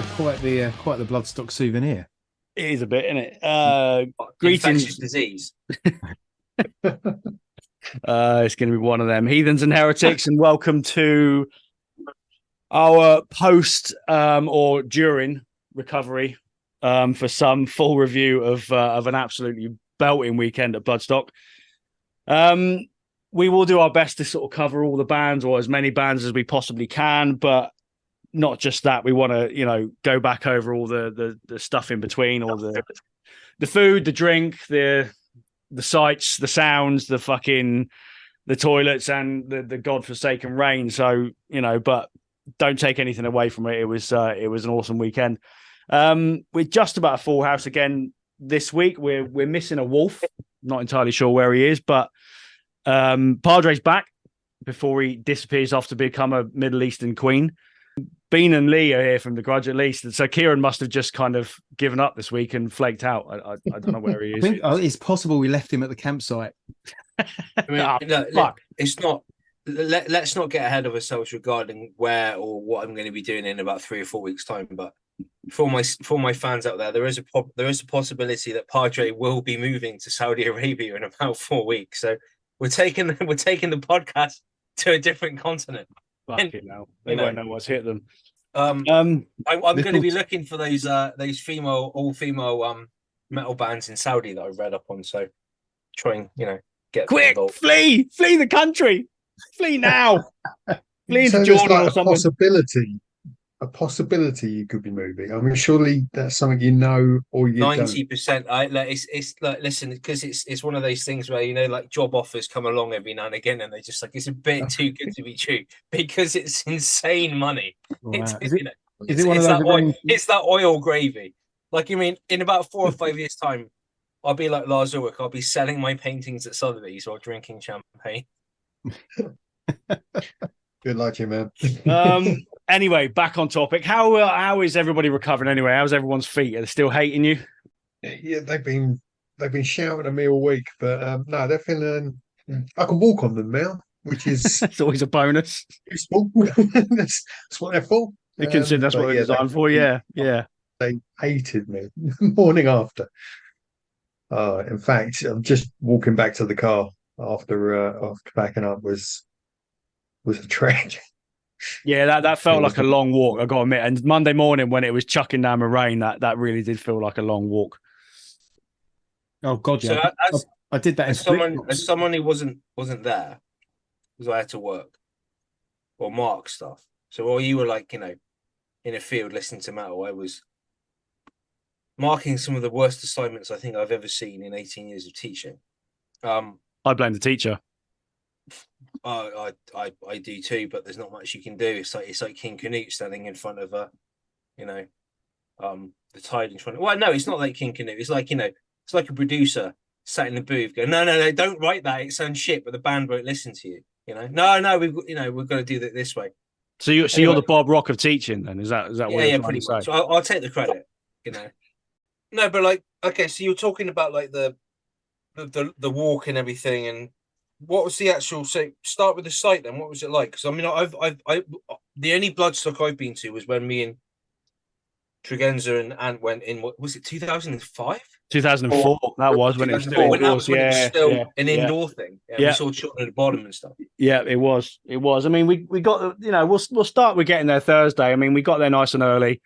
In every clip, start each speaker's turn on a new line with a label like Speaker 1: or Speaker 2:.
Speaker 1: quite the Bloodstock souvenir.
Speaker 2: It is a bit, isn't it? Greetings.
Speaker 3: Disease.
Speaker 2: It's going to be one of them, heathens and heretics, and welcome to our post or during recovery for some full review of an absolutely belting weekend at Bloodstock. We will do our best to sort of cover all the bands or as many bands as we possibly can, but not just that. We want to, go back over all the stuff in between, all the food, the drink, the sights, the sounds, the toilets, and the godforsaken rain. So, but don't take anything away from it. It was an awesome weekend. We're just about a full house again this week. We're missing a wolf. Not entirely sure where he is, but Padre's back before he disappears off to become a Middle Eastern queen. Bean and Lee are here from The Grudge at least. So Kieran must have just kind of given up this week and flaked out. I don't know where he is.
Speaker 1: I think it's possible we left him at the campsite.
Speaker 3: I mean, look, it's not. Let's not get ahead of ourselves regarding where or what I'm going to be doing in about 3 or 4 weeks' time. But for my fans out there, there is a possibility that Padre will be moving to Saudi Arabia in about 4 weeks. So we're taking the podcast to a different continent.
Speaker 2: Fuck it now. They won't know what's hit them.
Speaker 3: I'm going to be looking for those all female metal bands in Saudi that I read up on. So try and get
Speaker 2: quick
Speaker 3: involved.
Speaker 2: flee the country, flee now. Flee into
Speaker 4: So there's
Speaker 2: Jordan
Speaker 4: like
Speaker 2: or something.
Speaker 4: a possibility you could be moving. I mean, surely that's something or you
Speaker 3: 90%. It's like, listen, because it's one of those things where like job offers come along every now and again, and they just like it's a bit too good to be true because it's insane money.
Speaker 1: Wow.
Speaker 3: It's that oil gravy. Like, you mean in about 4 or 5 years' time, I'll be like Lars Ulrich. I'll be selling my paintings at Sotheby's while drinking champagne.
Speaker 4: Good luck to you, man.
Speaker 2: Anyway, back on topic. How is everybody recovering anyway? How's everyone's feet? Are they still hating you?
Speaker 4: Yeah, they've been shouting at me all week, but no, they're feeling. I can walk on them now, which is
Speaker 2: It's always a bonus.
Speaker 4: useful. that's what they're for.
Speaker 2: You consider that's what they're designed for. Yeah.
Speaker 4: They hated me morning after. In fact, I'm just walking back to the car after packing up was a trek.
Speaker 2: Yeah, that felt like a long walk, I got to admit. And Monday morning when it was chucking down the rain, that really did feel like a long walk.
Speaker 1: Oh God, yeah.
Speaker 3: So
Speaker 1: I did that.
Speaker 3: As someone who wasn't there, because I had to work or mark stuff. So while you were like, in a field listening to metal, I was marking some of the worst assignments I think I've ever seen in 18 years of teaching.
Speaker 2: I blame the teacher.
Speaker 3: I do too, but there's not much you can do. It's like King Canute standing in front of the tide in front of. Well, no, it's not like King Canute. It's like it's like a producer sat in the booth going, no, don't write that. It sounds shit, but the band won't listen to you. No, we've got to do that this way.
Speaker 2: So you're the Bob Rock of teaching, then? Is that what you're
Speaker 3: pretty
Speaker 2: trying to
Speaker 3: much.
Speaker 2: say?
Speaker 3: So I'll take the credit. No, but like, okay, so you're talking about like the walk and everything, and what was the actual? So start with the site then. What was it like? Because I mean, I've the only Bloodstock I've been to was when me and Tregenza and Ant went in. What was it? 2005.
Speaker 2: 2004. That was when it was still indoors.
Speaker 3: When it was still an
Speaker 2: yeah.
Speaker 3: indoor thing. Yeah, we saw children at the bottom and stuff.
Speaker 2: Yeah, it was. I mean, we got we'll start with getting there Thursday. I mean, we got there nice and early.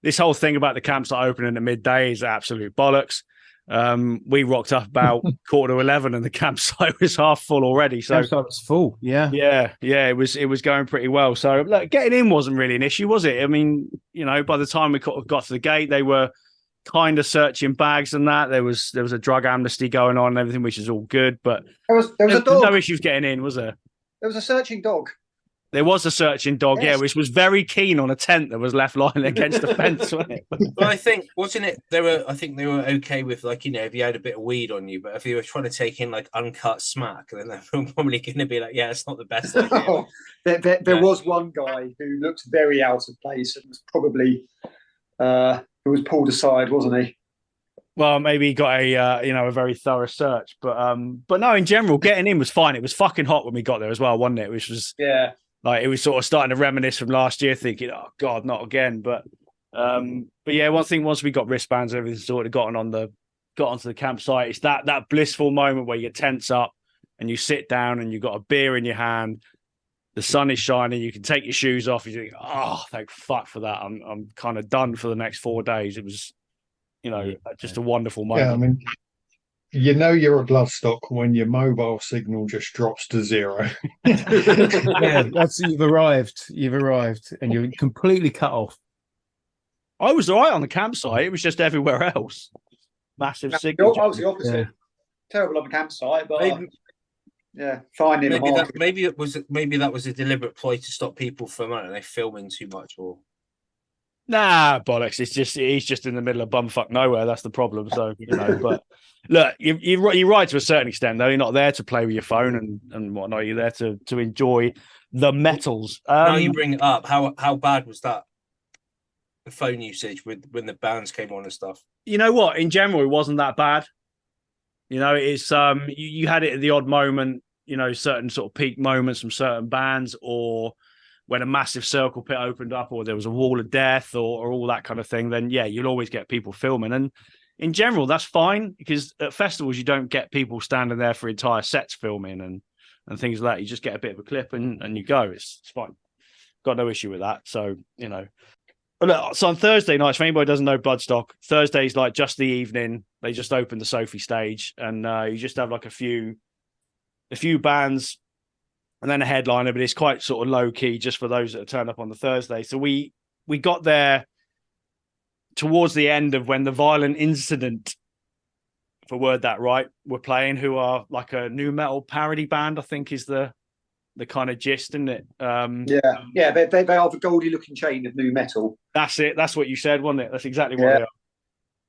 Speaker 2: This whole thing about the campsite opening at midday is absolute bollocks. We rocked up about 10:45 and the campsite was half full already. So
Speaker 1: campsite was full. Yeah.
Speaker 2: It was going pretty well. So look, getting in wasn't really an issue, was it? I mean, by the time we got to the gate, they were kind of searching bags and that. There was a drug amnesty going on and everything, which is all good. But
Speaker 5: there was a dog.
Speaker 2: No issues getting in, was there?
Speaker 5: There was a searching dog.
Speaker 2: There was a searching dog,
Speaker 5: yes.
Speaker 2: which was very keen on a tent that was left lying against the fence, wasn't it?
Speaker 3: But I think, wasn't it? I think they were okay with like, if you had a bit of weed on you, but if you were trying to take in like uncut smack, then they're probably going to be like, yeah, it's not the best idea.
Speaker 5: There was one guy who looked very out of place and was probably who was pulled aside, wasn't he?
Speaker 2: Well, maybe he got a very thorough search, but no, in general, getting in was fine. It was fucking hot when we got there as well, wasn't it? Which was
Speaker 5: yeah.
Speaker 2: Like, it was sort of starting to reminisce from last year, thinking, oh, God, not again. But But yeah, one thing, once we got wristbands and everything sorted, got onto the campsite, it's that blissful moment where your tent's up and you sit down and you've got a beer in your hand, the sun is shining, you can take your shoes off, you think, oh, thank fuck for that. I'm kind of done for the next 4 days. It was, just a wonderful moment.
Speaker 4: Yeah, I mean, you know you're at Bloodstock when your mobile signal just drops to 0.
Speaker 1: Yeah, you've arrived, and you're completely cut off.
Speaker 2: I was all right on the campsite. It was just everywhere else. Massive signal.
Speaker 5: I was the opposite. Yeah. Terrible on the campsite, but finding
Speaker 3: maybe that was a deliberate ploy to stop people from, I don't know, filming too much or.
Speaker 2: Nah, bollocks. He's just in the middle of bumfuck nowhere. That's the problem. So, but look, you're right to a certain extent, though. You're not there to play with your phone and whatnot. You're there to enjoy the metals.
Speaker 3: Now you bring it up. How bad was that? The phone usage when the bands came on and stuff.
Speaker 2: You know what? In general, it wasn't that bad. It's you had it at the odd moment. Certain sort of peak moments from certain bands, or when a massive circle pit opened up, or there was a wall of death, or all that kind of thing. Then you'll always get people filming, and in general, that's fine, because at festivals you don't get people standing there for entire sets filming and things like that. You just get a bit of a clip and you go. It's fine. Got no issue with that. So Look, so on Thursday nights, for anybody who doesn't know Bloodstock, Thursday's like just the evening. They just open the Sophie stage, and you just have like a few bands, and then a headliner. But it's quite sort of low key, just for those that turn up on the Thursday. So we got there towards the end of when the Violent Incident, if I word that right, were playing. Who are like a new metal parody band, I think is the kind of gist, isn't it?
Speaker 5: They are the goldy looking chain of new metal.
Speaker 2: That's it. That's what you said, wasn't it? That's exactly what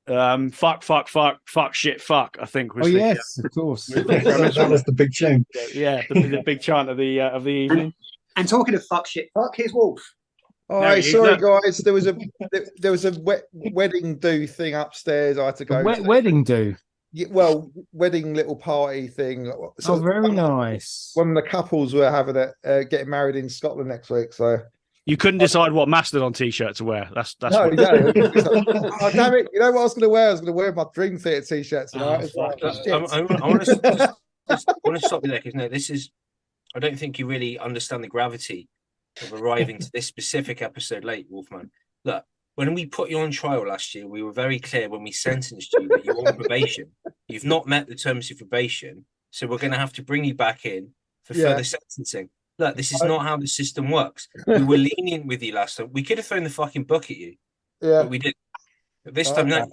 Speaker 2: they are. Fuck, shit, fuck, I think was.
Speaker 1: Oh, yes, of course.
Speaker 4: that was the big tune.
Speaker 2: Yeah, the big chant of the evening.
Speaker 5: And talking of fuck, shit, fuck, here's Wolf.
Speaker 6: All right, sorry guys. There was a wedding do thing upstairs. I had to go.
Speaker 1: Wedding do.
Speaker 6: Well, wedding little party thing.
Speaker 1: So very nice.
Speaker 6: When the couples were having getting married in Scotland next week, so
Speaker 2: you couldn't decide what Mastodon t-shirt to wear. That's
Speaker 6: no, exactly. Oh, damn it! You know what I was going to wear? I was going to wear my Dream Theater t-shirt tonight.
Speaker 3: I want to stop you there, because this is. I don't think you really understand the gravity of arriving to this specific episode late, Wolfman. Look. When we put you on trial last year, we were very clear when we sentenced you that you're on probation. You've not met the terms of probation, so we're going to have to bring you back in for further sentencing. Look, this is not how the system works. We were lenient with you last time. We could have thrown the fucking book at you, but we didn't. But this time, no,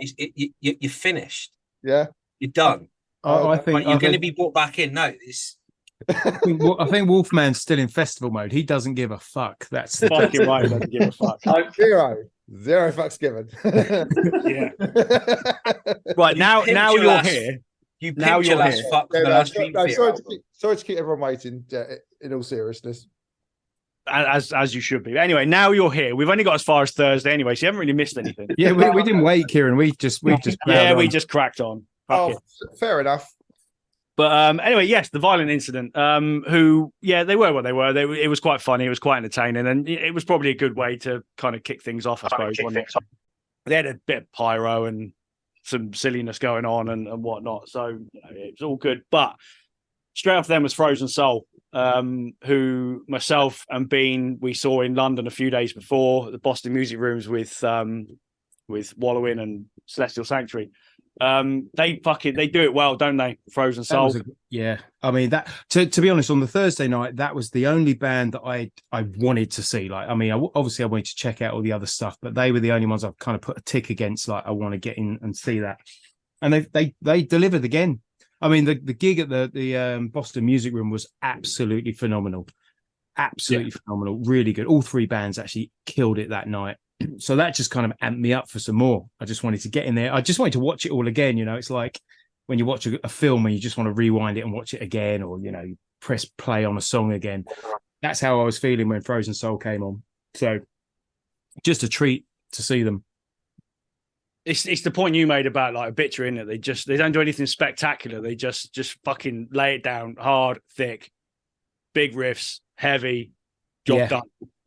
Speaker 3: you're finished.
Speaker 6: Yeah,
Speaker 3: you're done.
Speaker 1: I think
Speaker 3: you're going to be brought back in. No, it's.
Speaker 1: I think Wolfman's still in festival mode. He doesn't give a fuck. That's
Speaker 2: fucking right. He doesn't give a fuck.
Speaker 6: Zero fucks given.
Speaker 2: Yeah. Right now you're here.
Speaker 3: You now you're last fuck for the last
Speaker 6: sorry to keep everyone waiting. In all seriousness,
Speaker 2: as you should be. Anyway, now you're here. We've only got as far as Thursday anyway, so you haven't really missed anything.
Speaker 1: Yeah, we didn't wait, Kieran. We just
Speaker 2: we just cracked on.
Speaker 6: Fair enough.
Speaker 2: But anyway, yes, the Violent Incident. Who, they were what they were. It was quite funny. It was quite entertaining, and it was probably a good way to kind of kick things off, I suppose. They had a bit of pyro and some silliness going on and whatnot, so it was all good. But straight after them was Frozen Soul, who myself and Bean we saw in London a few days before the Boston Music Rooms with Wallowing and Celestial Sanctuary. They do it well, don't they? Frozen Soul.
Speaker 1: I mean, that to be honest, on the Thursday night, that was the only band that I wanted to see. Like, I mean, obviously I wanted to check out all the other stuff, but they were the only ones I've kind of put a tick against. Like, I want to get in and see that, and they delivered again. I mean, the gig at the Boston Music Room was absolutely phenomenal, phenomenal, really good. All three bands actually killed it that night. So that just kind of amped me up for some more. I just wanted to get in there. I just wanted to watch it all again. It's like when you watch a film and you just want to rewind it and watch it again, or, you press play on a song again. That's how I was feeling when Frozen Soul came on. So just a treat to see them.
Speaker 2: It's the point you made about like Obituary, isn't it? They don't do anything spectacular. They just fucking lay it down hard, thick, big riffs, heavy, job done.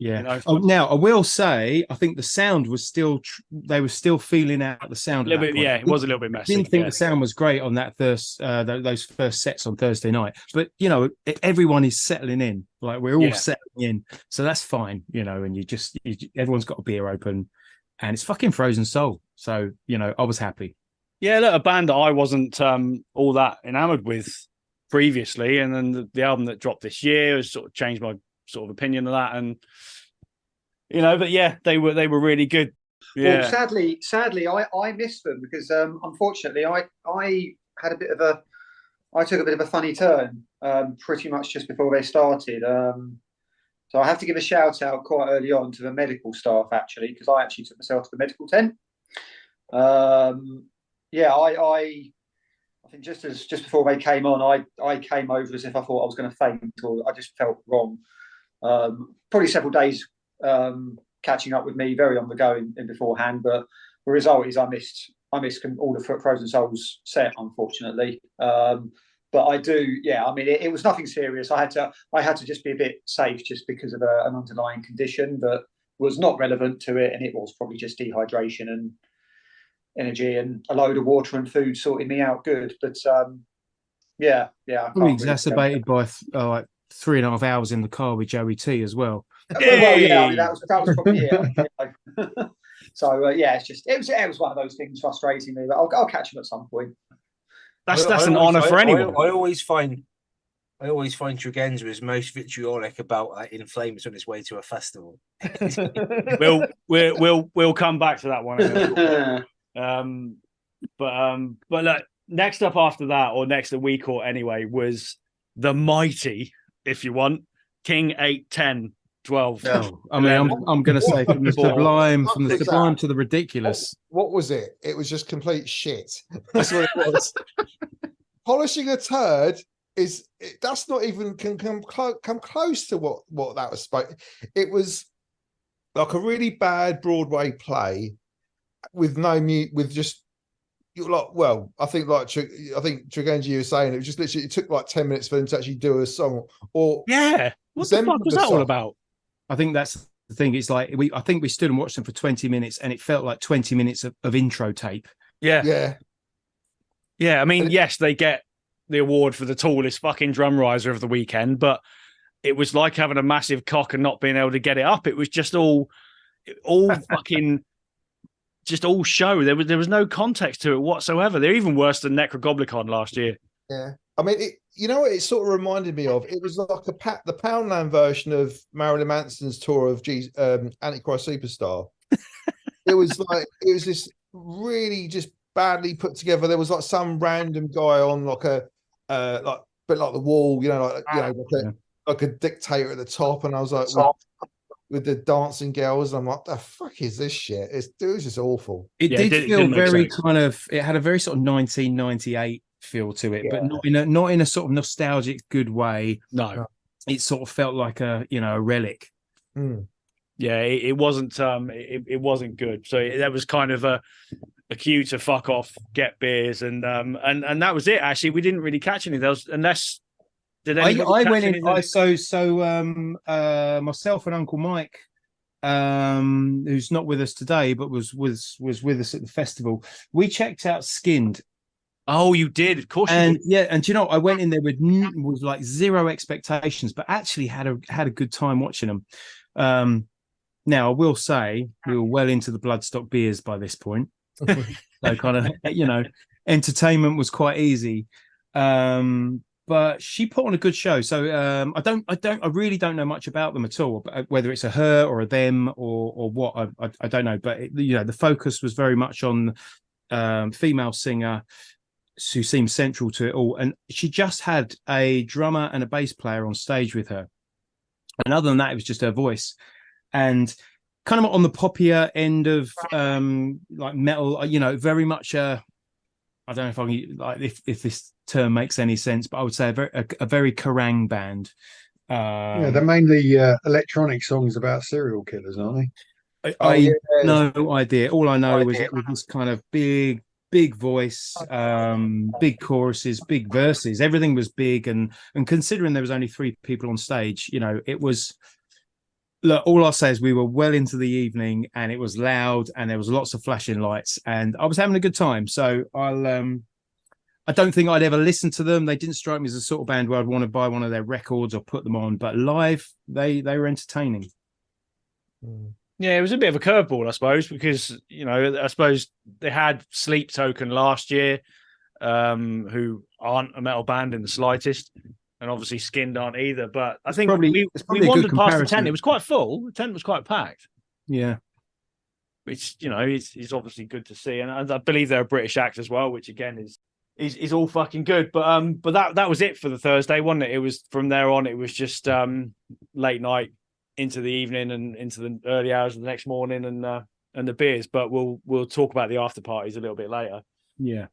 Speaker 1: Yeah.
Speaker 2: You know?
Speaker 1: Oh, now I will say, I think the sound was still. They were still feeling out the sound.
Speaker 2: A little bit,
Speaker 1: point.
Speaker 2: yeah. It was a little bit
Speaker 1: I
Speaker 2: messy.
Speaker 1: didn't think the sound was great on that first those first sets on Thursday night, but everyone is settling in. Like we're all settling in, so that's fine. And everyone's got a beer open, and it's fucking Frozen Soul. So I was happy.
Speaker 2: Yeah, look, a band that I wasn't all that enamored with previously, and then the album that dropped this year has sort of changed my sort of opinion of that. And but yeah, they were really good. Yeah.
Speaker 5: Well, sadly, I missed them because unfortunately I had I took a bit of a funny turn pretty much just before they started. So I have to give a shout out quite early on to the medical staff actually, because I actually took myself to the medical tent. I think just before they came on, I came over as if I thought I was going to faint, or I just felt wrong. Probably several days catching up with me, very on the go in beforehand. But the result is I missed all the Frozen Souls set, unfortunately. But I do, yeah. I mean, it was nothing serious. I had to just be a bit safe, just because of an underlying condition that was not relevant to it, and it was probably just dehydration and energy, and a load of water and food sorted me out good. But yeah.
Speaker 1: Probably exacerbated by like 3.5 hours in the car with Joey T as well.
Speaker 5: Well, yeah, I mean, that was probably it. So yeah, it was one of those things frustrating me, but I'll catch him at some point.
Speaker 2: That's an honour for anyone.
Speaker 3: I always find Tregenza was most vitriolic about In Flames on his way to a festival.
Speaker 2: We'll come back to that one. But look, next up after that, or next week, or anyway, was the mighty, if you want, King 8, 10, 12.
Speaker 1: No, I mean, I'm going to say from the sublime to the ridiculous.
Speaker 6: What was it? It was just complete shit. That's what it was. Polishing a turd that's not even can come close to what that was supposed. It was like a really bad Broadway play with no mute, with just I think Tregenza, you were saying it was just literally, it took like 10 minutes for them to actually do a song. Or
Speaker 2: yeah, what the fuck was that all about?
Speaker 1: I think that's the thing. It's like I think we stood and watched them for 20 minutes, and it felt like 20 minutes of intro tape.
Speaker 2: Yeah. I mean, yes, they get the award for the tallest fucking drum riser of the weekend, but it was like having a massive cock and not being able to get it up. It was just all fucking, just all show. There was no context to it whatsoever. They're even worse than Necrogoblicon last year.
Speaker 6: Yeah, I mean, what it sort of reminded me of? It was like the Poundland version of Marilyn Manson's tour of Antichrist Superstar. It was this really just badly put together. There was like some random guy on like a bit like the wall, like a dictator at the top, and I was like with the dancing girls, I'm like, the fuck is this shit? It was just awful.
Speaker 1: It did feel very kind of. It had a very sort of 1998 feel to it, but not in a sort of nostalgic good way.
Speaker 2: No,
Speaker 1: it sort of felt like a relic.
Speaker 2: Yeah, it wasn't. It wasn't good. So that was kind of a cue to fuck off, get beers, and that was it. Actually, we didn't really catch any of those, unless.
Speaker 1: I went in. Myself and Uncle Mike, who's not with us today, but was with us at the festival. We checked out Skinned.
Speaker 2: Oh, you did, of course.
Speaker 1: And I went in there with like zero expectations, but actually had a good time watching them. Now I will say we were well into the Bloodstock beers by this point, so kind of entertainment was quite easy. But she put on a good show. So I really don't know much about them at all, whether it's a her or a them or what. I don't know. But the focus was very much on female singer who seemed central to it all, and she just had a drummer and a bass player on stage with her. And other than that, it was just her voice, and kind of on the poppier end of like metal. Very much I don't know if I can, like, if this term makes any sense, but I would say a very Kerrang band.
Speaker 4: They're mainly electronic songs about serial killers, aren't they?
Speaker 1: I no idea. All I know is it was this kind of big voice, big choruses, big verses. Everything was big, and considering there was only 3 people on stage, it was look, all I'll say is we were well into the evening and it was loud and there was lots of flashing lights and I was having a good time. So I don't think I'd ever listen to them. They didn't strike me as the sort of band where I'd want to buy one of their records or put them on, but live, they were entertaining.
Speaker 2: Yeah, it was a bit of a curveball, I suppose, because, you know, I suppose they had Sleep Token last year, who aren't a metal band in the slightest. And obviously Skinned aren't either. But I think we wandered past the tent. It was quite full. The tent was quite packed.
Speaker 1: Yeah.
Speaker 2: Which, you know, is obviously good to see. And I believe they're a British act as well, which again is all fucking good. But that was it for the Thursday, wasn't it? It was from there on, it was just late night into the evening and into the early hours of the next morning and the beers. But we'll talk about the after parties a little bit later.
Speaker 1: Yeah.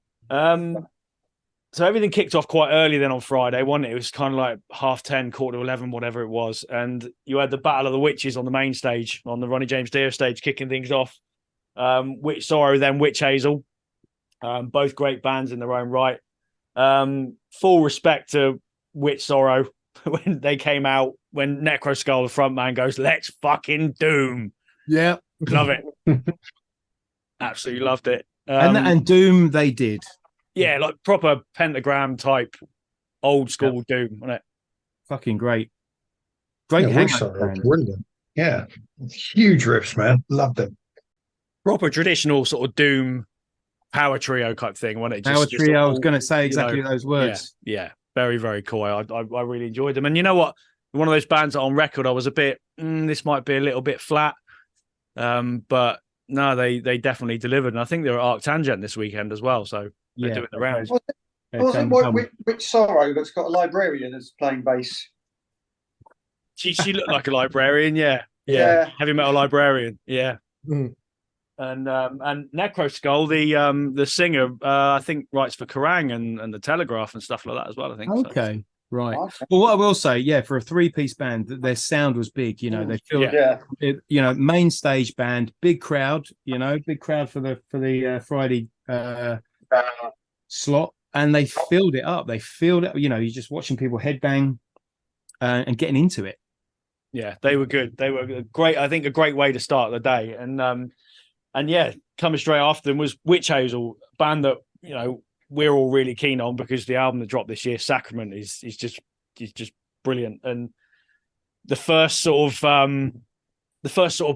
Speaker 2: So everything kicked off quite early then on Friday, wasn't it? It was kind of like 10:30, 11:45, whatever it was. And you had the Battle of the Witches on the main stage, on the Ronnie James Dio stage, kicking things off. Witch Sorrow, then Witch Hazel. Both great bands in their own right. Full respect to Witch Sorrow when they came out, when Necro Skull, the front man, goes, "Let's fucking doom."
Speaker 1: Yeah.
Speaker 2: Love it. Absolutely loved it.
Speaker 1: And Doom they did.
Speaker 2: Yeah, like proper pentagram type old school Doom, wasn't it?
Speaker 1: Fucking great. Great
Speaker 4: brilliant. Yeah. Huge riffs, man. Loved them.
Speaker 2: Proper traditional sort of Doom power trio type thing, wasn't it?
Speaker 1: Power trio, I was going to say exactly those words.
Speaker 2: Yeah. Very, very cool. I really enjoyed them. And you know what? One of those bands that on record I was a bit, this might be a little bit flat. But no, they definitely delivered. And I think they were at Arctangent this weekend as well. So they're doing the rounds.
Speaker 5: Was it Witch Sorrow that's got a librarian that's playing bass?
Speaker 2: She looked like a librarian, yeah. Heavy metal librarian, yeah. And Necro Skull, the singer, I think writes for Kerrang and the Telegraph and stuff like that as well. I think.
Speaker 1: Okay, so. Right. Okay. Well, what I will say, for a three-piece band, their sound was big. You know, they filled it. You know, main stage band, big crowd. You know, big crowd for the Friday slot, and they filled it up. They filled it. You know, you're just watching people headbang and getting into it.
Speaker 2: Yeah, they were good. They were great. I think a great way to start the day. And yeah, coming straight after them was Witch Hazel, band that, you know, we're all really keen on because the album that dropped this year, Sacrament, is just brilliant. And the first sort of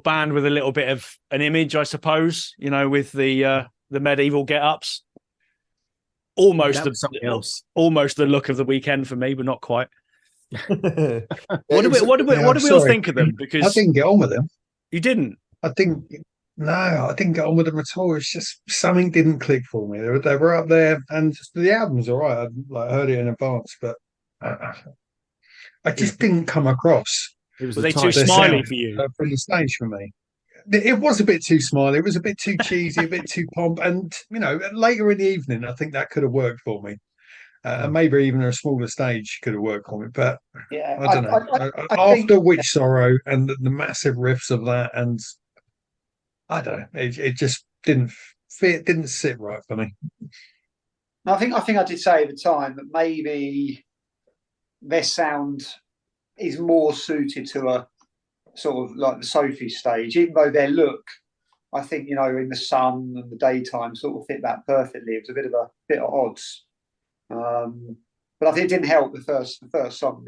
Speaker 2: band with a little bit of an image, I suppose, you know, with the medieval get-ups. Almost the look of the weekend for me, but not quite. What do we all think of them? Because
Speaker 4: I didn't get on with them.
Speaker 2: You didn't?
Speaker 4: I didn't get on with them at all. It's just something didn't click for me. They were up there, and the album's all right. I heard it in advance, but I just didn't come across.
Speaker 2: Were they too smiley for you?
Speaker 4: From the stage for me. It was a bit too smiley. It was a bit too cheesy, a bit too pomp. And, you know, later in the evening, I think that could have worked for me. Maybe even a smaller stage could have worked for me. But I don't know. After Witch Sorrow and the massive riffs of that, and I don't know, it just didn't fit, didn't sit right for me.
Speaker 5: I think I did say at the time that maybe their sound is more suited to a sort of like the Sophie stage, even though their look, I think, you know, in the sun and the daytime sort of fit that perfectly. It was a bit of odds. But I think it didn't help the first song.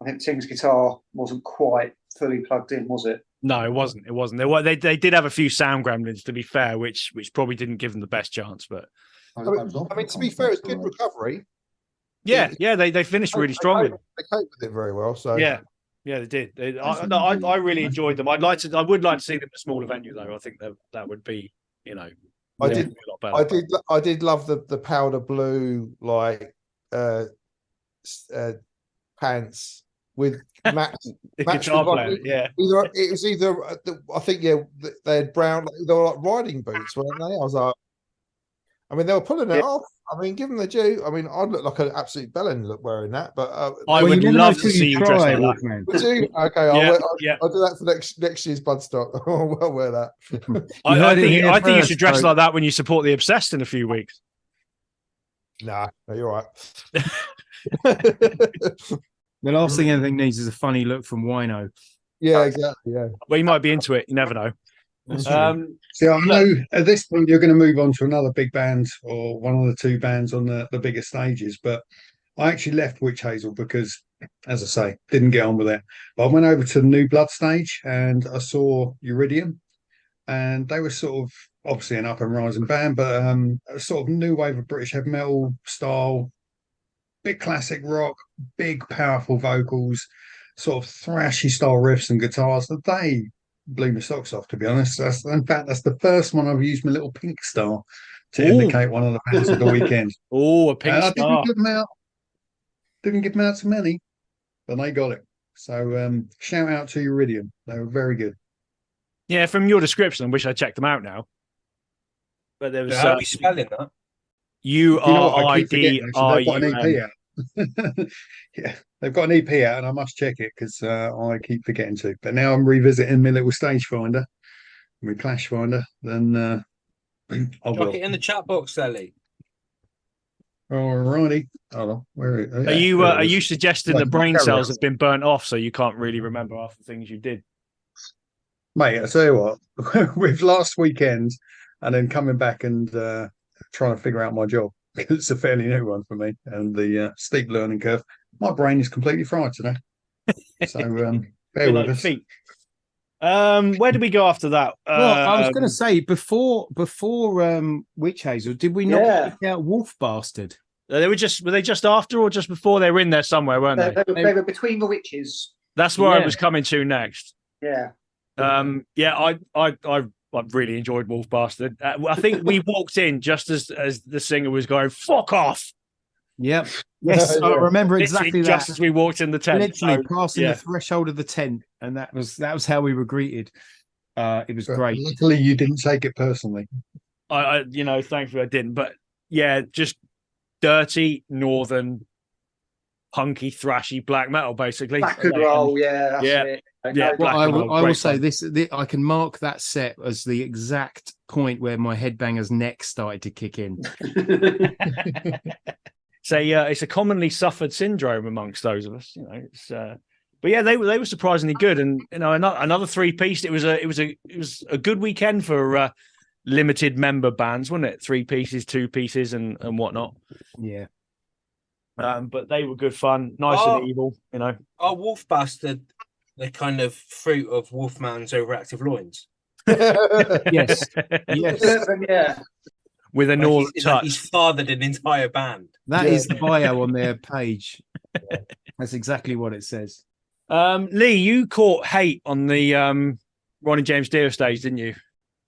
Speaker 5: I think Ting's guitar wasn't quite fully plugged in, was it?
Speaker 2: No, it wasn't. It wasn't. They did have a few sound gremlins, to be fair, which probably didn't give them the best chance. But
Speaker 6: I mean, to be fair, it's good recovery.
Speaker 2: Yeah, they finished really strongly.
Speaker 6: They coped with it very well. So
Speaker 2: yeah, they did. I really enjoyed them. I would like to see them at a smaller venue though. I think that would be, you know,
Speaker 6: I did love the powder blue pants with Max
Speaker 2: guitar player. Yeah,
Speaker 6: it was either I think they had brown. They were like riding boots, weren't they? I was like, I mean, they were pulling it off. I mean, give them the due. I mean, I'd look like an absolute bellend wearing that, but
Speaker 2: I would love to see you dressed like that.
Speaker 6: Man. Would you? Okay, I'll do that for next year's Bloodstock. I'll wear that.
Speaker 2: I think you should dress like that when you support the Obsessed in a few weeks.
Speaker 6: Nah, no, you're right.
Speaker 1: The last thing anything needs is a funny look from Wino.
Speaker 6: Yeah, exactly. Yeah.
Speaker 2: Well, you might be into it. You never know.
Speaker 1: That's
Speaker 4: See, I know at this point you're going to move on to another big band or one of the two bands on the bigger stages, but I actually left Witch Hazel because, as I say, didn't get on with it. But I went over to the new Blood stage and I saw Uridium, and they were sort of obviously an up and rising band, but a sort of new wave of British heavy metal style, big classic rock, big powerful vocals, sort of thrashy style riffs and guitars. That they blew my socks off, to be honest. In fact, that's the first one I've used my little pink star to indicate one of the bands of the weekend.
Speaker 2: Oh, a pink
Speaker 4: And I
Speaker 2: star.
Speaker 4: didn't give them out to many, but they got it. So shout out to Uridium. They were very good.
Speaker 2: Yeah, from your description, I wish I checked them out now. But there was
Speaker 3: How are we spelling that?
Speaker 4: You know what? I keep
Speaker 2: URIDRUM.
Speaker 4: forgetting, actually. They've got an EP out. Yeah, they've got an EP out, and I must check it because I keep forgetting to. But now I'm revisiting my little stage finder, my clash finder. Then I
Speaker 3: Chuck
Speaker 4: will.
Speaker 3: it in the chat box, Ellie.
Speaker 4: Alrighty. Hold on. Where is,
Speaker 2: Are you
Speaker 4: there it
Speaker 2: are
Speaker 4: is.
Speaker 2: you suggesting
Speaker 4: Right,
Speaker 2: the brain
Speaker 4: carry
Speaker 2: cells
Speaker 4: on.
Speaker 2: have been burnt off, so you can't really remember half the things you did?
Speaker 4: Mate, I tell you what, with last weekend and then coming back and trying to figure out my job, it's a fairly new one for me, and the steep learning curve, my brain is completely fried today. So bear with
Speaker 2: Like
Speaker 4: us.
Speaker 2: feet. Where did we go after that?
Speaker 1: Well, I was going to say before Witch Hazel, did we not
Speaker 5: Yeah.
Speaker 1: pick out Wolf Bastard?
Speaker 2: Were they just after or just before? They were in there somewhere, weren't they?
Speaker 5: They were between the witches.
Speaker 2: That's where I
Speaker 1: Yeah.
Speaker 2: was coming to next.
Speaker 5: Yeah.
Speaker 2: Yeah, I really enjoyed Wolf Bastard. I think we walked in just as the singer was going "fuck off."
Speaker 1: Yep. Yes, I
Speaker 6: Yeah.
Speaker 1: remember
Speaker 2: Literally
Speaker 1: exactly
Speaker 2: just
Speaker 1: that.
Speaker 2: as we walked in the tent.
Speaker 1: Literally
Speaker 2: So,
Speaker 1: passing
Speaker 2: yeah.
Speaker 1: the threshold of the tent, and that was how we were greeted. It was
Speaker 4: But
Speaker 1: great.
Speaker 4: luckily, you didn't take it personally.
Speaker 2: I thankfully I didn't. But yeah, just dirty northern, punky, thrashy black metal, basically.
Speaker 5: Black and roll, yeah, that's
Speaker 2: Yeah.
Speaker 5: it.
Speaker 2: Yeah,
Speaker 5: No,
Speaker 2: black
Speaker 1: I
Speaker 2: and
Speaker 1: will,
Speaker 2: roll,
Speaker 1: I will
Speaker 2: great
Speaker 1: say
Speaker 2: fun.
Speaker 1: this, I can mark that set as the exact point where my headbanger's neck started to kick in.
Speaker 2: It's a commonly suffered syndrome amongst those of us, It's but yeah, they were surprisingly good, and another three piece. It was a good weekend for limited member bands, wasn't it? 3 pieces, 2 pieces, and whatnot.
Speaker 1: Yeah.
Speaker 2: But they were good fun, nice
Speaker 3: Oh.
Speaker 2: and evil,
Speaker 3: Are Wolf Bastard the kind of fruit of Wolfman's overactive loins?
Speaker 1: Yes. Yes.
Speaker 5: yeah.
Speaker 2: with a
Speaker 3: Like
Speaker 2: northern
Speaker 3: he's
Speaker 2: touch.
Speaker 3: fathered an entire band.
Speaker 1: That
Speaker 6: Yeah.
Speaker 1: is the bio on their page. That's exactly what it says.
Speaker 2: Lee, you caught hate on the Ronnie James Dio stage, didn't you?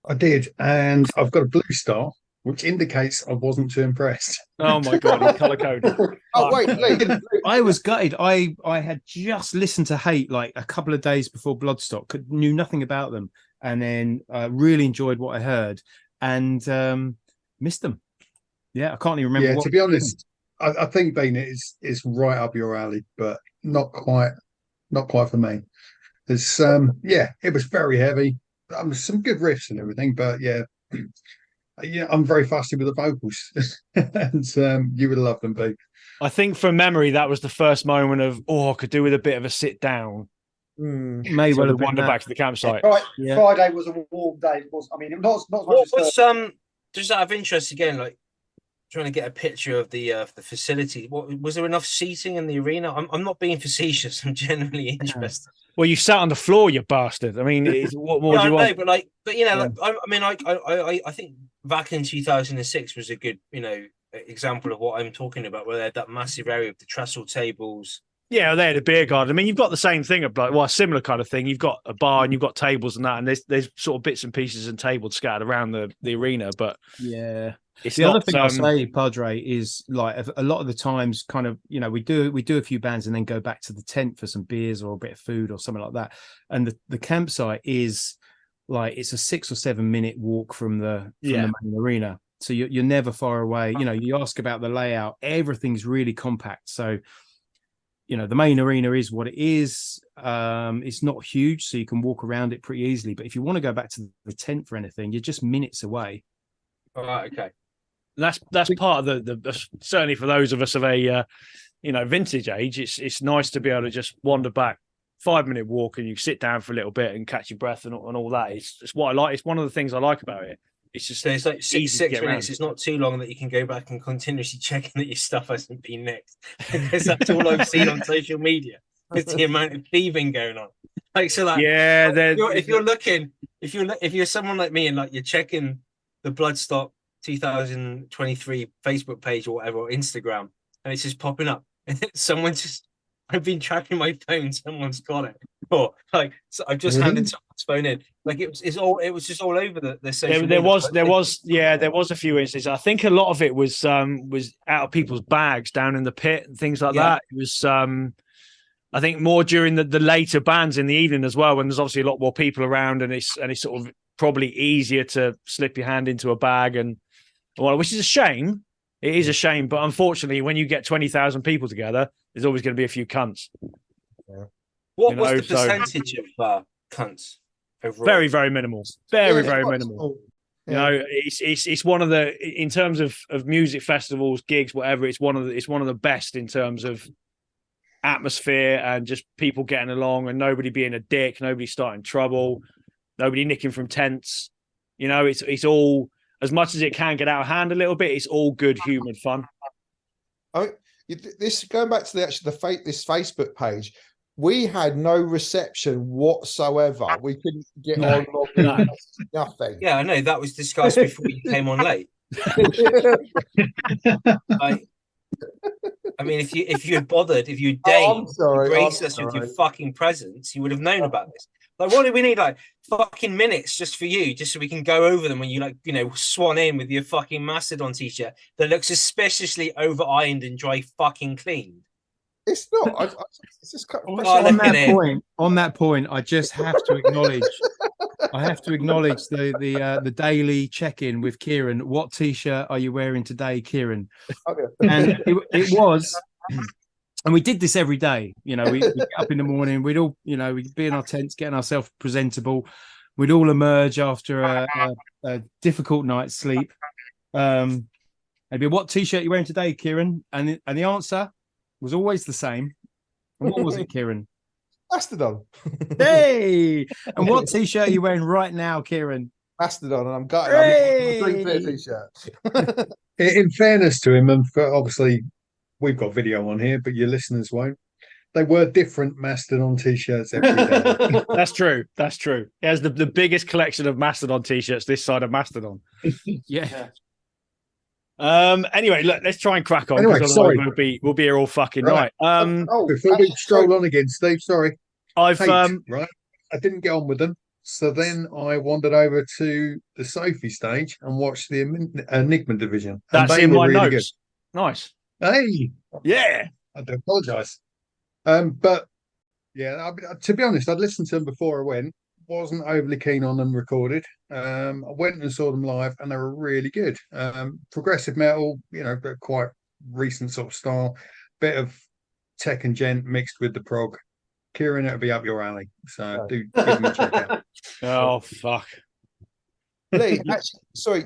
Speaker 4: I did, and I've got a blue star, which indicates I wasn't too impressed.
Speaker 2: Oh my god, he color coded.
Speaker 6: Oh wait, Lee.
Speaker 1: I was gutted. I had just listened to Hate like a couple of days before Bloodstock, knew nothing about them, and then really enjoyed what I heard, and missed them. Yeah, I can't even remember.
Speaker 4: Yeah,
Speaker 1: what
Speaker 4: to be honest, I think Bean is right up your alley, but not quite for me. There's it was very heavy. Some good riffs and everything, but yeah, I'm very fussy with the vocals, and you would love them, Bean.
Speaker 2: I think from memory, that was the first moment of, I could do with a bit of a sit down.
Speaker 1: may
Speaker 2: So
Speaker 1: well
Speaker 2: to
Speaker 1: have been
Speaker 2: wander
Speaker 1: that.
Speaker 2: back to the campsite.
Speaker 5: Right.
Speaker 1: Yeah.
Speaker 5: Friday was a warm day. It was. I mean, not as much
Speaker 3: What
Speaker 5: as
Speaker 3: was just out of interest again, like trying to get a picture of the facility. What was there enough seating in the arena? I'm not being facetious. I'm genuinely interested.
Speaker 2: Well, you sat on the floor, you bastard. I mean, what more
Speaker 3: Yeah,
Speaker 2: do you
Speaker 3: I know,
Speaker 2: want?
Speaker 3: but I think back in 2006 was a good example of what I'm talking about, where they had that massive area of the trestle tables.
Speaker 2: Yeah, they had a beer garden. I mean, you've got the same thing of a similar kind of thing. You've got a bar and you've got tables and that, and there's sort of bits and pieces and tables scattered around the arena. But
Speaker 1: Yeah.
Speaker 2: it's
Speaker 1: The
Speaker 2: not.
Speaker 1: other thing I'll say, Padre, is like a lot of the times, kind of, we do a few bands and then go back to the tent for some beers or a bit of food or something like that. And the campsite is like it's a 6 or 7 minute walk from the main arena, so you're never far away. You ask about the layout, everything's really compact. So the main arena is what it is. It's not huge, so you can walk around it pretty easily. But if you want to go back to the tent for anything, you're just minutes away.
Speaker 3: All right, okay.
Speaker 2: That's part of the certainly for those of us of a vintage age. It's nice to be able to just wander back 5-minute walk, and you sit down for a little bit and catch your breath and all that. It's what I like. It's one of the things I like about it. It's just
Speaker 3: So it's like six minutes.
Speaker 2: around.
Speaker 3: It's not too long that you can go back and continuously checking that your stuff hasn't been nicked, because that's all I've seen on social media. It's the amount of thieving going on. Like, so like,
Speaker 2: yeah,
Speaker 3: if you're someone like me and like you're checking the Bloodstock 2023 Facebook page or whatever, or Instagram, and it's just popping up, and someone just, I've been tracking my phone, someone's got it, or like, so I've just handed someone's phone in. Like it was just all over the social
Speaker 2: there
Speaker 3: media.
Speaker 2: there was a few instances. I think a lot of it was out of people's bags down in the pit and things like that. It was I think more during the later bands in the evening as well, when there's obviously a lot more people around, and it's sort of probably easier to slip your hand into a bag, and well, which is a shame. It is a shame, but unfortunately, when you get 20,000 people together, there's always going to be a few cunts.
Speaker 3: Yeah. What was the percentage of cunts overall?
Speaker 2: Very, very minimal. Very minimal. Yeah. You know, it's one of the, in terms of music festivals, gigs, whatever. It's one of the best in terms of atmosphere and just people getting along and nobody being a dick, nobody starting trouble, nobody nicking from tents. You know, it's all, as much as it can get out of hand a little bit, it's all good human fun.
Speaker 6: This going back to this Facebook page, we had no reception whatsoever. We couldn't get on, nothing.
Speaker 3: Yeah, I know, that was discussed before you came on late. I mean, if you had bothered, if you deigned to grace us with your fucking presence, you would have known about this. Like, what do we need? Like fucking minutes just for you, just so we can go over them when you, like, you know, swan in with your fucking Mastodon t-shirt that looks suspiciously over ironed and dry fucking cleaned.
Speaker 6: It's not. It's just
Speaker 1: on that point, I just have to acknowledge. I have to acknowledge the daily check-in with Kieran. What t-shirt are you wearing today, Kieran? And it was, and we did this every day. You know, we'd get up in the morning. We'd all, you know, we'd be in our tents, getting ourselves presentable. We'd all emerge after a difficult night's sleep. Maybe, what t-shirt are you wearing today, Kieran? And the answer was always the same. And what was it, Kieran?
Speaker 6: Mastodon.
Speaker 1: Hey! And what t-shirt are you wearing right now, Kieran?
Speaker 6: Mastodon, and I'm gutted. Hey! I'm a green t-shirt.
Speaker 4: In fairness to him, and obviously we've got video on here, but your listeners won't. They were different Mastodon t-shirts every day.
Speaker 2: That's true. That's true. He has the biggest collection of Mastodon t-shirts this side of Mastodon.
Speaker 1: Yeah.
Speaker 2: Anyway, look, let's try and crack on.
Speaker 4: Anyway, sorry.
Speaker 2: We'll be here all fucking night.
Speaker 4: Before we stroll on again, Steve, sorry.
Speaker 2: Right.
Speaker 4: I didn't get on with them. So then I wandered over to the Sophie stage and watched the Enigma division.
Speaker 2: That's in my notes. Good. Nice.
Speaker 4: Hey.
Speaker 2: Yeah.
Speaker 4: I do apologise. But yeah, to be honest, I'd listened to them before I went. Wasn't overly keen on them recorded. I went and saw them live, and they were really good. Progressive metal, you know, but quite recent sort of style. Bit of tech and gent mixed with the prog. Kieran, it'll be up your alley. So do give them a check out.
Speaker 2: Oh fuck.
Speaker 6: Lee, actually, sorry,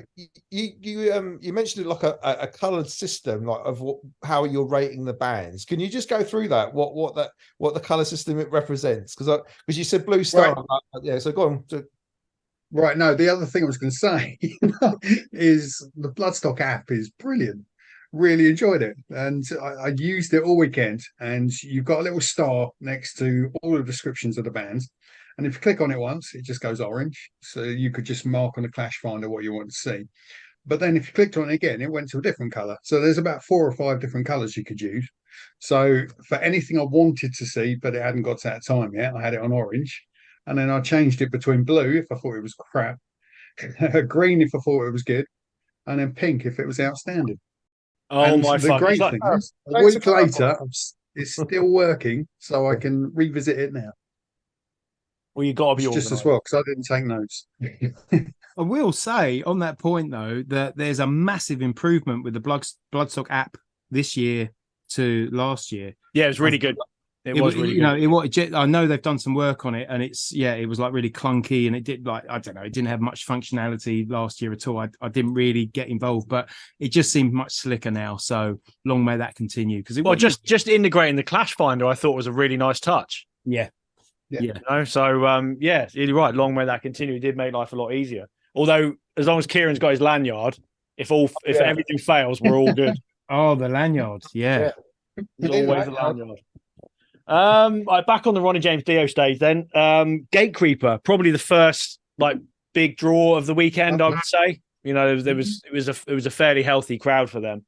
Speaker 6: you mentioned it like a coloured system, like of how you're rating the bands. Can you just go through that? What the colour system it represents? Because you said Blue Star, right. Yeah. So go on.
Speaker 4: Right. No, the other thing I was going to say is the Bloodstock app is brilliant. Really enjoyed it, and I used it all weekend. And you've got a little star next to all the descriptions of the bands. And if you click on it once, it just goes orange. So you could just mark on the Clash Finder what you want to see. But then if you clicked on it again, it went to a different color. So there's about 4 or 5 different colors you could use. So for anything I wanted to see, but it hadn't got to that time yet, I had it on orange. And then I changed it between blue if I thought it was crap, green if I thought it was good, and then pink if it was outstanding.
Speaker 2: Oh,
Speaker 4: and
Speaker 2: my
Speaker 4: the great thing is, a week later, it's still working, so I can revisit it now.
Speaker 2: Well, you got to be
Speaker 4: just as well, because I didn't take notes.
Speaker 1: I will say on that point though that there's a massive improvement with the Bloodstock app this year to last year.
Speaker 2: Yeah, it was really good. It was really good.
Speaker 1: I know they've done some work on it, and it was like really clunky, and it did I don't know, it didn't have much functionality last year at all. I didn't really get involved, but it just seemed much slicker now. So long may that continue. Because
Speaker 2: just integrating the Clash Finder, I thought was a really nice touch.
Speaker 1: Yeah.
Speaker 2: Yeah. You know? So yeah, you're right. Long may that continue. It did make life a lot easier. Although, as long as Kieran's got his lanyard, if everything fails, we're all good.
Speaker 1: Oh, the lanyard. Yeah.
Speaker 2: There's always a lanyard. Back on the Ronnie James Dio stage then. Gate Creeper, probably the first like big draw of the weekend, I would say. You know, it was a fairly healthy crowd for them.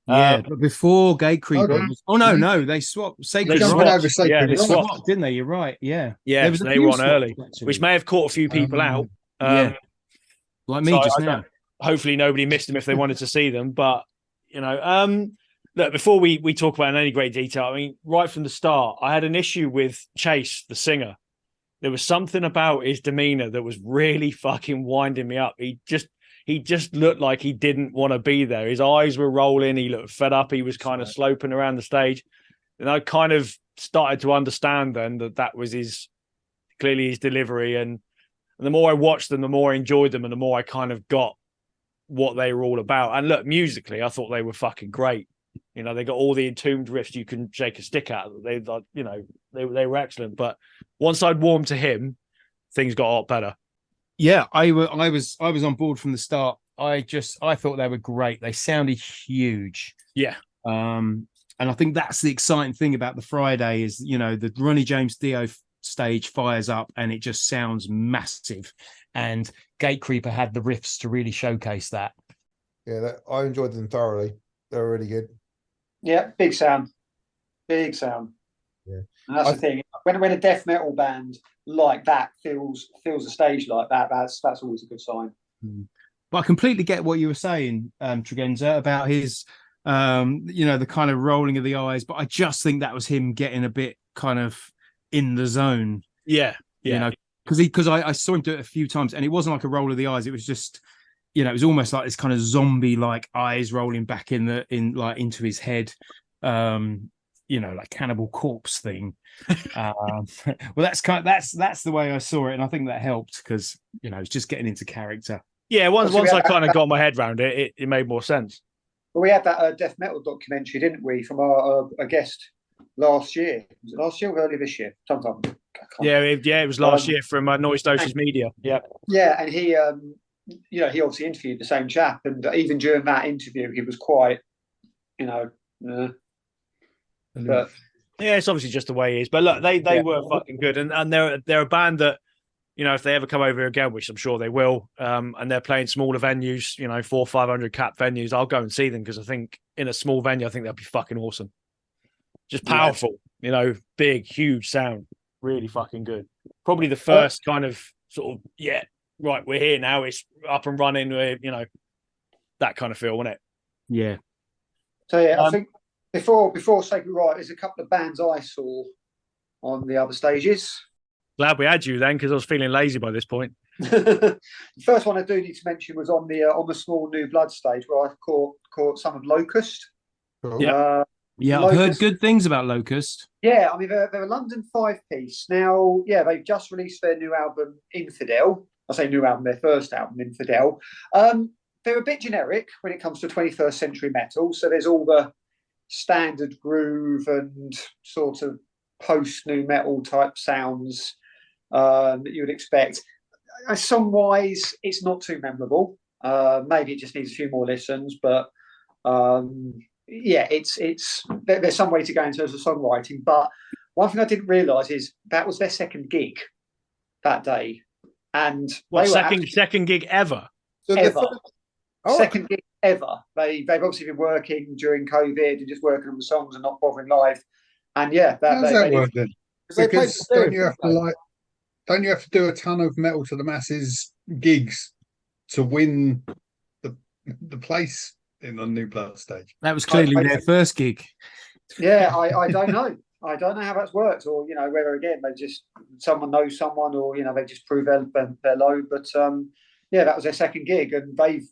Speaker 1: Yeah, but before Gate Creeper they swapped.
Speaker 6: They swapped.
Speaker 2: They swapped,
Speaker 1: didn't they? You're right. Yeah.
Speaker 2: Yeah, they were on early,
Speaker 1: actually,
Speaker 2: which may have caught a few people out.
Speaker 1: Like me just now.
Speaker 2: Hopefully nobody missed them if they wanted to see them. But you know, look, before we talk about in any great detail, I mean, right from the start, I had an issue with Chase, the singer. There was something about his demeanor that was really fucking winding me up. He just looked like he didn't want to be there. His eyes were rolling. He looked fed up. He was kind of sloping around the stage. And I kind of started to understand then that was clearly his delivery. And the more I watched them, the more I enjoyed them and the more I kind of got what they were all about. And look, musically, I thought they were fucking great. You know, they got all the entombed riffs you can shake a stick at. They were excellent. But once I'd warmed to him, things got a lot better.
Speaker 1: Yeah, I was on board from the start. I thought they were great. They sounded huge.
Speaker 2: Yeah.
Speaker 1: And I think that's the exciting thing about the Friday is, you know, the Ronnie James Dio stage fires up and it just sounds massive. And Gate Creeper had the riffs to really showcase that.
Speaker 6: Yeah, I enjoyed them thoroughly. They were really good.
Speaker 5: Yeah, big sound. Yeah. And that's the thing. When a death metal band like that fills a stage like that, that's always a good sign.
Speaker 1: But I completely get what you were saying, Tregenza, about his the kind of rolling of the eyes, but I just think that was him getting a bit kind of in the zone.
Speaker 2: Yeah.
Speaker 1: You know, because I saw him do it a few times and it wasn't like a roll of the eyes, it was just, you know, it was almost like this kind of zombie like eyes rolling back into his head. Like Cannibal Corpse thing. Well, that's the way I saw it, and I think that helped because it's just getting into character.
Speaker 2: Yeah, once I kind of got my head around it, it made more sense.
Speaker 5: Well, we had that death metal documentary, didn't we, from our guest last year? Was it last year or early this year? Sometime.
Speaker 2: Yeah, it was last year from Noise Doses Media. Yeah.
Speaker 5: Yeah, and he obviously interviewed the same chap, and even during that interview, he was quite, but
Speaker 2: yeah, it's obviously just the way he is. But look, they were fucking good, and they're a band that, if they ever come over again, which I'm sure they will, and they're playing smaller venues, 400-500 cap venues, I'll go and see them because I think in a small venue, I think that'd be fucking awesome. Just powerful, big, huge sound, really fucking good. Probably the first kind of sort of right, we're here now, it's up and running, that kind of feel, wasn't it?
Speaker 1: Yeah.
Speaker 5: So I think. Before Sacred Right, there's a couple of bands I saw on the other stages.
Speaker 2: Glad we had you then, because I was feeling lazy by this point.
Speaker 5: The first one I do need to mention was on the small New Blood stage, where I caught some of Locust.
Speaker 6: Cool.
Speaker 1: Yeah, I've heard good things about Locust.
Speaker 5: Yeah, I mean they're a London 5-piece now. Yeah, they've just released their new album Infidel. I say new album, their first album Infidel. They're a bit generic when it comes to 21st century metal. So there's all the standard groove and sort of post new metal type sounds that you would expect. Song wise, it's not too memorable. Maybe it just needs a few more listens, but there's some way to go in terms of songwriting. But one thing I didn't realise is that was their second gig that day, and
Speaker 2: second gig ever.
Speaker 5: Second gig ever. They've obviously been working during COVID and just working on the songs and not bothering live. And how's
Speaker 7: that work then? Because don't you have to do a ton of Metal to the Masses gigs to win the place in the New Blood stage?
Speaker 1: That was clearly their first gig.
Speaker 5: Yeah, I don't know. I don't know how that's worked, or whether again they just someone knows someone, or they just prove their load. But that was their second gig, and they've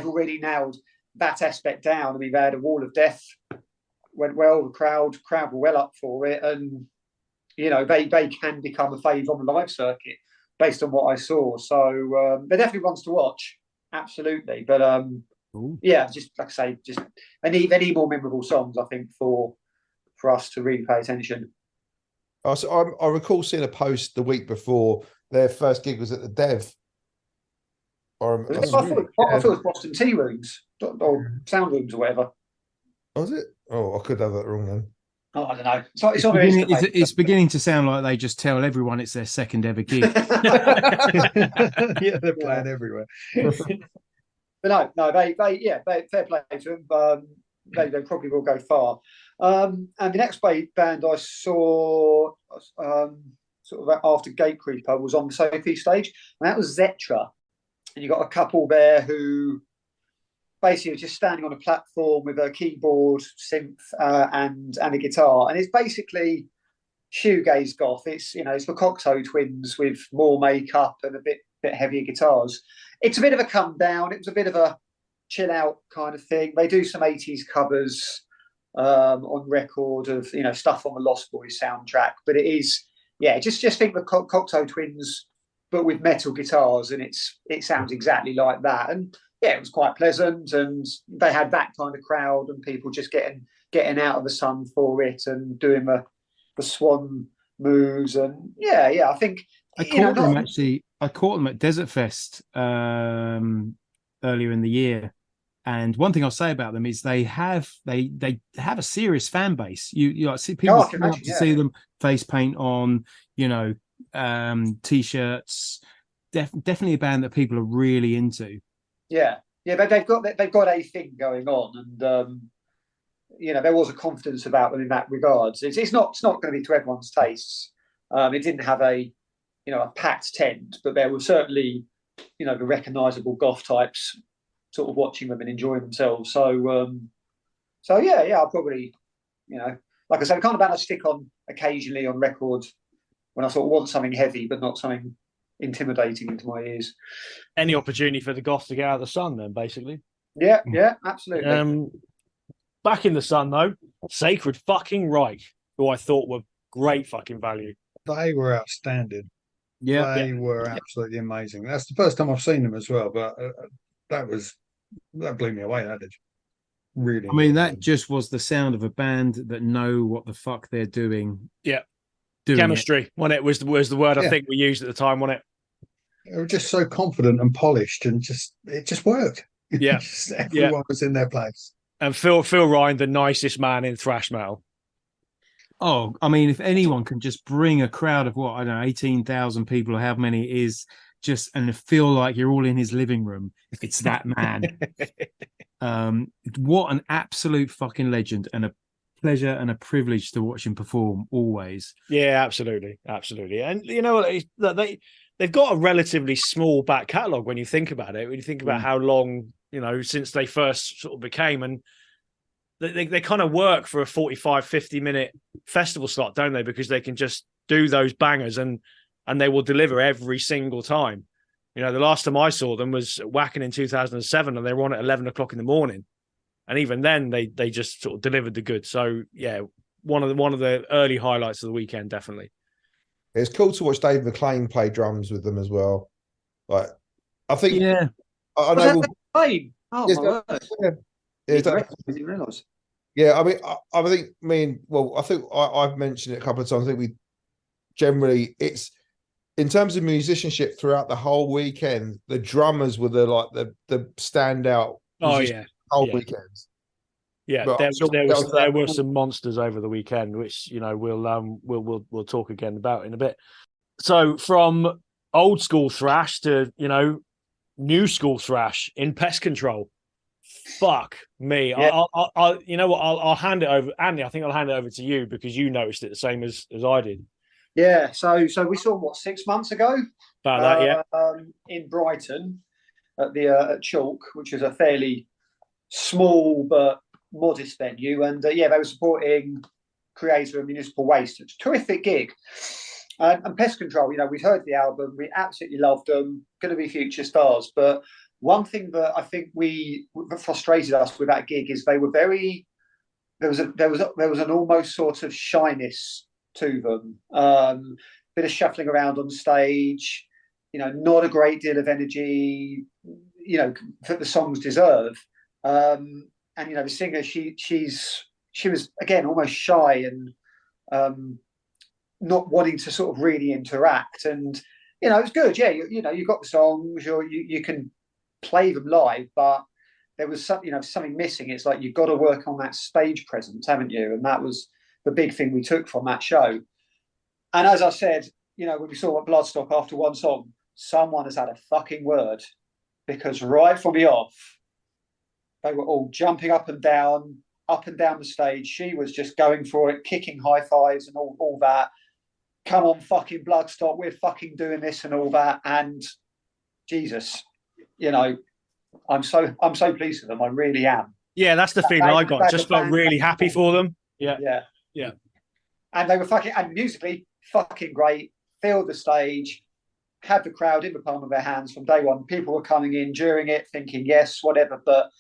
Speaker 5: already nailed that aspect down. I mean, they had a Wall of Death, went well, the crowd were well up for it, and they can become a fave on the live circuit based on what I saw. So they're definitely ones to watch, absolutely. But just like I say, just they need more memorable songs, I think, for us to really pay attention.
Speaker 6: I recall seeing a post the week before their first gig was at the Dev.
Speaker 5: I thought it was Boston Tea Rooms or Sound Rooms or whatever.
Speaker 6: Was it? Oh, I could have that wrong then.
Speaker 5: Oh, I don't know. It's on
Speaker 1: it's beginning to sound like they just tell everyone it's their second ever gig.
Speaker 7: Yeah, they're playing everywhere.
Speaker 5: But no, they fair play to them. They probably will go far. And the next band I saw sort of after Gate Creeper was on the Sophie stage, and that was Zetra. And you got a couple there who basically was just standing on a platform with a keyboard, synth, and a guitar, and it's basically shoegaze goth. It's it's the Cocteau Twins with more makeup and a bit heavier guitars. It's a bit of a come down. It was a bit of a chill out kind of thing. They do some 80s covers on record of stuff on the Lost Boys soundtrack, but it is just think the Cocteau Twins but with metal guitars, and it sounds exactly like that. And it was quite pleasant, and they had that kind of crowd and people just getting out of the sun for it and doing the swan moves. And I think
Speaker 1: I caught them at Desert Fest earlier in the year. And one thing I'll say about them is they have a serious fan base. You see people come up to see them, face paint on, t-shirts. Definitely a band that people are really into.
Speaker 5: Yeah, they've got a thing going on, and there was a confidence about them in that regards. It's not going to be to everyone's tastes. It didn't have a packed tent, but there were certainly the recognisable goth types sort of watching them and enjoying themselves. So I'll probably like I said, kind of band I stick on occasionally on record when I sort of want something heavy but not something intimidating into my ears.
Speaker 2: Any opportunity for the goth to get out of the sun, then basically.
Speaker 5: Yeah, absolutely.
Speaker 2: Back in the sun though, Sacred fucking Reich, who I thought were great fucking value.
Speaker 7: They were outstanding.
Speaker 1: Yeah,
Speaker 7: they were absolutely amazing. That's the first time I've seen them as well, but that blew me away. That did really.
Speaker 1: I mean, that just was the sound of a band that know what the fuck they're doing.
Speaker 2: Yeah. Chemistry, when it was the word I think we used at the time, wasn't it?
Speaker 7: They were just so confident and polished, and it just worked.
Speaker 2: Yeah,
Speaker 7: everyone was in their place.
Speaker 2: And Phil Ryan, the nicest man in thrash metal.
Speaker 1: Oh, I mean, if anyone can just bring a crowd of 18,000 people or however many it is, and feel like you're all in his living room, it's that man. What an absolute fucking legend, and a pleasure and a privilege to watch him perform always.
Speaker 2: Yeah, absolutely. And they've got a relatively small back catalogue when you think about it. When you think about how long since they first sort of became, and they kind of work for a 45-50 minute festival slot, don't they? Because they can just do those bangers and they will deliver every single time. The last time I saw them was Wacken in 2007, and they were on at 11 o'clock in the morning. And even then, they just sort of delivered the goods. So yeah, one of the early highlights of the weekend, definitely.
Speaker 6: It's cool to watch Dave McClain play drums with them as well. Like, I think, I know.
Speaker 5: Oh my word!
Speaker 6: I think I've mentioned it a couple of times. I think we generally it's in terms of musicianship throughout the whole weekend. The drummers were the standout. Whole weekends.
Speaker 2: Yeah,
Speaker 6: but
Speaker 2: there were some monsters over the weekend, which we'll talk again about in a bit. So from old school thrash to new school thrash in Pest Control. Fuck me. Yeah. I'll hand it over, Andy. I think I'll hand it over to you because you noticed it the same as I did.
Speaker 5: Yeah. So we saw them 6 months ago.
Speaker 2: About that,
Speaker 5: in Brighton at the at Chalk, which is a fairly small but modest venue, and they were supporting Creator and Municipal Waste. It's a terrific gig. And Pest Control, we've heard the album, we absolutely loved them, going to be future stars. But one thing that I think that frustrated us with that gig is they were very. There was an almost sort of shyness to them, bit of shuffling around on stage, not a great deal of energy, that the songs deserve. And the singer, she was again almost shy and not wanting to sort of really interact. And you know, it's good. Yeah, you know, you've got the songs, you can play them live, but there was something missing. It's like you've got to work on that stage presence, haven't you? And that was the big thing we took from that show. And as I said, you know, when we saw Bloodstock after one song, someone has had a fucking word, because right from the off, they were all jumping up and down the stage. She was just going for it, kicking high fives and all that. Come on, fucking Bloodstock, we're fucking doing this and all that. And Jesus, you know, I'm so pleased with them. I really am.
Speaker 2: Yeah, that's the feeling I got. Just felt really happy for them. Yeah.
Speaker 5: And they were and musically fucking great. Filled the stage, had the crowd in the palm of their hands from day one. People were coming in during it, thinking yes, whatever. But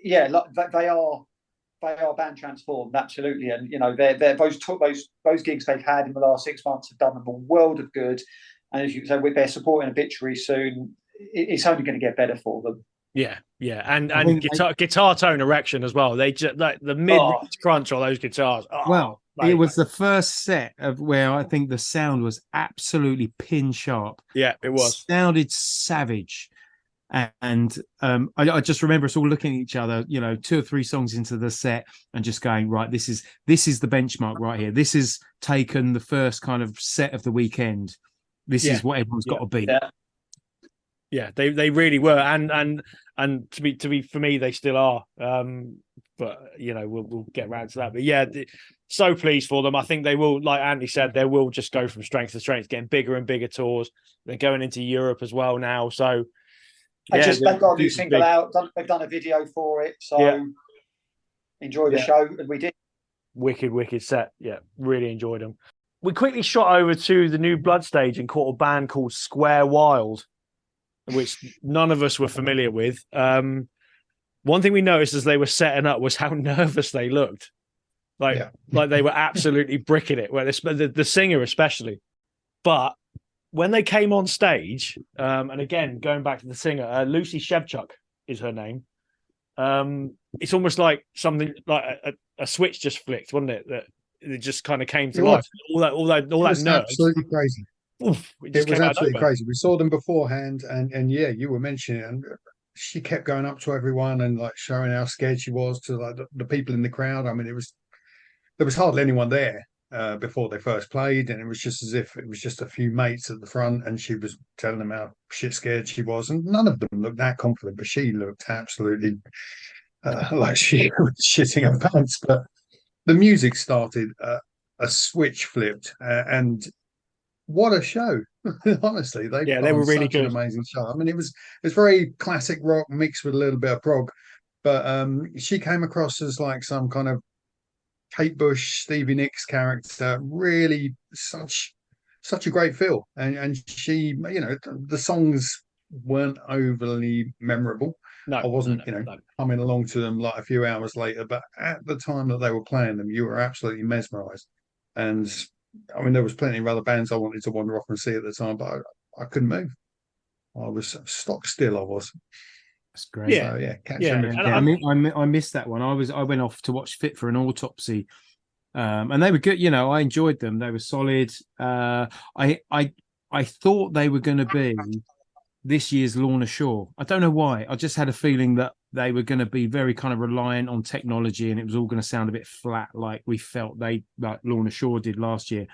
Speaker 5: yeah, they are band transformed, absolutely. And you know, they're those gigs they've had in the last 6 months have done them a world of good. And as you say, with their supporting Obituary soon, it's only going to get better for them.
Speaker 2: Yeah, and guitar tone erection as well. They just like the mid crunch on those guitars.
Speaker 1: It was the first set of where I think the sound was absolutely pin sharp.
Speaker 2: Yeah, it was.
Speaker 1: Sounded savage. And I just remember us all looking at each other, you know, 2 or 3 songs into the set and just going, right, this is the benchmark right here. This is taken the first kind of set of the weekend. This is what everyone's got to be.
Speaker 2: Yeah, they really were, and to be for me, they still are. But you know, we'll get around to that. But yeah, so pleased for them. I think they will, like Andy said, they will just go from strength to strength, getting bigger and bigger tours. They're going into Europe as well now, so.
Speaker 5: They've got a new single out. They've done a video for it, so enjoy the show, and we did.
Speaker 2: Wicked set. Yeah, really enjoyed them. We quickly shot over to the new Blood stage and caught a band called Square Wild, which none of us were familiar with. One thing we noticed as they were setting up was how nervous they looked. Like they were absolutely bricking it. Well, the singer especially. But when they came on stage, and again, going back to the singer, Lucy Shevchuk is her name. It's almost like something like a switch just flicked, wasn't it? That it just kind of came to life. All that nerves.
Speaker 7: Absolutely crazy.
Speaker 2: Oof,
Speaker 7: it was absolutely crazy. We saw them beforehand, and yeah, you were mentioning it, and she kept going up to everyone and like showing how scared she was to like the people in the crowd. I mean, there was hardly anyone there before they first played, and it was just as if it was just a few mates at the front, and she was telling them how shit scared she was, and none of them looked that confident, but she looked absolutely like she was shitting her pants. But the music started, a switch flipped, and what a show. Honestly, they were really good. An amazing show. I mean, it was very classic rock mixed with a little bit of prog, but she came across as like some kind of Kate Bush, Stevie Nicks character. Really, such a great feel, and she, you know, the songs weren't overly memorable.
Speaker 2: No,
Speaker 7: I wasn't, coming along to them like a few hours later, but at the time that they were playing them, you were absolutely mesmerized. And I mean, there was plenty of other bands I wanted to wander off and see at the time, but I couldn't move. I was stock still. I was.
Speaker 1: That's great. I missed that one. I went off to watch Fit for an Autopsy, and they were good. You know, I enjoyed them. They were solid. I thought they were going to be this year's Lorna Shore. I don't know why. I just had a feeling that they were going to be very kind of reliant on technology, and it was all going to sound a bit flat, like we felt like Lorna Shore did last year.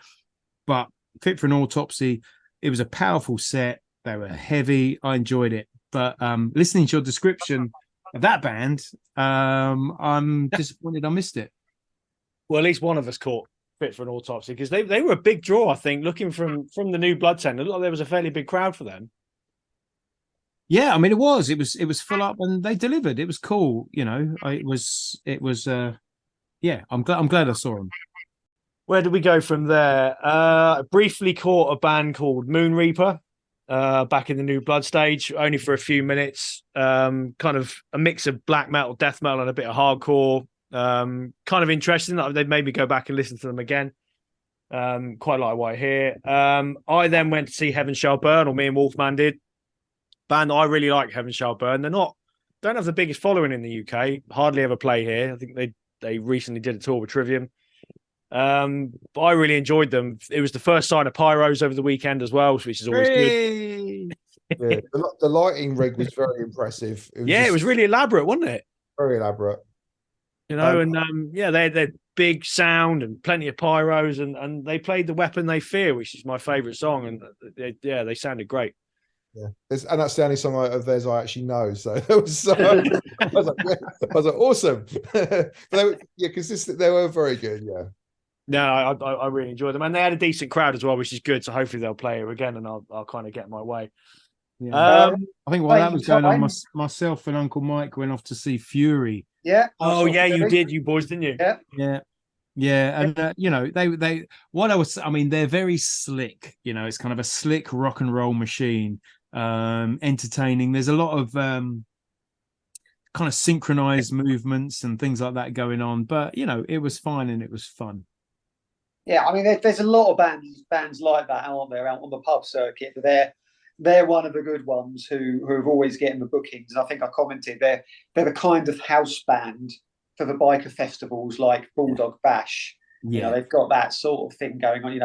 Speaker 1: But Fit for an Autopsy, it was a powerful set. They were heavy. I enjoyed it. But listening to your description of that band, I'm disappointed I missed it.
Speaker 2: Well, at least one of us caught Fit for an Autopsy, because they were a big draw, I think, looking from the new Blood tent. It looked like there was a fairly big crowd for them.
Speaker 1: Yeah, I mean, it was full up, and they delivered. It was cool, you know. It was. Yeah, I'm glad I saw them.
Speaker 2: Where did we go from there? I briefly caught a band called Moon Reaper back in the new Blood stage, only for a few minutes. Kind of a mix of black metal, death metal, and a bit of hardcore. Kind of interesting. They'd made me go back and listen to them again. Quite like what I hear. I then went to see Heaven Shall Burn, or me and Wolfman did. Band that I really like, Heaven Shall Burn. Don't have the biggest following in the UK. Hardly ever play here. I think they recently did a tour with Trivium. But I really enjoyed them. It was the first sign of pyros over the weekend as well, which is always good.
Speaker 6: Yeah, the lighting rig was very impressive.
Speaker 2: It was really elaborate, wasn't it?
Speaker 6: Very elaborate.
Speaker 2: They're big sound and plenty of pyros, and they played The Weapon They Fear, which is my favorite song, and they sounded great.
Speaker 6: Yeah, and that's the only song of theirs I actually know. So it was, I was like, awesome. But they were very good. Yeah.
Speaker 2: No, I really enjoyed them, and they had a decent crowd as well, which is good. So hopefully they'll play here again, and I'll kind of get my way.
Speaker 1: Yeah. I think while that was going on, myself and Uncle Mike went off to see Fury.
Speaker 5: Yeah.
Speaker 2: Oh yeah, you did, you boys, didn't you?
Speaker 5: Yeah.
Speaker 1: And they're very slick. It's kind of a slick rock and roll machine, entertaining. There's a lot of kind of synchronized movements and things like that going on, but it was fine and it was fun.
Speaker 5: Yeah, I mean, there's a lot of bands like that, aren't there, out on the pub circuit? But they're one of the good ones who have always getting the bookings. And I think I commented they're the kind of house band for the biker festivals like Bulldog Bash.
Speaker 1: Yeah.
Speaker 5: They've got that sort of thing going on.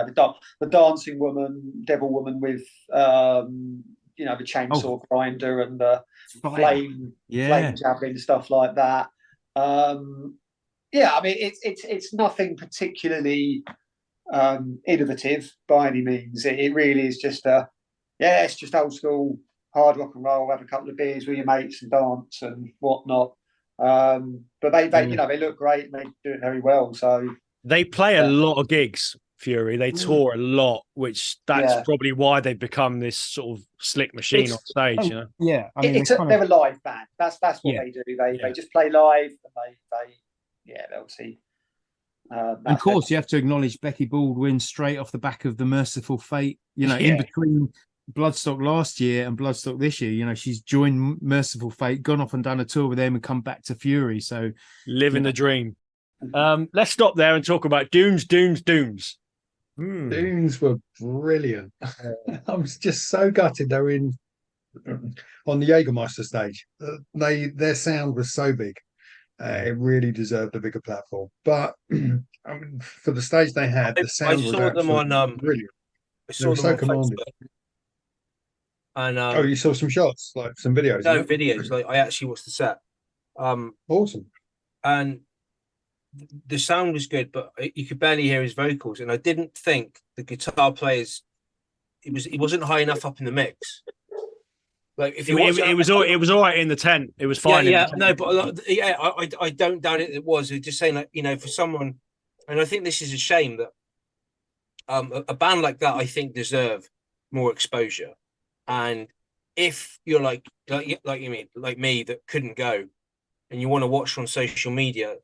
Speaker 5: The dancing woman, devil woman with the chainsaw grinder and the flame javelin, stuff like that. I mean, it's nothing particularly innovative by any means. It really is just it's just old school hard rock and roll. Have a couple of beers with your mates and dance and whatnot. But they look great and they do it very well. So
Speaker 2: they play a lot of gigs. Fury, they tour a lot, which that's probably why they've become this sort of slick machine on stage.
Speaker 1: Yeah, I mean,
Speaker 5: they're a live band. That's what they do. They just play live, and they obviously.
Speaker 1: And of course, you have to acknowledge Becky Baldwin straight off the back of the Merciful Fate. In between Bloodstock last year and Bloodstock this year, she's joined Merciful Fate, gone off and done a tour with them, and come back to Fury. So
Speaker 2: living the dream. Let's stop there and talk about Dooms.
Speaker 7: Dooms were brilliant. I was just so gutted they were on the Jägermeister stage. Their sound was so big. It really deserved a bigger platform. But for the stage they had, the sound was brilliant.
Speaker 3: I saw them on commanding. And
Speaker 7: you saw some shots, like some videos?
Speaker 3: No, videos. Like I actually watched the set.
Speaker 7: Awesome.
Speaker 3: And the sound was good, but you could barely hear his vocals. And I didn't think the guitar players. It wasn't high enough up in the mix. Like if
Speaker 2: it was all right in the tent. It was fine.
Speaker 3: I don't doubt it. It was. It's just saying that for someone, and I think this is a shame that a band like that I think deserve more exposure. And if you're like me that couldn't go, and you want to watch on social media,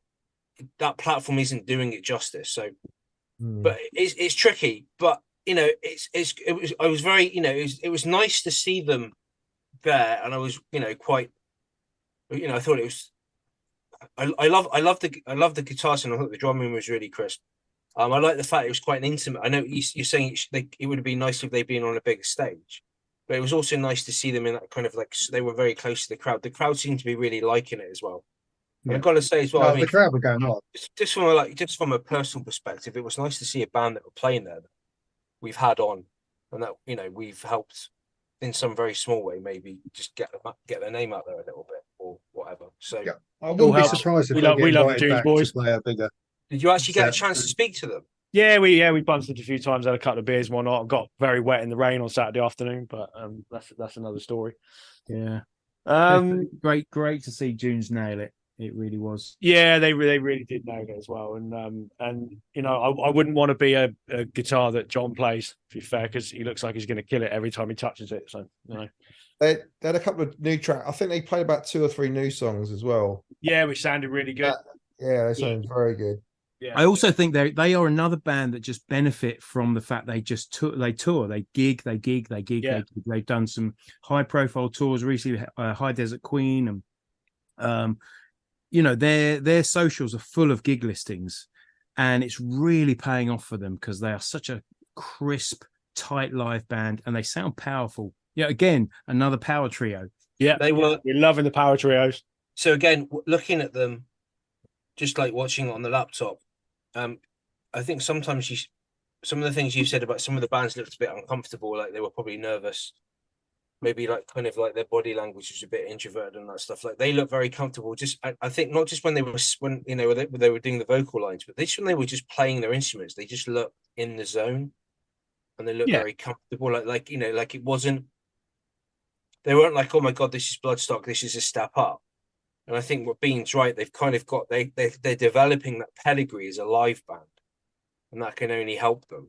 Speaker 3: that platform isn't doing it justice. So, but it's tricky. But I was very it was nice to see them there, and I was quite I thought it was I love the guitar sound. I thought the drumming was really crisp. I like the fact it was quite an intimate. I know you're saying it would have been nice if they'd been on a bigger stage, but it was also nice to see them in that kind of they were very close to the crowd. The crowd seemed to be really liking it as well. Yeah. I've got to say as well.
Speaker 7: The crowd were going on.
Speaker 3: Just from a personal perspective, it was nice to see a band that were playing there that we've had on, and that we've helped in some very small way, maybe just get their name out there a little bit or whatever. So
Speaker 7: I wouldn't be surprised if
Speaker 2: we love the Dooms boys.
Speaker 7: To play a bigger.
Speaker 3: Did you actually get a chance to speak to them?
Speaker 2: Yeah, we bumped into a few times, had a couple of beers and whatnot. I got very wet in the rain on Saturday afternoon, but that's another story.
Speaker 1: Yeah. Great to see Dunes nail it. It really was.
Speaker 2: Yeah, they really did nail it as well. And I wouldn't want to be a guitar that John plays, to be fair, because he looks like he's going to kill it every time he touches it. So
Speaker 6: they had a couple of new tracks. I think they played about 2 or 3 new songs as well.
Speaker 2: Yeah, which sounded really good.
Speaker 6: They sounded very good.
Speaker 2: Yeah.
Speaker 1: I also think they are another band that just benefit from the fact they tour, they gig.
Speaker 2: Yeah.
Speaker 1: They've done some high profile tours recently, High Desert Queen, and their socials are full of gig listings, and it's really paying off for them because they are such a crisp, tight live band, and they sound powerful. Yeah, again, another power trio.
Speaker 2: Yeah, we're loving the power trios.
Speaker 3: So again, looking at them, just like watching it on the laptop, I think sometimes some of the things you said about some of the bands looked a bit uncomfortable, like they were probably nervous. Maybe like kind of like their body language was a bit introverted and that stuff. Like they look very comfortable. Just I think not just when they were they were doing the vocal lines, but just when they were just playing their instruments, they just look in the zone and they look very comfortable. Like like it wasn't. They weren't like, oh my god, this is Bloodstock, this is a step up. And I think what Bean's right, they've kind of got they're developing that pedigree as a live band, and that can only help them.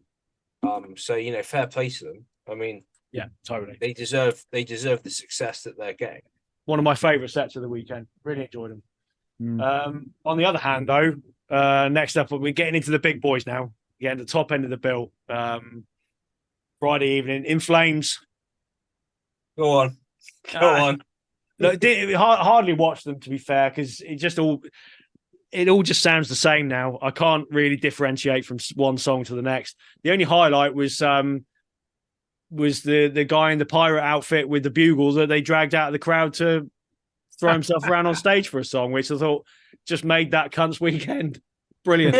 Speaker 3: So fair play to them. I mean.
Speaker 2: Yeah, totally.
Speaker 3: They deserve the success that they're getting.
Speaker 2: One of my favourite sets of the weekend. Really enjoyed them. On the other hand, though, next up, we're getting into the big boys now. Getting the top end of the bill. Friday evening, In Flames.
Speaker 3: Go on.
Speaker 2: Look, hardly watched them, to be fair, because it all just sounds the same now. I can't really differentiate from one song to the next. The only highlight was the guy in the pirate outfit with the bugle that they dragged out of the crowd to throw himself around on stage for a song, which I thought just made that cunt's weekend brilliant.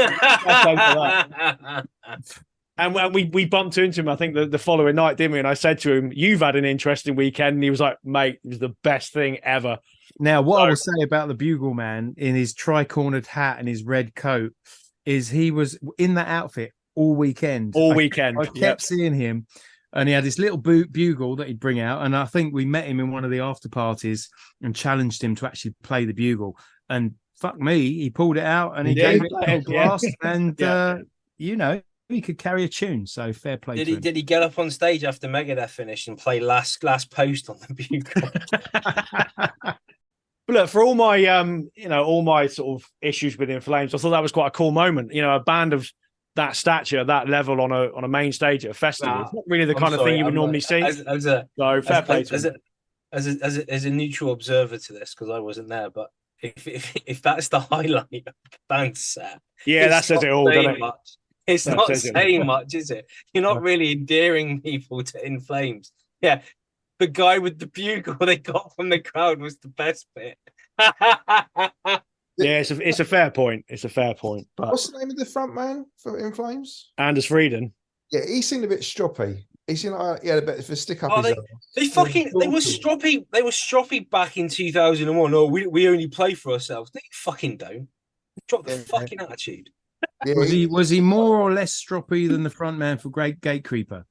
Speaker 2: And we bumped into him, I think, the following night, didn't we? And I said to him, "You've had an interesting weekend." And he was like, "Mate, it was the best thing ever."
Speaker 1: Now, what I will say about the bugle man in his tri-cornered hat and his red coat is he was in that outfit all weekend. I kept seeing him. And he had this little bugle that he'd bring out. And I think we met him in one of the after parties and challenged him to actually play the bugle. And fuck me, he pulled it out and he gave it a blast. And, he could carry a tune. So fair play to him.
Speaker 3: Did he get up on stage after Megadeth finished and play last post on the bugle?
Speaker 2: But look, for all my sort of issues with In Flames, I thought that was quite a cool moment. A band of that stature, that level on a main stage at a festival. It's not really the kind of thing you would normally see. Fair play to
Speaker 3: as a neutral observer to this, because I wasn't there, but if that's the highlight of the band set,
Speaker 2: that says it all, doesn't it?
Speaker 3: It's not saying much, is it? You're not really endearing people to In Flames. Yeah, the guy with the bugle they got from the crowd was the best bit.
Speaker 2: Yeah, it's a fair point. It's a fair point. But
Speaker 6: what's the name of the front man for In Flames?
Speaker 2: Anders Frieden.
Speaker 6: Yeah, he seemed a bit stroppy. He seemed like he had a bit of a stick up.
Speaker 3: They were stroppy. They were stroppy back in 2001. Oh, we only play for ourselves. They fucking don't. Drop the fucking attitude.
Speaker 1: Yeah, was he more or less stroppy than the front man for Great Gatecreeper?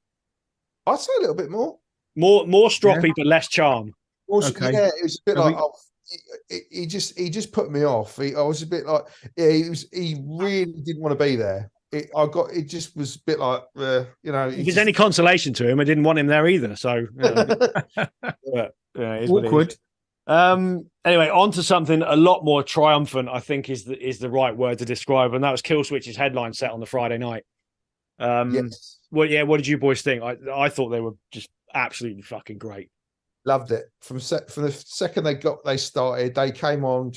Speaker 6: I'd say a little bit more.
Speaker 2: More stroppy, but less charm.
Speaker 6: Also,
Speaker 1: okay.
Speaker 6: Yeah, it was a bit he just put me off. I was a bit like, he really didn't want to be there. It just was a bit like,
Speaker 2: If there's any consolation to him, I didn't want him there either. So
Speaker 1: awkward.
Speaker 2: Anyway, on to something a lot more triumphant, I think is the right word to describe, and that was Killswitch's headline set on the Friday night.
Speaker 6: Yes.
Speaker 2: What did you boys think? I thought they were just absolutely fucking great.
Speaker 6: Loved it from the second they started. They came on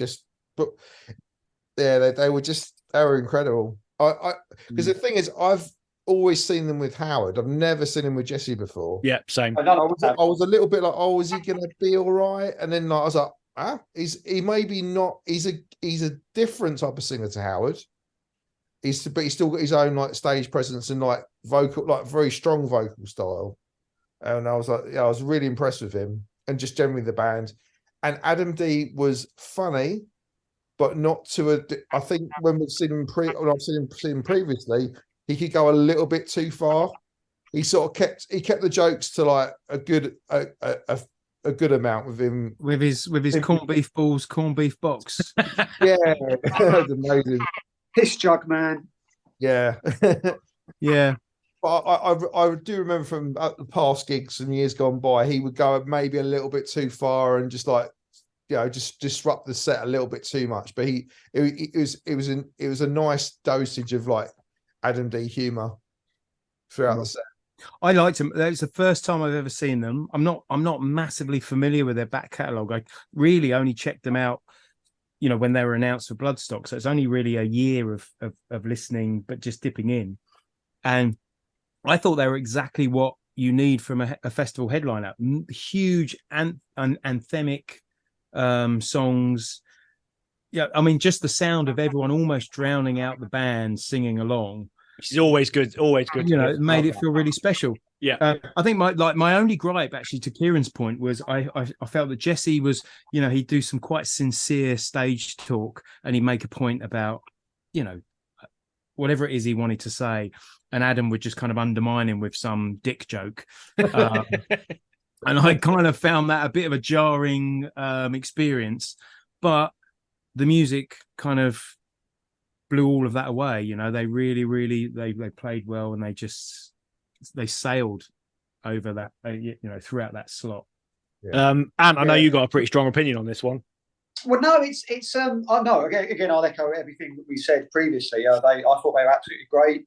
Speaker 6: they were incredible. Because the thing is, I've always seen them with Howard. I've never seen him with Jesse before.
Speaker 2: Yeah, same.
Speaker 6: I was a little bit like, oh, is he going to be all right? And then I was like, he maybe not. He's a different type of singer to Howard. But he's still got his own like stage presence and like vocal, like very strong vocal style. And I was like, I was really impressed with him and just generally the band. And Adam D was funny, but not to I think when we've seen him seen him previously, he could go a little bit too far. He sort of kept the jokes to like a good amount with him.
Speaker 1: With his corned beef balls, corned beef box.
Speaker 6: Yeah, that's amazing.
Speaker 5: Piss jug man.
Speaker 6: Yeah.
Speaker 1: Yeah.
Speaker 6: But I do remember from past gigs and years gone by, he would go maybe a little bit too far and just like, just disrupt the set a little bit too much. But it was a nice dosage of like Adam D humor throughout the set.
Speaker 1: I liked them. That was the first time I've ever seen them. I'm not massively familiar with their back catalogue. I really only checked them out, when they were announced for Bloodstock. So it's only really a year of listening, but just dipping in. And I thought they were exactly what you need from a festival headliner. Huge anthemic songs. Yeah, I mean, just the sound of everyone almost drowning out the band singing along.
Speaker 2: Which is always good. Always good.
Speaker 1: You know, it made it feel really special.
Speaker 2: Yeah.
Speaker 1: I think my only gripe actually to Kieran's point was I felt that Jesse was, you know, he'd do some quite sincere stage talk and he'd make a point about, you know, whatever it is he wanted to say, and Adam would just kind of undermine him with some dick joke. And I kind of found that a bit of a jarring experience, but the music kind of blew all of that away. You know, they really they played well, and they sailed over that, you know, throughout that slot.
Speaker 2: And I know you got a pretty strong opinion on this one.
Speaker 5: Well, no, it's I know again. I'll echo everything that we said previously. I thought they were absolutely great.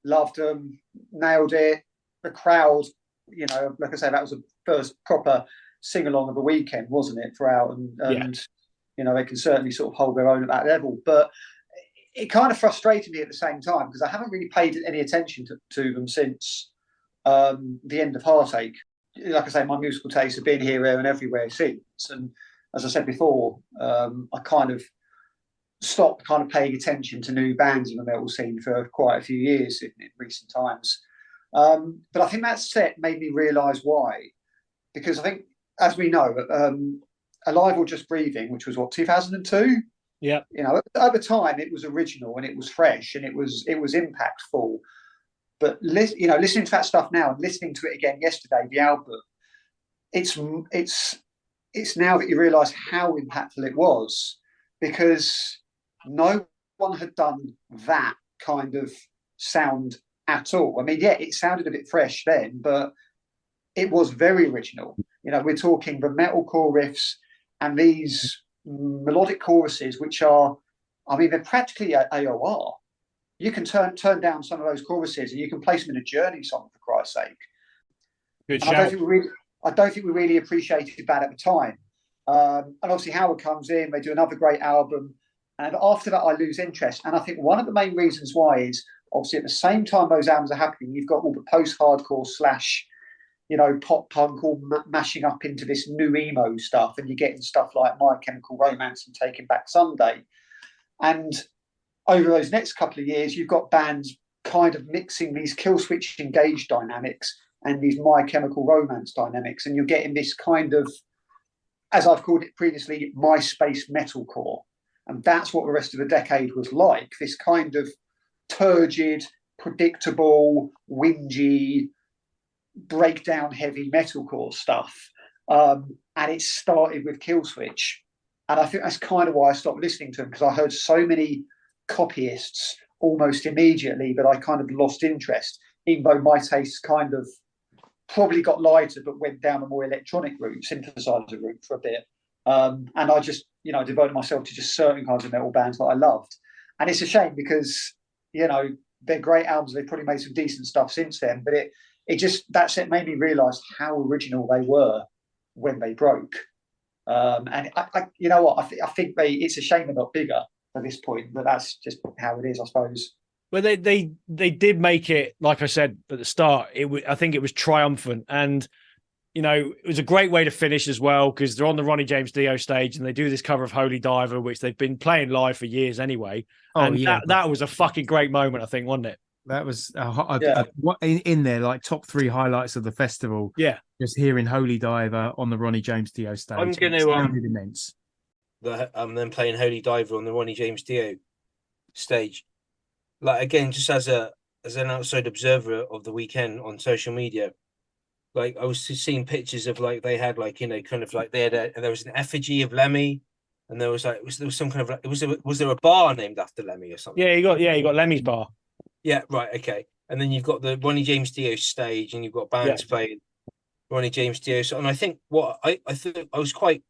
Speaker 5: Loved them, nailed it. The crowd, you know, like I say, that was the first proper sing along of the weekend, wasn't it? Throughout, and you know, they can certainly sort of hold their own at that level. But it kind of frustrated me at the same time because I haven't really paid any attention to them since the end of Heartache. Like I say, my musical tastes have been here, there, and everywhere since. And as I said before, I kind of stopped kind of paying attention to new bands in the metal scene for quite a few years in recent times. But I think that set made me realise why. Because I think, as we know, Alive or Just Breathing, which was what, 2002?
Speaker 2: Yeah.
Speaker 5: You know, at the time it was original and it was fresh and it was impactful. But you know, listening to that stuff now and listening to it again yesterday, the album, it's now that you realise how impactful it was, because no one had done that kind of sound at all. I mean, yeah, it sounded a bit fresh then, but it was very original. You know, we're talking the metalcore riffs and these melodic choruses, which are, I mean, they're practically AOR. You can turn down some of those choruses and you can place them in a Journey song, for Christ's sake.
Speaker 2: Good
Speaker 5: shout. I don't think we really appreciated that at the time. And obviously Howard comes in, they do another great album. And after that, I lose interest. And I think one of the main reasons why is, obviously, at the same time those albums are happening, you've got all the post-hardcore / you know, pop punk all mashing up into this new emo stuff. And you're getting stuff like My Chemical Romance and Taking Back Sunday. And over those next couple of years, you've got bands kind of mixing these Killswitch Engage dynamics and these My Chemical Romance dynamics. And you're getting this kind of, as I've called it previously, MySpace metalcore. And that's what the rest of the decade was like, this kind of turgid, predictable, whingy, breakdown heavy metalcore stuff. And it started with Killswitch. And I think that's kind of why I stopped listening to them, because I heard so many copyists almost immediately that I kind of lost interest, even though my tastes kind of probably got lighter but went down a more electronic route, synthesizer route for a bit. And I just, you know, devoted myself to just certain kinds of metal bands that I loved. And it's a shame because, you know, they're great albums. They've probably made some decent stuff since then, but it just, that set made me realise how original they were when they broke. And I you know what, I think it's a shame they're not bigger at this point, but that's just how it is, I suppose.
Speaker 2: Well, they did make it, like I said at the start. I think it was triumphant, and you know, it was a great way to finish as well, because they're on the Ronnie James Dio stage and they do this cover of Holy Diver, which they've been playing live for years anyway. Oh, and yeah, that was a fucking great moment, I think, wasn't it?
Speaker 1: That was in there, like top 3 highlights of the festival.
Speaker 2: Yeah,
Speaker 1: just hearing Holy Diver on the Ronnie James Dio stage.
Speaker 3: I'm going to
Speaker 1: immense.
Speaker 3: Them playing Holy Diver on the Ronnie James Dio stage. Like, again, just as an outside observer of the weekend on social media, like I was seeing pictures of, like, they had, like, you know, kind of like there was an effigy of Lemmy, and there was some kind of, like, was there a bar named after Lemmy or something?
Speaker 2: Yeah, you got Lemmy's bar.
Speaker 3: Yeah, right, okay. And then you've got the Ronnie James Dio stage, and you've got bands playing Ronnie James Dio. So, and I think what I thought I was quite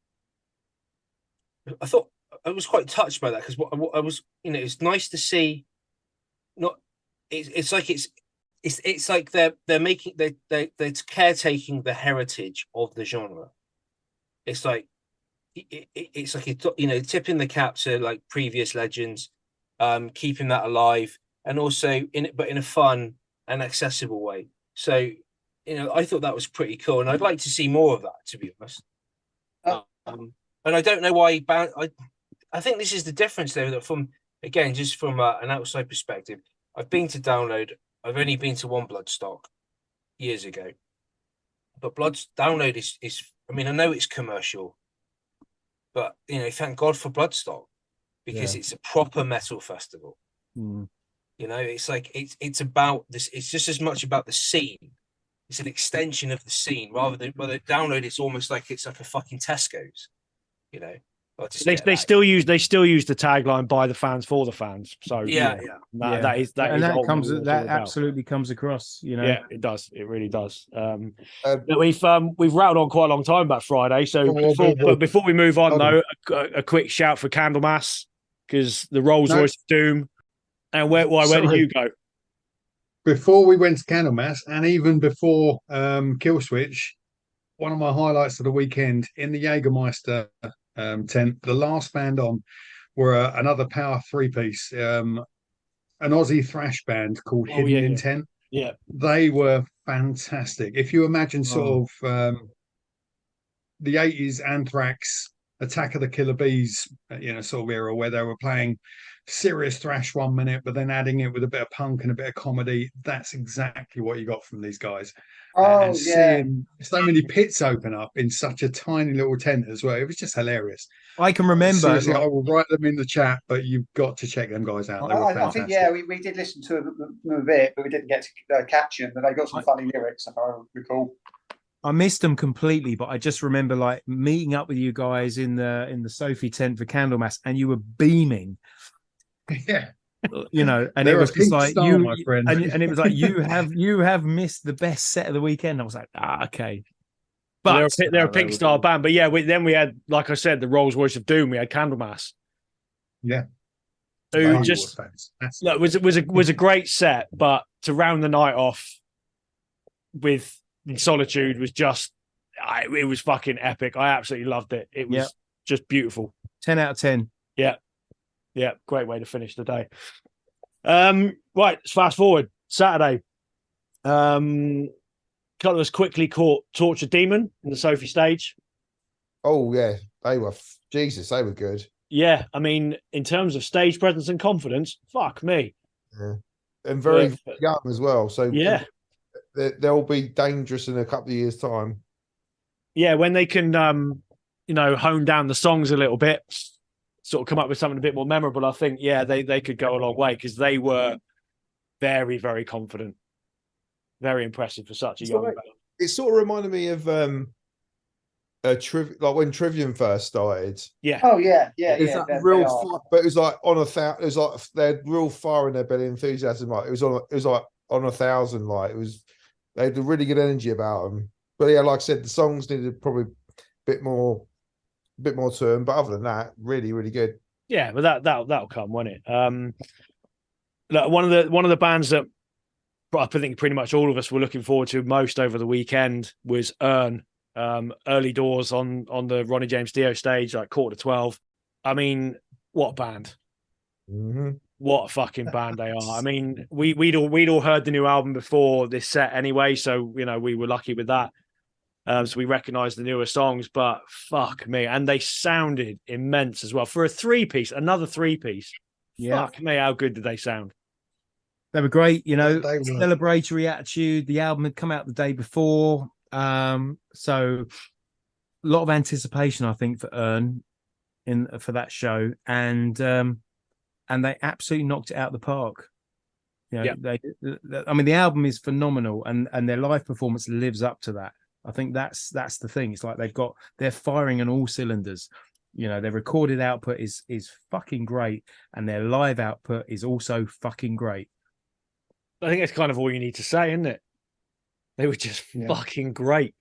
Speaker 3: touched by that, because what I was, you know, it's nice to see. It's like they're making they're caretaking the heritage of the genre. It's like it's like, you know, tipping the cap to, like, previous legends, keeping that alive, and also in a fun and accessible way. So, you know, I thought that was pretty cool, and I'd like to see more of that, to be honest. And I don't know why I think this is the difference, though, that from, again, just from an outside perspective, I've been to Download. I've only been to one Bloodstock years ago, but Download is. I mean, I know it's commercial, but thank God for Bloodstock because it's a proper metal festival. It's like it's about this. It's just as much about the scene. It's an extension of the scene rather than Download. It's almost like it's like a fucking Tesco's.
Speaker 2: They still use the tagline "by the fans for the fans." So that
Speaker 1: absolutely comes across.
Speaker 2: Yeah, it does. It really does. We've rattled on quite a long time about Friday. So before we move on, though, a quick shout for Candlemas because the Rolls Royce of Doom. And where did you go?
Speaker 7: Before we went to Candlemas, and even before Killswitch, one of my highlights of the weekend in the Jägermeister tent, the last band on were another power three-piece, an Aussie thrash band called Hidden Intent.
Speaker 2: Yeah,
Speaker 7: they were fantastic. If you imagine sort of the 80s Anthrax, Attack of the Killer Bees, sort of era where they were playing serious thrash 1 minute, but then adding it with a bit of punk and a bit of comedy. That's exactly what you got from these guys. And seeing so many pits open up in such a tiny little tent as well, it was just hilarious.
Speaker 1: I can remember.
Speaker 7: Seriously, I will write them in the chat, but you've got to check them guys out. They were fantastic.
Speaker 5: I think, we did listen to them a bit, but we didn't get to catch them. But they got some funny lyrics, if I recall.
Speaker 1: I missed them completely, but I just remember like meeting up with you guys in the Sophie tent for Candlemas, and you were beaming.
Speaker 7: Yeah,
Speaker 1: and it was just like you, and it was like you have missed the best set of the weekend. I was like, okay,
Speaker 2: but they're a Pink Star band. But then we had, like I said, the Rolls Royce of Doom. We had Candlemas.
Speaker 7: Yeah,
Speaker 2: who just was a great set, but to round the night off with Solitude was just it was fucking epic. I absolutely loved it. It was just beautiful.
Speaker 1: 10 out of 10.
Speaker 2: Yeah, great way to finish the day. Right, let's fast forward. Saturday. Couple of us quickly caught Torture Demon in the Sophie stage.
Speaker 6: Oh yeah, they were they were good.
Speaker 2: Yeah, I mean, in terms of stage presence and confidence, fuck me.
Speaker 6: Yeah. And very young as well. So
Speaker 2: yeah,
Speaker 6: they'll be dangerous in a couple of years' time.
Speaker 2: Yeah, when they can, hone down the songs a little bit, sort of come up with something a bit more memorable, I think, they could go a long way because they were very, very confident. Very impressive for such a young band.
Speaker 6: It sort of reminded me of like when Trivium first started.
Speaker 2: Yeah.
Speaker 5: Oh yeah.
Speaker 6: But it was like on it was like they had real fire in their belly, enthusiasm. Like it was like on 1,000. Like they had a really good energy about them. But yeah, like I said, the songs needed probably a bit more to them. But other than that, really, really good.
Speaker 2: Yeah, but that'll come, won't it? Look, one of the bands that I think pretty much all of us were looking forward to most over the weekend was Earn. Early doors on the Ronnie James Dio stage, like 11:45. I mean, what band?
Speaker 6: Mm-hmm.
Speaker 2: What a fucking band they are. I mean, we'd all heard the new album before this set anyway, so we were lucky with that. So we recognised the newer songs, but fuck me, and they sounded immense as well for a another three-piece.
Speaker 1: Yeah.
Speaker 2: Fuck me, how good did they sound?
Speaker 1: They were great, celebratory attitude. The album had come out the day before. So a lot of anticipation, I think, for Earn for that show, and they absolutely knocked it out of the park. I mean, the album is phenomenal, and their live performance lives up to that. I think that's the thing. It's like they're firing on all cylinders. Their recorded output is fucking great, and their live output is also fucking great.
Speaker 2: I think that's kind of all you need to say, isn't it? They were just fucking great,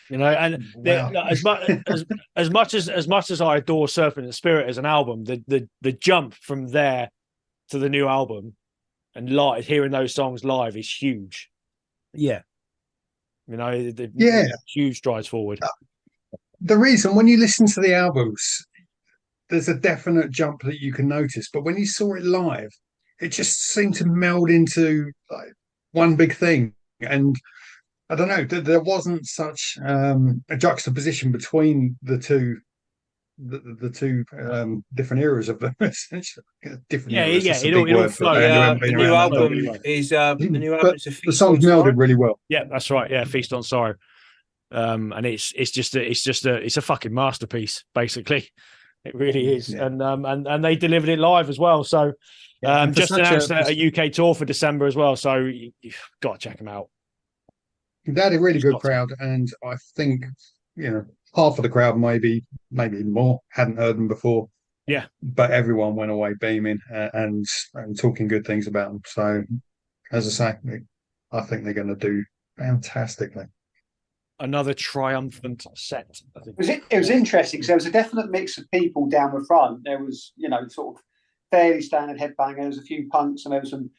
Speaker 2: And as much as I adore Serpent and Spirit as an album, the jump from there to the new album and hearing those songs live is huge.
Speaker 1: Yeah,
Speaker 2: huge strides forward.
Speaker 7: The reason when you listen to the albums, there's a definite jump that you can notice, but when you saw it live, it just seemed to meld into like one big thing. And I don't know, there wasn't such a juxtaposition between the two the two different eras of them. Essentially, different
Speaker 2: Yeah,
Speaker 7: eras.
Speaker 2: yeah,
Speaker 7: That's a
Speaker 2: it all
Speaker 7: big word, but
Speaker 2: flows.
Speaker 7: they
Speaker 3: Yeah,
Speaker 7: haven't
Speaker 3: the
Speaker 7: been
Speaker 3: new
Speaker 7: around that long.
Speaker 3: album is the new
Speaker 7: But
Speaker 3: album is a
Speaker 7: the
Speaker 3: feast
Speaker 7: songs
Speaker 3: on
Speaker 7: melded
Speaker 3: sorrow.
Speaker 7: really well.
Speaker 2: Yeah, that's right. Yeah, Feast on Sorrow. And it's a fucking masterpiece, basically. It really is.
Speaker 7: Yeah.
Speaker 2: And they delivered it live as well. So just announced a UK tour for December as well. So you've got to check them out.
Speaker 7: They had a really good
Speaker 2: Got to.
Speaker 7: crowd, and I think half of the crowd, maybe even more, hadn't heard them before.
Speaker 2: Yeah.
Speaker 7: But everyone went away beaming and talking good things about them. So, as I say, I think they're going to do fantastically.
Speaker 2: Another triumphant set, I think.
Speaker 5: It was interesting because there was a definite mix of people down the front. There was, sort of fairly standard headbanger. There was a few punks, and there was some,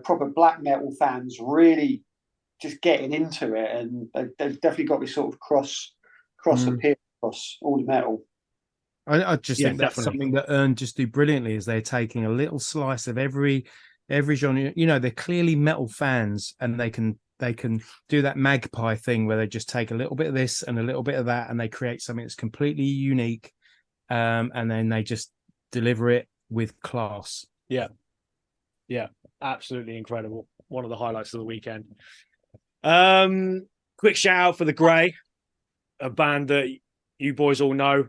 Speaker 5: proper black metal fans really just getting into it, and they've definitely got this sort of cross appeal across all the metal.
Speaker 1: I just think that's
Speaker 2: definitely
Speaker 1: something that Ern just do brilliantly, is they're taking a little slice of every genre. They're clearly metal fans, and they can do that magpie thing where they just take a little bit of this and a little bit of that, and they create something that's completely unique, and then they just deliver it with class.
Speaker 2: Yeah, absolutely incredible. One of the highlights of the weekend. Quick shout out for the Grey, a band that you boys all know.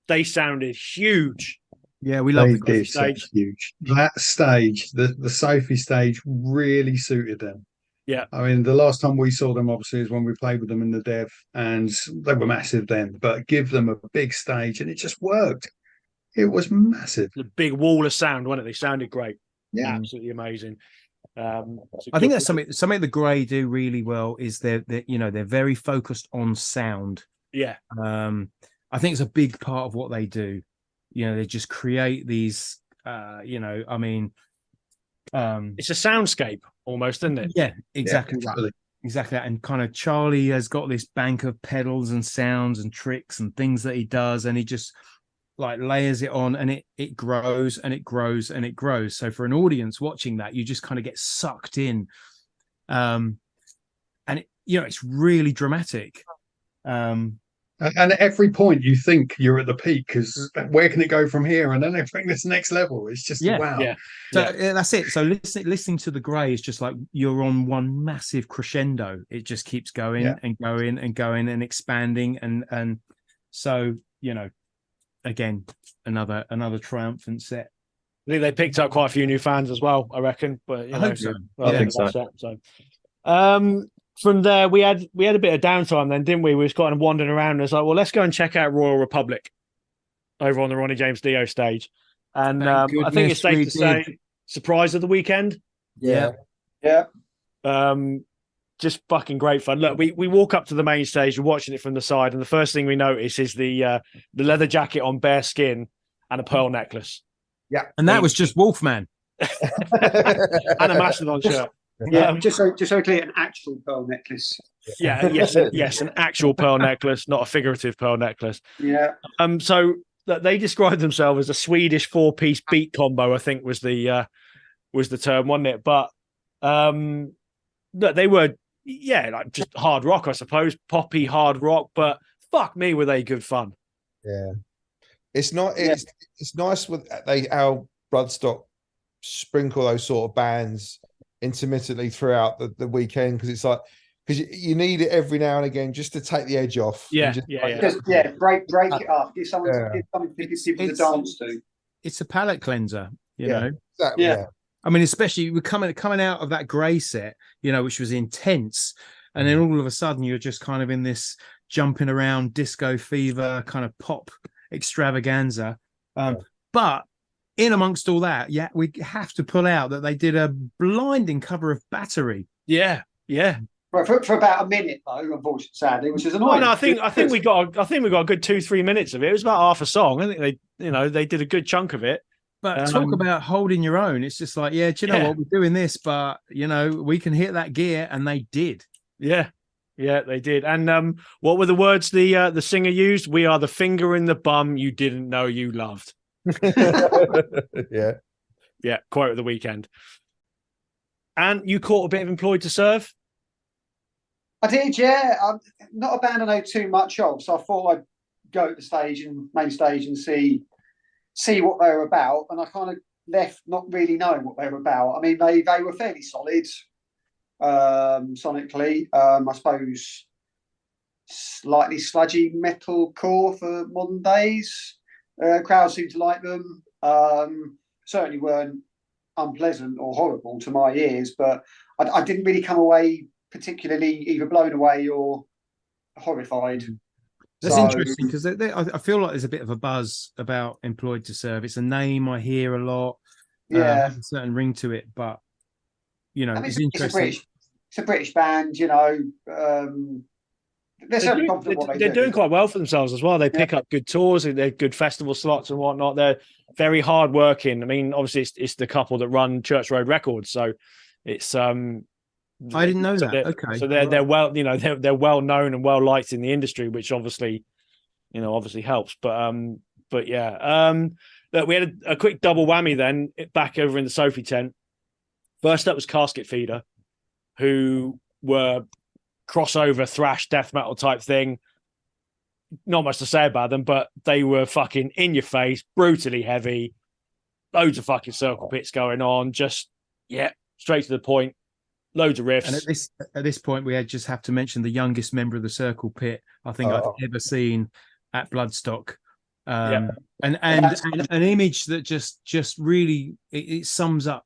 Speaker 2: They sounded huge.
Speaker 1: Yeah, we love
Speaker 7: They
Speaker 1: the Grey
Speaker 7: did
Speaker 1: stage.
Speaker 7: huge. That stage, the Sophie stage, really suited them.
Speaker 2: Yeah.
Speaker 7: I mean, the last time we saw them, obviously, is when we played with them in the Dev, and they were massive then. But give them a big stage, and it just worked. It was massive.
Speaker 2: The big wall of sound, wasn't it? They sounded great.
Speaker 7: Yeah.
Speaker 2: Absolutely amazing.
Speaker 1: I think that's something the Grey do really well, is they're very focused on sound.
Speaker 2: Yeah.
Speaker 1: I think it's a big part of what they do. They just create these it's
Speaker 2: a soundscape almost, isn't it?
Speaker 1: Yeah, exactly
Speaker 7: Yeah,
Speaker 1: that. Exactly that. And kind of Charlie has got this bank of pedals and sounds and tricks and things that he does, and he just like layers it on, and it grows and it grows and it grows. So for an audience watching that, you just kind of get sucked in. And it's really dramatic.
Speaker 7: And at every point you think you're at the peak, because where can it go from here? And then they bring this next level. It's just wow.
Speaker 2: Yeah.
Speaker 1: So that's it. So listening to the Grey is just like you're on one massive crescendo. It just keeps going and going and going and expanding. And so, again, another triumphant set.
Speaker 2: I think they picked up quite a few new fans as well, I reckon. But
Speaker 1: I hope so.
Speaker 6: I think
Speaker 2: so. From there, we had a bit of downtime then, didn't we? We was kind of wandering around and it's like, well, let's go and check out Royal Republic over on the Ronnie James Dio stage. And I think it's safe to say, surprise of the weekend.
Speaker 5: Yeah.
Speaker 2: Just fucking great fun. Look, we walk up to the main stage, we're watching it from the side, and the first thing we notice is the leather jacket on bare skin and a pearl necklace.
Speaker 1: Yeah. And that was just Wolfman.
Speaker 2: And a Mastodon shirt.
Speaker 5: Yeah, just so clear, an actual pearl necklace.
Speaker 2: Yeah, yes, an actual pearl necklace, not a figurative pearl necklace.
Speaker 5: Yeah.
Speaker 2: So they described themselves as a Swedish 4-piece beat combo, I think was the term, wasn't it? But they were like just hard rock, I suppose, poppy hard rock. But fuck me, were they good fun?
Speaker 6: Yeah, it's not. It's nice with our Bloodstock sprinkle those sort of bands intermittently throughout the weekend, because it's like, because you need it every now and again just to take the edge off.
Speaker 2: Yeah,
Speaker 5: break it up. Give something for people to dance to.
Speaker 1: It's a palate cleanser, you know.
Speaker 6: Exactly, yeah.
Speaker 1: I mean, especially we're coming out of that Grey set, which was intense, and then all of a sudden you're just kind of in this jumping around disco fever kind of pop extravaganza. But in amongst all that, we have to pull out that they did a blinding cover of Battery.
Speaker 2: Yeah.
Speaker 5: For about a minute, though, unfortunately, sadly, which is annoying.
Speaker 2: No, I think we got a good 2-3 minutes of it. It was about half a song. I think they did a good chunk of it.
Speaker 1: But talk about holding your own. It's just like, do you know what, we're doing this, but we can hit that gear, and they did. Yeah, they did. And what were the words the singer used? We are the finger in the bum you didn't know you loved. Yeah, quote of the weekend. And you caught a bit of Employed to Serve?
Speaker 5: I did, yeah. I'm not a band I know too much of, so I thought I'd go to the stage and main stage and see what they were about, and I kind of left not really knowing what they were about. I mean, they were fairly solid sonically. I suppose slightly sludgy metal core for modern days. Crowds seemed to like them. Certainly weren't unpleasant or horrible to my ears, but I didn't really come away particularly either blown away or horrified.
Speaker 1: That's interesting because I feel like there's a bit of a buzz about Employed to Serve. It's a name I hear a lot.
Speaker 5: Yeah,
Speaker 1: a certain ring to it, but you know,
Speaker 5: I mean,
Speaker 1: it's interesting.
Speaker 5: It's a British band, you know. They're certainly confident what
Speaker 2: they're doing quite well for themselves as well. They pick up good tours, they're good festival slots and whatnot. They're very hard working. I mean, obviously, it's the couple that run Church Road Records, so it's
Speaker 1: I didn't know that. Okay,
Speaker 2: so they're well, you know, they're well known and well liked in the industry, which obviously helps. But yeah, look, we had a quick double whammy then back over in the Sophie tent. First up was Casket Feeder, who were crossover thrash death metal type thing. Not much to say about them, but they were fucking in your face, brutally heavy, loads of fucking circle pits going on, just straight to the point, loads of riffs.
Speaker 1: And at this point, we just have to mention the youngest member of the circle pit I think I've ever seen at Bloodstock. And an image that just really it sums up,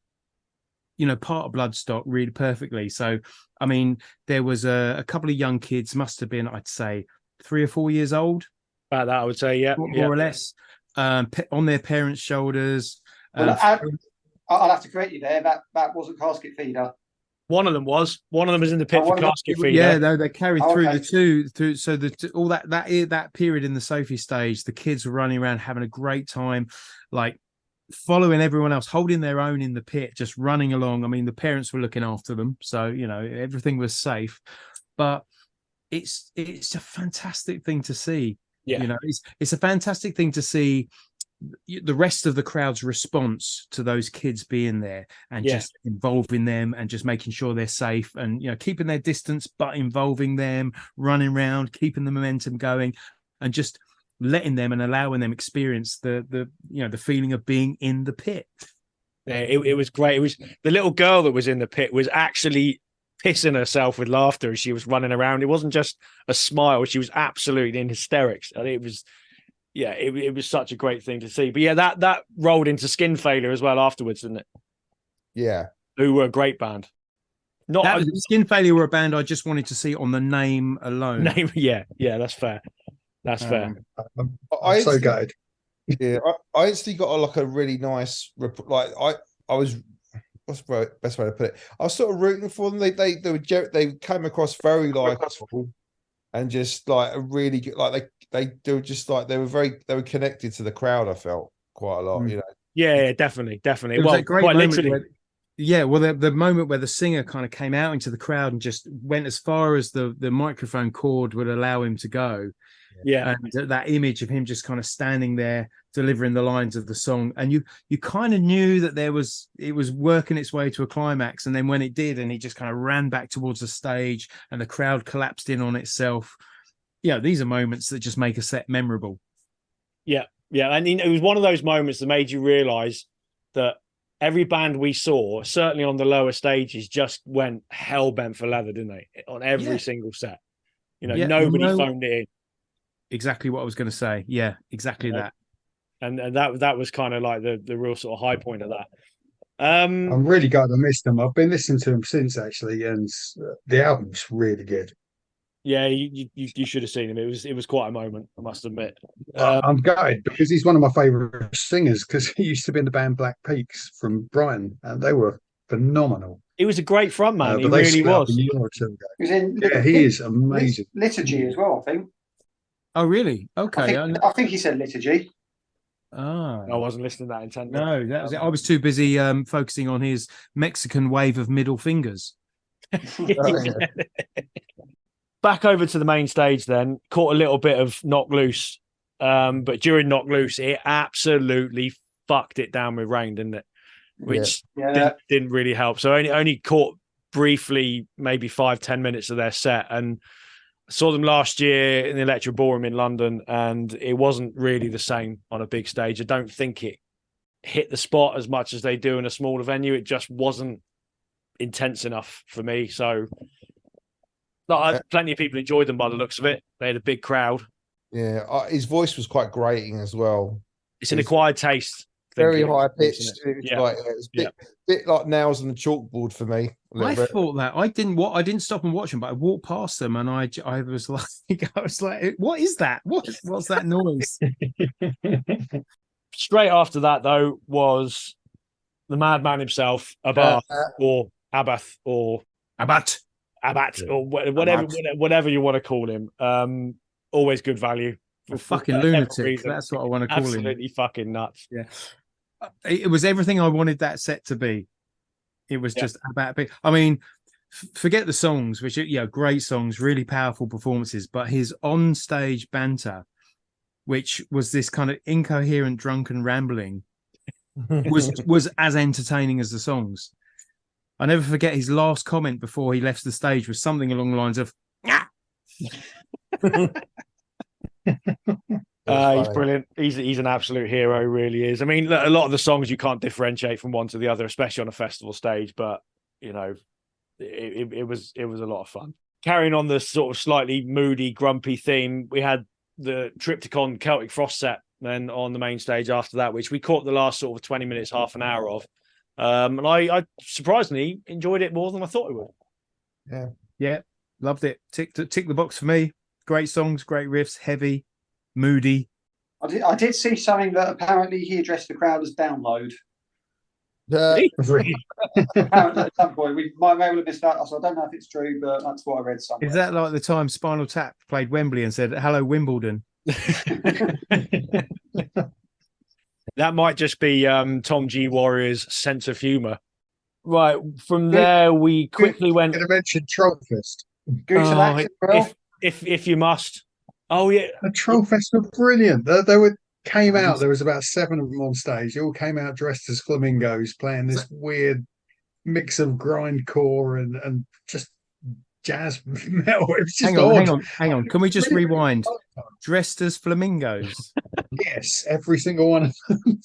Speaker 1: you know, part of Bloodstock really perfectly. So, I mean, there was a couple of young kids, must have been, I'd say, 3 or 4 years old.
Speaker 2: About that, I would say,
Speaker 1: more or less, on their parents' shoulders.
Speaker 5: Well, I'll have to correct you there. That wasn't Casket Feeder.
Speaker 2: One of them was in the pit for Casket Feeder.
Speaker 1: Yeah, no, they carried through the two through. So all that period in the Sophie stage, the kids were running around having a great time, like following everyone else, holding their own in the pit, just running along. I mean, the parents were looking after them, so you know everything was safe. But it's a fantastic thing to see. Yeah, you know, it's a fantastic thing to see the rest of the crowd's response to those kids being there and just involving them and just making sure they're safe and, you know, keeping their distance but involving them, running around, keeping the momentum going, and just letting them and allowing them experience the feeling of being in the pit.
Speaker 2: Yeah, it was great. It was the little girl that was in the pit was actually pissing herself with laughter as she was running around. It wasn't just a smile; she was absolutely in hysterics. And it was, it was such a great thing to see. But yeah, that rolled into Skin Failure as well afterwards, didn't it?
Speaker 6: Yeah,
Speaker 2: who were a great band.
Speaker 1: Skin Failure were a band I just wanted to see on the name alone.
Speaker 2: Yeah, that's fair. That's fair.
Speaker 4: I'm so gutted.
Speaker 6: Yeah, I instantly got a really nice I was, what's the best way to put it? I was sort of rooting for them. They came across very likable and just like a really good, like they were just like they were connected to the crowd. I felt quite a lot, you know.
Speaker 2: Yeah, definitely.
Speaker 1: It was a great quite literally. The moment where the singer kind of came out into the crowd and just went as far as the microphone cord would allow him to go.
Speaker 2: Yeah,
Speaker 1: and that image of him just kind of standing there delivering the lines of the song, and you kind of knew that it was working its way to a climax, and then when it did and he just kind of ran back towards the stage and the crowd collapsed in on itself, these are moments that just make a set memorable.
Speaker 2: Yeah, and it was one of those moments that made you realize that every band we saw, certainly on the lower stages, just went hell-bent for leather, didn't they, on every single set? Nobody phoned it in.
Speaker 1: Exactly what I was going to say. Yeah, exactly that.
Speaker 2: And that was kind of like the real sort of high point of that.
Speaker 7: I'm really glad I missed them. I've been listening to them since actually, and the album's really good.
Speaker 2: Yeah, you should have seen him. It was quite a moment, I must admit.
Speaker 7: I'm gutted because he's one of my favourite singers because he used to be in the band Black Peaks from Brighton, and they were phenomenal.
Speaker 2: He was a great frontman. He really was.
Speaker 7: He is amazing.
Speaker 5: Liturgy as well, I think.
Speaker 1: Oh, really? Okay.
Speaker 5: I think he said Liturgy.
Speaker 1: Oh.
Speaker 2: I wasn't listening to that intently.
Speaker 1: No, that was it. I was too busy focusing on his Mexican wave of middle fingers.
Speaker 2: Back over to the main stage then, caught a little bit of Knock Loose. But during Knock Loose, it absolutely fucked it down with rain, didn't it? Which didn't really help. So only caught briefly, maybe 5-10 minutes of their set. And Saw them last year in the Electric Ballroom in London, and it wasn't really the same on a big stage. I don't think it hit the spot as much as they do in a smaller venue. It just wasn't intense enough for me. So, plenty of people enjoyed them by the looks of it. They had a big crowd.
Speaker 6: Yeah, his voice was quite grating as well.
Speaker 2: It's an acquired taste.
Speaker 6: Very high pitched.
Speaker 2: Yeah.
Speaker 6: Like, it was a bit like nails on the chalkboard for me.
Speaker 1: I thought that I didn't stop and watch them, but I walked past them and I was like, what is that? What's that noise?
Speaker 2: Straight after that, though, was the madman himself, Abbath or Abbath or
Speaker 1: Abbat
Speaker 2: or whatever you want to call him. Always good value.
Speaker 1: A fucking lunatic. That's what I want to call him.
Speaker 2: Absolutely fucking nuts.
Speaker 1: Yeah. It was everything I wanted that set to be. It was just about. I mean, forget the songs, which are great songs, really powerful performances, but his on-stage banter, which was this kind of incoherent, drunken rambling, was as entertaining as the songs. I never forget his last comment before he left the stage was something along the lines of,
Speaker 2: he's brilliant. He's an absolute hero, he really is. I mean, a lot of the songs you can't differentiate from one to the other, especially on a festival stage, but it was a lot of fun. Carrying on the sort of slightly moody, grumpy theme, we had the Triptychon Celtic Frost set then on the main stage after that, which we caught the last sort of 20 minutes, half an hour of. And I surprisingly enjoyed it more than I thought I would.
Speaker 1: Yeah, loved it. Tick the box for me. Great songs, great riffs, heavy, moody.
Speaker 5: I did see something that apparently he addressed the crowd as download.
Speaker 4: Really?
Speaker 5: Apparently at some point, we might be able to miss that. So I don't know if it's true, but that's what I read somewhere.
Speaker 1: Is that like the time Spinal Tap played Wembley and said, "Hello, Wimbledon"?
Speaker 2: That might just be Tom G. Warrior's sense of humor. Right. From there, we quickly went.
Speaker 7: Did I mention Trollfest?
Speaker 2: If you must. Oh yeah,
Speaker 7: the Trollfest were brilliant. They came out. There was about 7 of them on stage. They all came out dressed as flamingos, playing this weird mix of grindcore and just jazz metal. It was just
Speaker 1: hang on. Can we just rewind? Dressed as flamingos.
Speaker 7: Yes, every single one of them.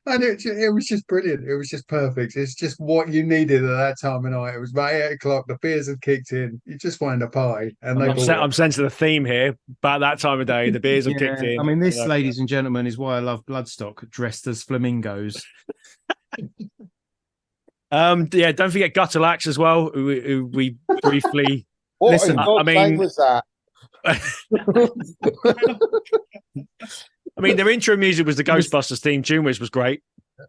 Speaker 7: And it was just brilliant. It was just perfect. It's just what you needed at that time of night. It was about 8 o'clock. The beers had kicked in. You just wanted a pie. And
Speaker 2: I'm sensing the theme here. About that time of day, the beers have kicked in.
Speaker 1: I mean, this, ladies and gentlemen, is why I love Bloodstock, dressed as flamingos.
Speaker 2: Don't forget Gutterlax as well, who we briefly.
Speaker 6: Listen, I mean, was that?
Speaker 2: I mean, their intro music was the Ghostbusters theme tune, which was great.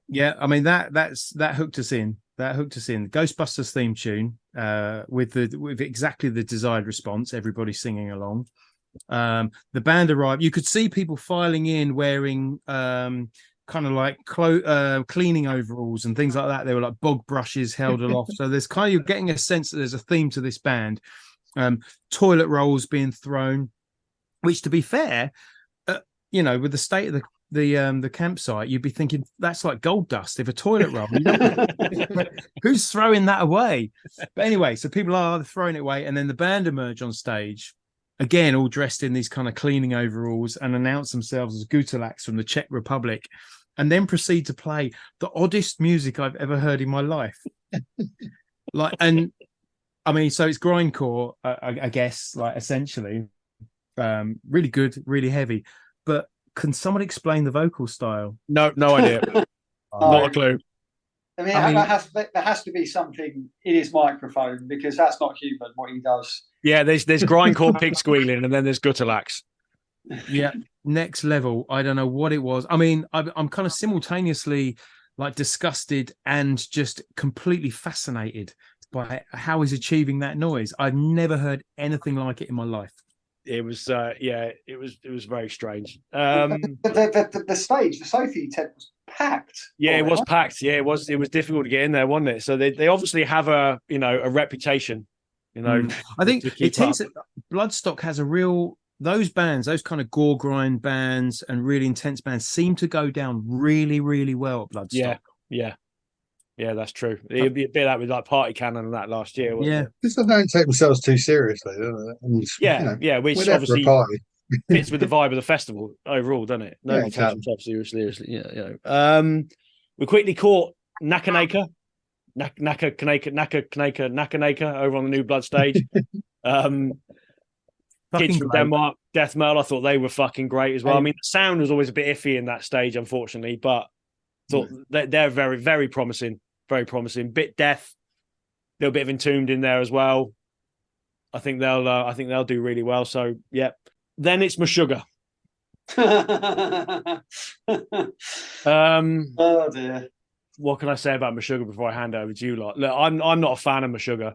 Speaker 1: Yeah, I mean that hooked us in. That hooked us in. Ghostbusters theme tune, with exactly the desired response. Everybody singing along. The band arrived. You could see people filing in wearing kind of like cleaning overalls and things like that. They were like bog brushes held aloft. So there's kind of, you're getting a sense that there's a theme to this band. Toilet rolls being thrown, which, to be fair, with the state of the campsite, you'd be thinking that's like gold dust if a toilet roll. Who's throwing that away? But anyway, so people are throwing it away, and then the band emerge on stage, again all dressed in these kind of cleaning overalls, and announce themselves as Gutterlax from the Czech Republic, and then proceed to play the oddest music I've ever heard in my life. I mean, so it's grindcore, I guess, like essentially, really good, really heavy. But can someone explain the vocal style?
Speaker 2: No idea. Not a clue.
Speaker 5: I mean, there has to be something in his microphone, because that's not human what he does.
Speaker 2: Yeah, there's grindcore pig squealing, and then there's Gutterlax.
Speaker 1: Yeah, next level. I don't know what it was. I mean, I'm kind of simultaneously like disgusted and just completely fascinated by how he's achieving that noise. I've never heard anything like it in my life.
Speaker 2: It was it was very strange.
Speaker 5: The stage, the Sophie tent was packed.
Speaker 2: Yeah, it was packed. Yeah, it was difficult to get in there, wasn't it? So they obviously have a reputation.
Speaker 1: I think it tends that Bloodstock has a real, those bands, those kind of gore grind bands and really intense bands seem to go down really, really well at Bloodstock.
Speaker 2: Yeah. Yeah, that's true. It'd be a bit that with like Party Cannon and that last year, wasn't it?
Speaker 7: Because they don't take themselves too seriously, do they? And,
Speaker 2: Yeah,
Speaker 7: we're
Speaker 2: which
Speaker 7: there for a
Speaker 2: obviously
Speaker 7: party.
Speaker 2: fits with the vibe of the festival overall, doesn't it?
Speaker 7: Yeah,
Speaker 2: Nobody takes themselves seriously. We quickly caught Naka over on the New Blood stage. Kids from Denmark, death metal. I thought they were fucking great as well. I mean, the sound was always a bit iffy in that stage, unfortunately, but thought they're very, very promising. Very promising. Bit death, a little bit of Entombed in there as well. I think they'll do really well. So yeah. Then it's Meshuggah.
Speaker 5: Oh dear.
Speaker 2: What can I say about Meshuggah before I hand over to you lot? Look, I'm not a fan of Meshuggah,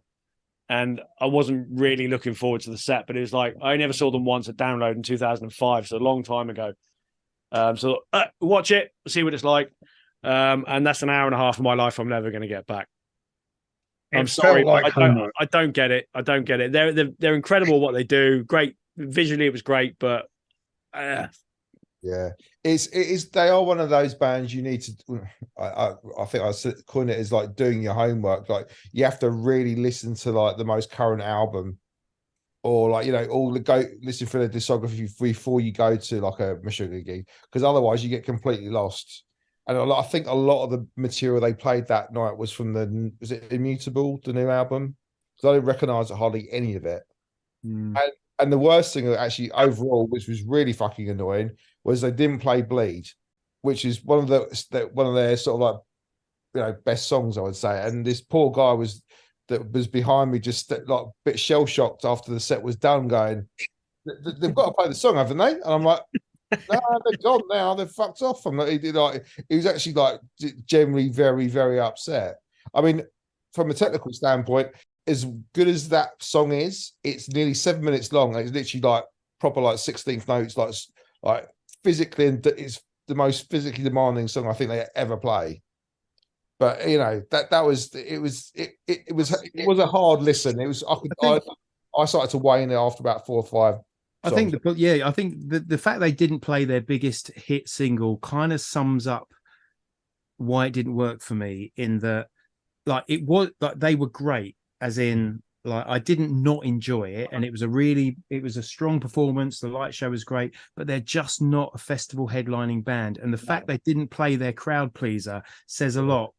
Speaker 2: and I wasn't really looking forward to the set, but it was like I never saw them once at Download in 2005, so a long time ago. So watch it, see what it's like. And that's an hour and a half of my life I'm never going to get back. I'm sorry, I don't get it. I don't get it. They're incredible what they do. Great visually, it was great, but
Speaker 6: yeah, it is. They are one of those bands you need to. I think I coin it as like doing your homework. Like you have to really listen to like the most current album, or like go listen for the discography before you go to like a Meshuggah gig, because otherwise you get completely lost. And I think a lot of the material they played that night was from was it Immutable, the new album? Because I didn't recognise hardly any of it. And the worst thing actually overall, which was really fucking annoying, was they didn't play Bleed, which is one of their sort of like best songs, I would say. And this poor guy was behind me, just like a bit shell shocked after the set was done, going, "They've got to play the song, haven't they?" And I'm like, "No, they're gone now. They're fucked off." And he was actually like generally very, very upset. I mean, from a technical standpoint, as good as that song is, it's nearly 7 minutes long. It's literally like proper like 16th notes, like physically, and it's the most physically demanding song I think they ever play. But that was a hard listen. It was I started to wane it after about 4 or 5.
Speaker 1: I think the fact they didn't play their biggest hit single kind of sums up why it didn't work for me. In that, like, it was like they were great, as in, like, I didn't not enjoy it, and it was a strong performance. The light show was great, but they're just not a festival headlining band. And the fact they didn't play their crowd pleaser says a lot.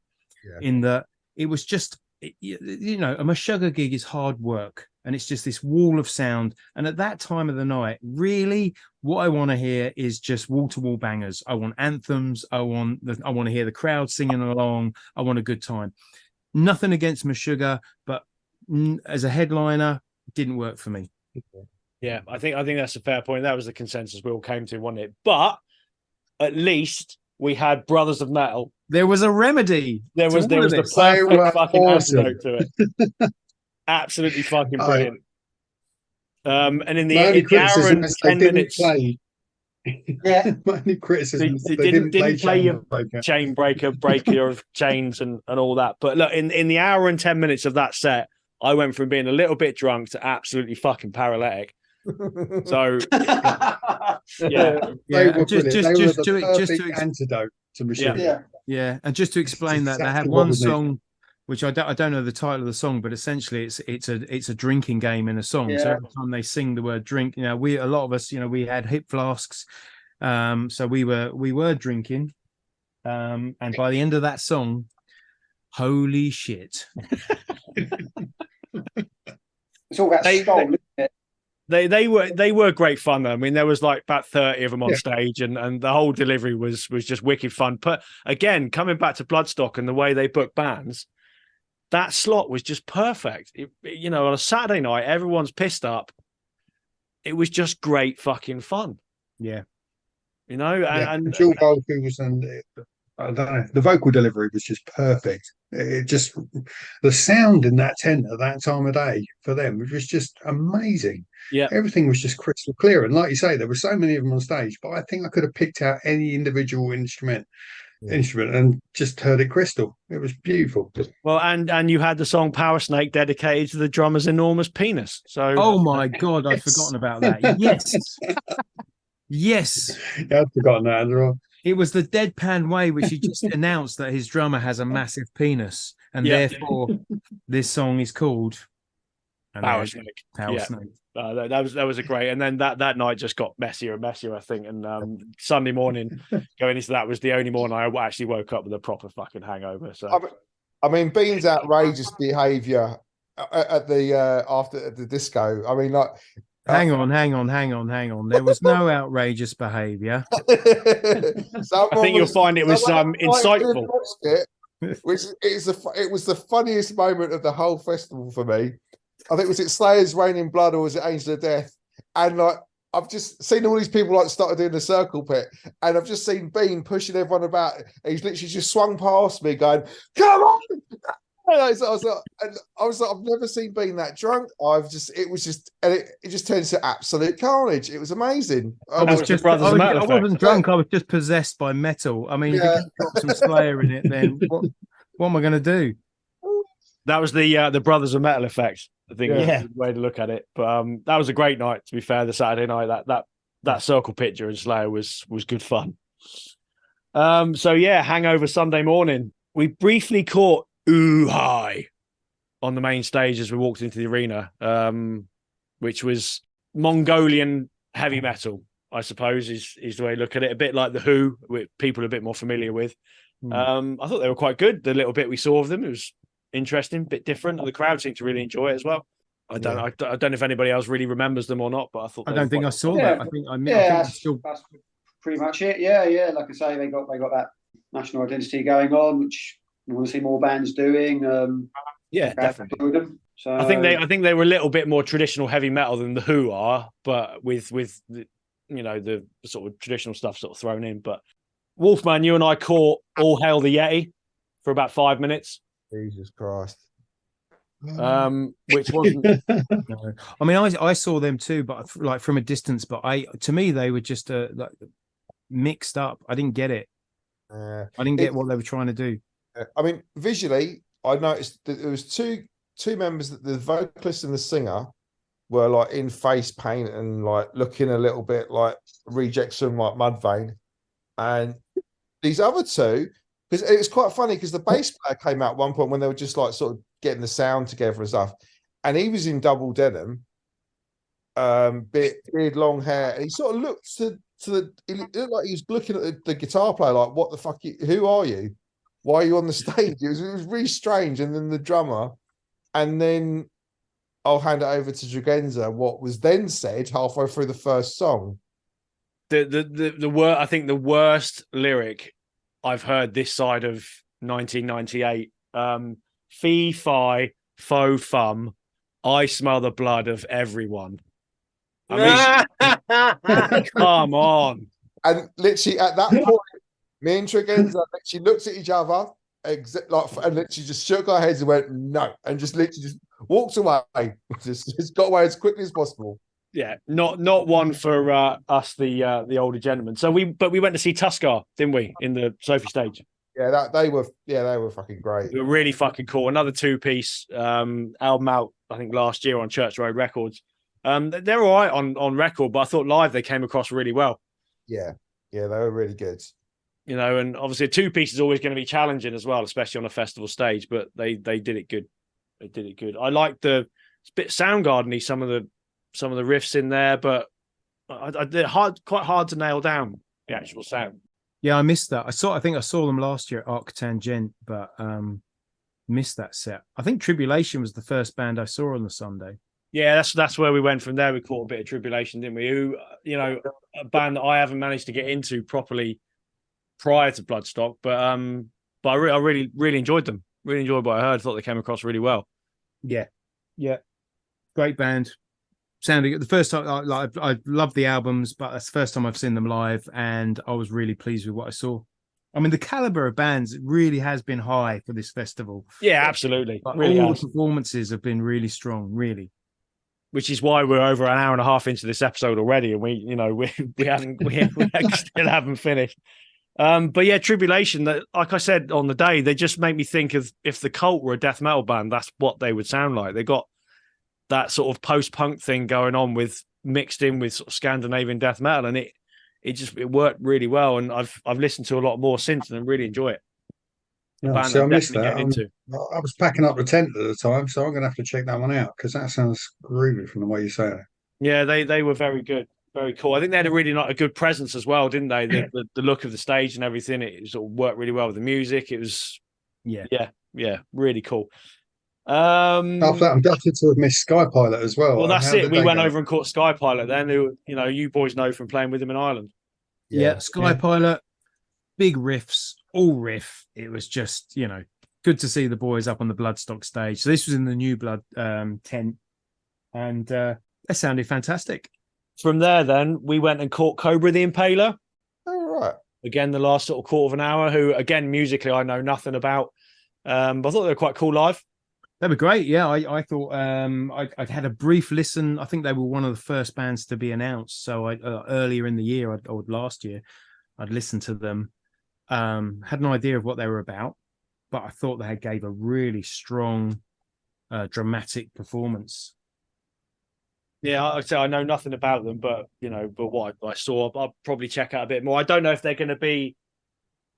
Speaker 1: Yeah. In that, it was just, a Meshuggah gig is hard work. And it's just this wall of sound. And at that time of the night, really, what I want to hear is just wall-to-wall bangers. I want anthems. I want to hear the crowd singing along. I want a good time. Nothing against Meshuggah, but as a headliner, it didn't work for me.
Speaker 2: Yeah, I think that's a fair point. That was the consensus we all came to, wasn't it? But at least we had Brothers of Metal.
Speaker 1: There was a remedy.
Speaker 2: There was the perfect fucking antidote to it. Absolutely fucking brilliant. And in the hour and 10 minutes,
Speaker 5: yeah,
Speaker 7: only criticism
Speaker 2: they didn't play your chain breaker of chains and all that. But look, in the hour and 10 minutes of that set, I went from being a little bit drunk to absolutely fucking paralytic. So
Speaker 7: just to antidote to Meshuggah.
Speaker 1: Yeah, and just to explain that, they had one song, which I don't know the title of the song, but essentially it's a drinking game in a song. Yeah. So every time they sing the word drink, a lot of us, we had hip flasks, so we were drinking, and by the end of that song, holy shit!
Speaker 5: It's all about skull, isn't it?
Speaker 2: They were great fun though. I mean, there was like about 30 of them on stage, and the whole delivery was just wicked fun. But again, coming back to Bloodstock and the way they book bands, that slot was just perfect. On a Saturday night, everyone's pissed up. It was just great fucking fun.
Speaker 1: Yeah.
Speaker 7: And dual vocals, and I don't know, the vocal delivery was just perfect. It just, the sound in that tent at that time of day for them was just amazing.
Speaker 2: Yeah.
Speaker 7: Everything was just crystal clear. And like you say, there were so many of them on stage, but I think I could have picked out any individual instrument and just heard it crystal. It was beautiful.
Speaker 2: Well, and you had the song Power Snake dedicated to the drummer's enormous penis. So
Speaker 1: oh my god, I'd forgotten about that. Yes.
Speaker 7: Yeah, I'd forgotten that as well.
Speaker 1: It was the deadpan way which he just announced that his drummer has a massive penis, and therefore this song is called
Speaker 2: Power Snake.
Speaker 1: Power Snake.
Speaker 2: That was a great, and then that night just got messier and messier, I think. And Sunday morning, going into that was the only morning I actually woke up with a proper fucking hangover. So,
Speaker 6: I mean, Bean's outrageous behaviour at the after the disco. I mean, like,
Speaker 1: hang on. There was no outrageous behaviour.
Speaker 2: I think you'll find it was insightful.
Speaker 6: It was the funniest moment of the whole festival for me. I think was it Slayer's Rain in Blood or was it Angel of Death? And like I've just seen all these people like started doing the circle pit, and I've just seen Bean pushing everyone about. He's literally just swung past me, going, "Come on!" And I was like, I've never seen Bean that drunk. It just turned to absolute carnage. It was amazing.
Speaker 1: I wasn't drunk. I was just possessed by metal. I mean, if you got some Slayer in it, then what am I going to do?
Speaker 2: That was the Brothers of Metal effect. I think that's the way to look at it. But that was a great night, to be fair, the Saturday night. That circle picture in Slayer was good fun. Hangover Sunday morning. We briefly caught Ooh High on the main stage as we walked into the arena, which was Mongolian heavy metal, I suppose, is the way to look at it. A bit like The Who, which people are a bit more familiar with. I thought they were quite good. The little bit we saw of them, it was interesting, a bit different. The crowd seemed to really enjoy it as well. I don't know if anybody else really remembers them or not, but I thought
Speaker 1: I don't think I saw that. I think
Speaker 5: that's pretty much it. Yeah. Like I say, they got that national identity going on, which we want to see more bands doing.
Speaker 2: Definitely.
Speaker 5: Them. So
Speaker 2: I think they were a little bit more traditional heavy metal than The Who are, but with the, the sort of traditional stuff sort of thrown in. But Wolfman, you and I caught All Hail the Yeti for about 5 minutes.
Speaker 6: Jesus Christ.
Speaker 2: Which wasn't.
Speaker 1: No. I mean, I saw them too, but like from a distance. But to me, they were just like mixed up. I didn't get it. I didn't get what they were trying to do.
Speaker 6: I mean, visually, I noticed that there was two members, that the vocalist and the singer were like in face paint and like looking a little bit like rejects from like Mudvayne, and these other two. Because it was quite funny because the bass player came out at one point when they were just like sort of getting the sound together and stuff, and he was in double denim, beard, long hair, and he sort of looked to the. It looked like he was looking at the guitar player like, "What the fuck? Who are you? Why are you on the stage?" It was really strange. And then the drummer, and then I'll hand it over to Dragenza. What was then said halfway through the first song?
Speaker 2: I think the worst lyric I've heard this side of 1998. Fee, fi, fo, fum. I smell the blood of everyone. I mean, come on.
Speaker 6: And literally at that point, me and Dragenza literally looked at each other, and literally just shook our heads and went, no, and just literally just walked away. Just got away as quickly as possible.
Speaker 2: Yeah, not one for us, the older gentlemen. So we went to see Tuskar, didn't we, in the Sophie stage?
Speaker 6: Yeah, they were fucking great.
Speaker 2: They were really fucking cool. Another 2-piece album out, I think, last year on Church Road Records. They're all right on record, but I thought live they came across really well.
Speaker 6: Yeah, they were really good.
Speaker 2: And obviously a 2-piece is always going to be challenging as well, especially on a festival stage. But they did it good. They did it good. I like it's a bit Soundgarden-y, some of the riffs in there, but they're quite hard to nail down the actual sound.
Speaker 1: Yeah, I missed that. I think I saw them last year at Arc Tangent, but missed that set. I think Tribulation was the first band I saw on the Sunday.
Speaker 2: Yeah, that's where we went from there. We caught a bit of Tribulation, didn't we? Who, a band that I haven't managed to get into properly prior to Bloodstock, but I really, really enjoyed them. Really enjoyed what I heard. Thought they came across really well.
Speaker 1: Yeah, great band. Sounding the first time, I love the albums, but that's the first time I've seen them live, and I was really pleased with what I saw. I mean, the caliber of bands really has been high for this festival.
Speaker 2: Yeah, absolutely.
Speaker 1: Really all the performances have been really strong, really.
Speaker 2: Which is why we're over an hour and a half into this episode already, and we still haven't finished. But yeah, Tribulation, that, like I said on the day, they just make me think of if the Cult were a death metal band, that's what they would sound like. They got that sort of post-punk thing going on mixed in with sort of Scandinavian death metal, and it worked really well, and I've listened to a lot more since and really enjoy it.
Speaker 7: Yeah, see, I missed that. I was packing up the tent at the time, so I'm going to have to check that one out because that sounds groovy from the way you say it.
Speaker 2: Yeah, they were very good, very cool. I think they had a really a good presence as well, didn't they? The look of the stage and everything, it sort of worked really well with the music. It was, yeah, really cool.
Speaker 7: After that, I'm gutted to have missed Sky Pilot as well.
Speaker 2: Well, that's it. We went over and caught Sky Pilot then, who you boys know from playing with him in Ireland.
Speaker 1: Yeah, Sky Pilot, big riffs, all riff. It was just, good to see the boys up on the Bloodstock stage. So this was in the New Blood tent, and they sounded fantastic. From there, then we went and caught Cobra the Impaler.
Speaker 6: All right.
Speaker 2: Again, the last sort of quarter of an hour. Who, again, musically I know nothing about, but I thought they were quite cool live.
Speaker 1: They were great. Yeah, I thought I'd had a brief listen. I think they were one of the first bands to be announced. So earlier in the year or last year, I'd listened to them. Had no idea of what they were about, but I thought they gave a really strong, dramatic performance.
Speaker 2: Yeah, I'd say I know nothing about them, but what I saw, I'll probably check out a bit more. I don't know if they're going to be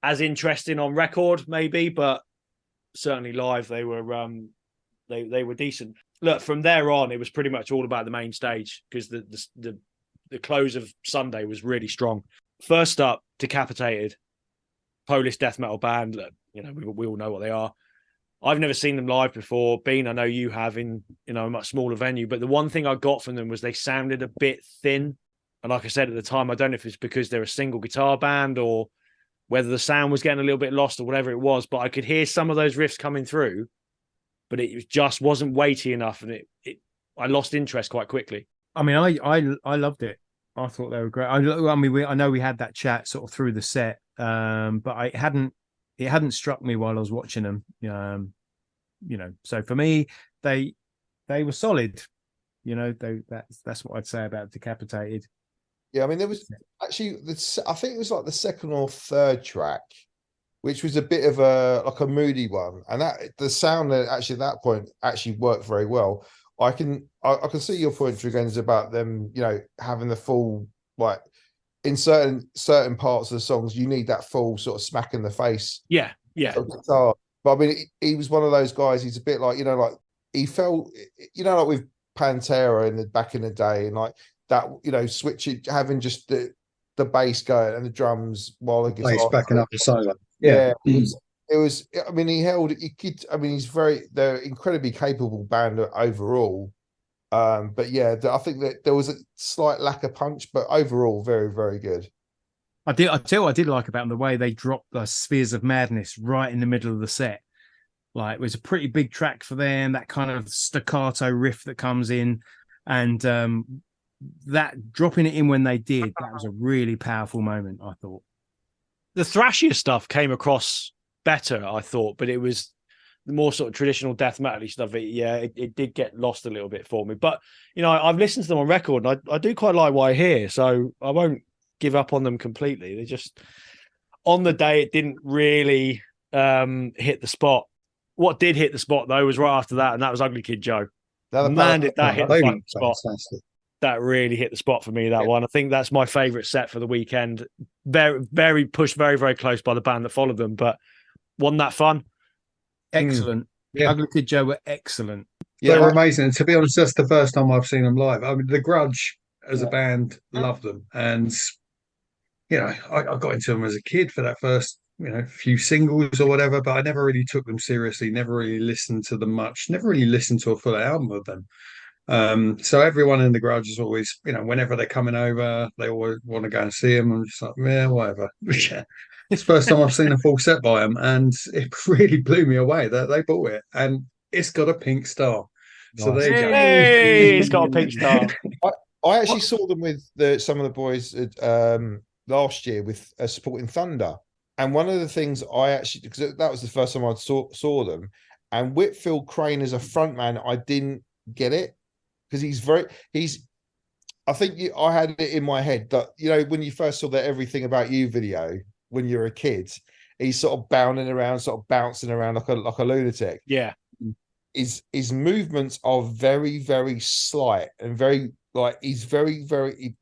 Speaker 2: as interesting on record, maybe, but certainly live they were. They were decent. Look, from there on, it was pretty much all about the main stage because the close of Sunday was really strong. First up, Decapitated, Polish death metal band. Look, we all know what they are. I've never seen them live before. Bean, I know you have in a much smaller venue, but the one thing I got from them was they sounded a bit thin. And like I said at the time, I don't know if it's because they're a single guitar band or whether the sound was getting a little bit lost or whatever it was, but I could hear some of those riffs coming through, but it just wasn't weighty enough, and I lost interest quite quickly. I mean, I loved it. I thought they were great. I know we had that chat sort of through the set, but it hadn't struck me while I was watching them. So for me, they were solid. That's what I'd say about Decapitated.
Speaker 6: Yeah, I mean, there was actually, I think it was like the second or third track, which was a bit of a moody one, and that the sound actually at that point actually worked very well. I can see your point, Dragons, about them, having the full, like, in certain parts of the songs, you need that full sort of smack in the face.
Speaker 2: Yeah.
Speaker 6: Guitar. But I mean, he was one of those guys. He's a bit like, like he felt, like with Pantera back in the day, and like that, switching, having just the bass going and the drums while the guitar
Speaker 7: bass backing up the solo.
Speaker 6: Yeah. It was. I mean, they're incredibly capable band overall. But yeah, I think that there was a slight lack of punch, but overall, very, very good.
Speaker 1: I tell you what I did like about them, the way they dropped the Spheres of Madness right in the middle of the set. Like, it was a pretty big track for them, that kind of staccato riff that comes in, and that dropping it in when they did, that was a really powerful moment, I thought.
Speaker 2: The thrashier stuff came across better, I thought, but it was the more sort of traditional death metal stuff. It did get lost a little bit for me. But, I've listened to them on record, and I do quite like what I hear, so I won't give up on them completely. They just, on the day, it didn't really hit the spot. What did hit the spot, though, was right after that, and that was Ugly Kid Joe. Man, did that hit the fucking spot. That really hit the spot for me, that one. I think that's my favourite set for the weekend. Very, very pushed very, very close by the band that followed them, but wasn't that fun?
Speaker 1: Excellent. Yeah. Ugly Kid Joe were excellent.
Speaker 7: They were amazing. And to be honest, that's the first time I've seen them live. I mean, The Grudge as a band, loved them. And, I got into them as a kid for that first, few singles or whatever, but I never really took them seriously, never really listened to them much, never really listened to a full album of them. So everyone in The Grudge is always, whenever they're coming over, they always want to go and see them. I'm just like, yeah, whatever. It's the first time I've seen a full set by them, and it really blew me away that they bought it, and it's got a pink star. So there you go.
Speaker 2: Hey, it's got a pink star.
Speaker 6: I actually saw them with some of the boys last year with supporting Thunder, and one of the things because that was the first time I saw them, and Whitfield Crane as a frontman, I didn't get it because I think I had it in my head that when you first saw that Everything About You video when you're a kid, he's sort of bounding around, sort of bouncing around like a lunatic.
Speaker 2: Yeah,
Speaker 6: his movements are very, very slight and very he's very, very.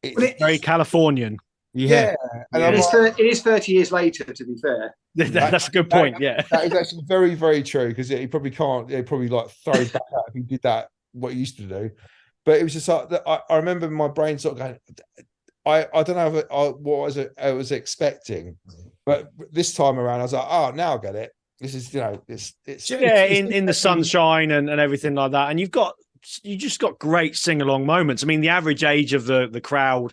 Speaker 2: it's very Californian.
Speaker 1: Yeah.
Speaker 6: And
Speaker 5: it is 30 years later, to be fair.
Speaker 2: That's a good point. Yeah,
Speaker 6: that is actually very, very true, because he probably can't. He probably like throw back out if he did that, what he used to do. But it was just like I remember my brain sort of going. I don't know what I was expecting, but this time around I was like, oh, now I get it. This is, it's
Speaker 2: in the sunshine and everything like that, and you just got great sing along moments. I mean, the average age of the crowd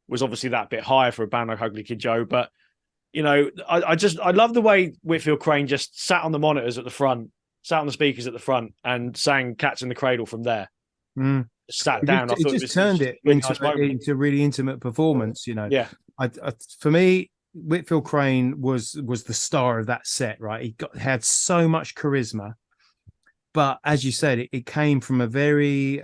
Speaker 2: was obviously that bit higher for a band like Ugly Kid Joe, but I love the way Whitfield Crane just sat on the monitors at the front, sat on the speakers at the front, and sang "Cats in the Cradle" from there. Sat down.
Speaker 1: It just turned it into a really intimate performance.
Speaker 2: Yeah.
Speaker 1: For me, Whitfield Crane was the star of that set. Right, he had so much charisma, but as you said, it came from a very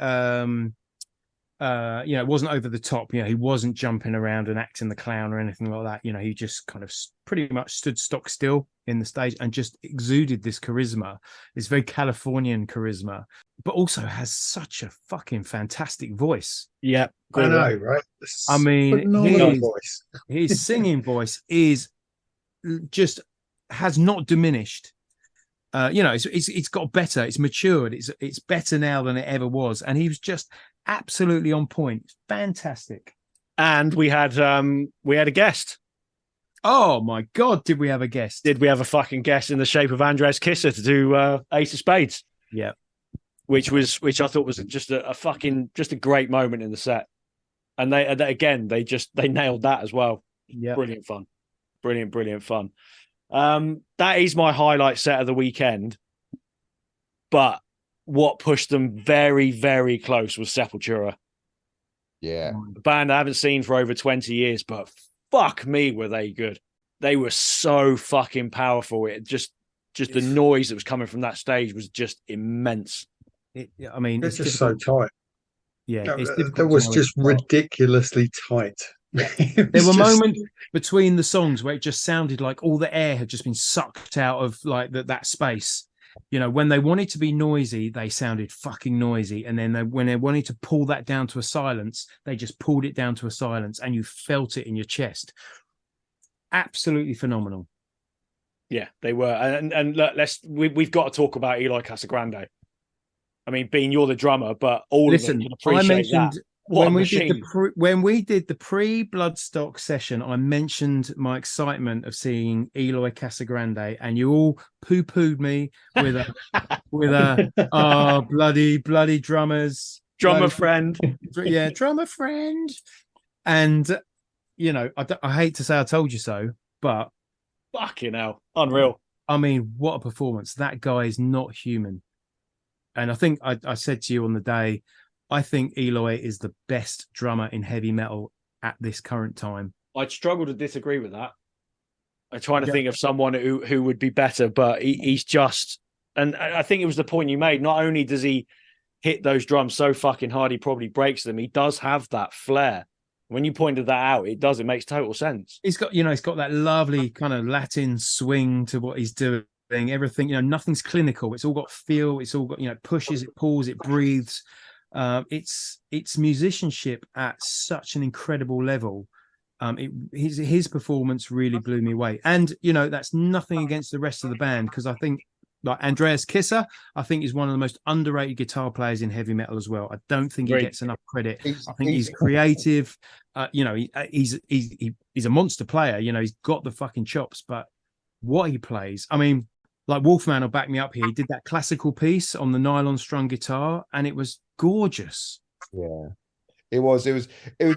Speaker 1: it wasn't over the top. He wasn't jumping around and acting the clown or anything like that. He just kind of pretty much stood stock still in the stage and just exuded this charisma, this very Californian charisma, but also has such a fucking fantastic voice.
Speaker 2: Yeah,
Speaker 4: I know, right?
Speaker 1: I mean, his singing voice is just has not diminished. It's got better. It's matured. It's better now than it ever was, and he was just absolutely on point. Fantastic.
Speaker 2: And we had a guest.
Speaker 1: Oh my God, did we have a guest?
Speaker 2: Did we have a fucking guest in the shape of Andreas Kisser to do Ace of Spades?
Speaker 1: Yeah.
Speaker 2: Which I thought was just a great moment in the set. And they nailed that as well.
Speaker 1: Yeah.
Speaker 2: Brilliant fun. Brilliant fun. That is my highlight set of the weekend. But what pushed them very, very close was Sepultura.
Speaker 6: Yeah.
Speaker 2: A band I haven't seen for over 20 years, but fuck me, were they good. They were so fucking powerful. It just the noise that was coming from that stage was just immense.
Speaker 4: It's just so tight.
Speaker 1: Yeah,
Speaker 4: that was just ridiculously tight.
Speaker 1: There were moments between the songs where it just sounded like all the air had just been sucked out of like that space. When they wanted to be noisy, they sounded fucking noisy, and then when they wanted to pull that down to a silence, they just pulled it down to a silence, and you felt it in your chest. Absolutely phenomenal.
Speaker 2: Yeah, they were, and look, we've got to talk about Eloy Casagrande. I mean, Bean, you're the drummer, but all of them can appreciate that.
Speaker 1: When we did the pre-Bloodstock session, I mentioned my excitement of seeing Eloy Casagrande, and you all poo-pooed me with a bloody drummers,
Speaker 2: drummer friend,
Speaker 1: yeah, drummer friend, and I hate to say I told you so, but
Speaker 2: fucking hell, unreal.
Speaker 1: I mean, what a performance! That guy is not human, and I think I said to you on the day, I think Eloy is the best drummer in heavy metal at this current time.
Speaker 2: I'd struggle to disagree with that. I'm trying to think of someone who would be better, but he's just, and I think it was the point you made. Not only does he hit those drums so fucking hard, he probably breaks them. He does have that flair. When you pointed that out, it makes total sense.
Speaker 1: He's got that lovely kind of Latin swing to what he's doing. Everything, nothing's clinical. It's all got feel. It's all got, it pushes, it pulls, it breathes. It's musicianship at such an incredible level. His performance really blew me away, and that's nothing against the rest of the band, because I think like Andreas Kisser, I think is one of the most underrated guitar players in heavy metal as well. I don't think he gets enough credit. I think he's creative. He's a monster player. He's got the fucking chops, but what he plays, I mean, like Wolfman will back me up here. He did that classical piece on the nylon strung guitar, and it was gorgeous.
Speaker 6: Yeah, it was. There was. I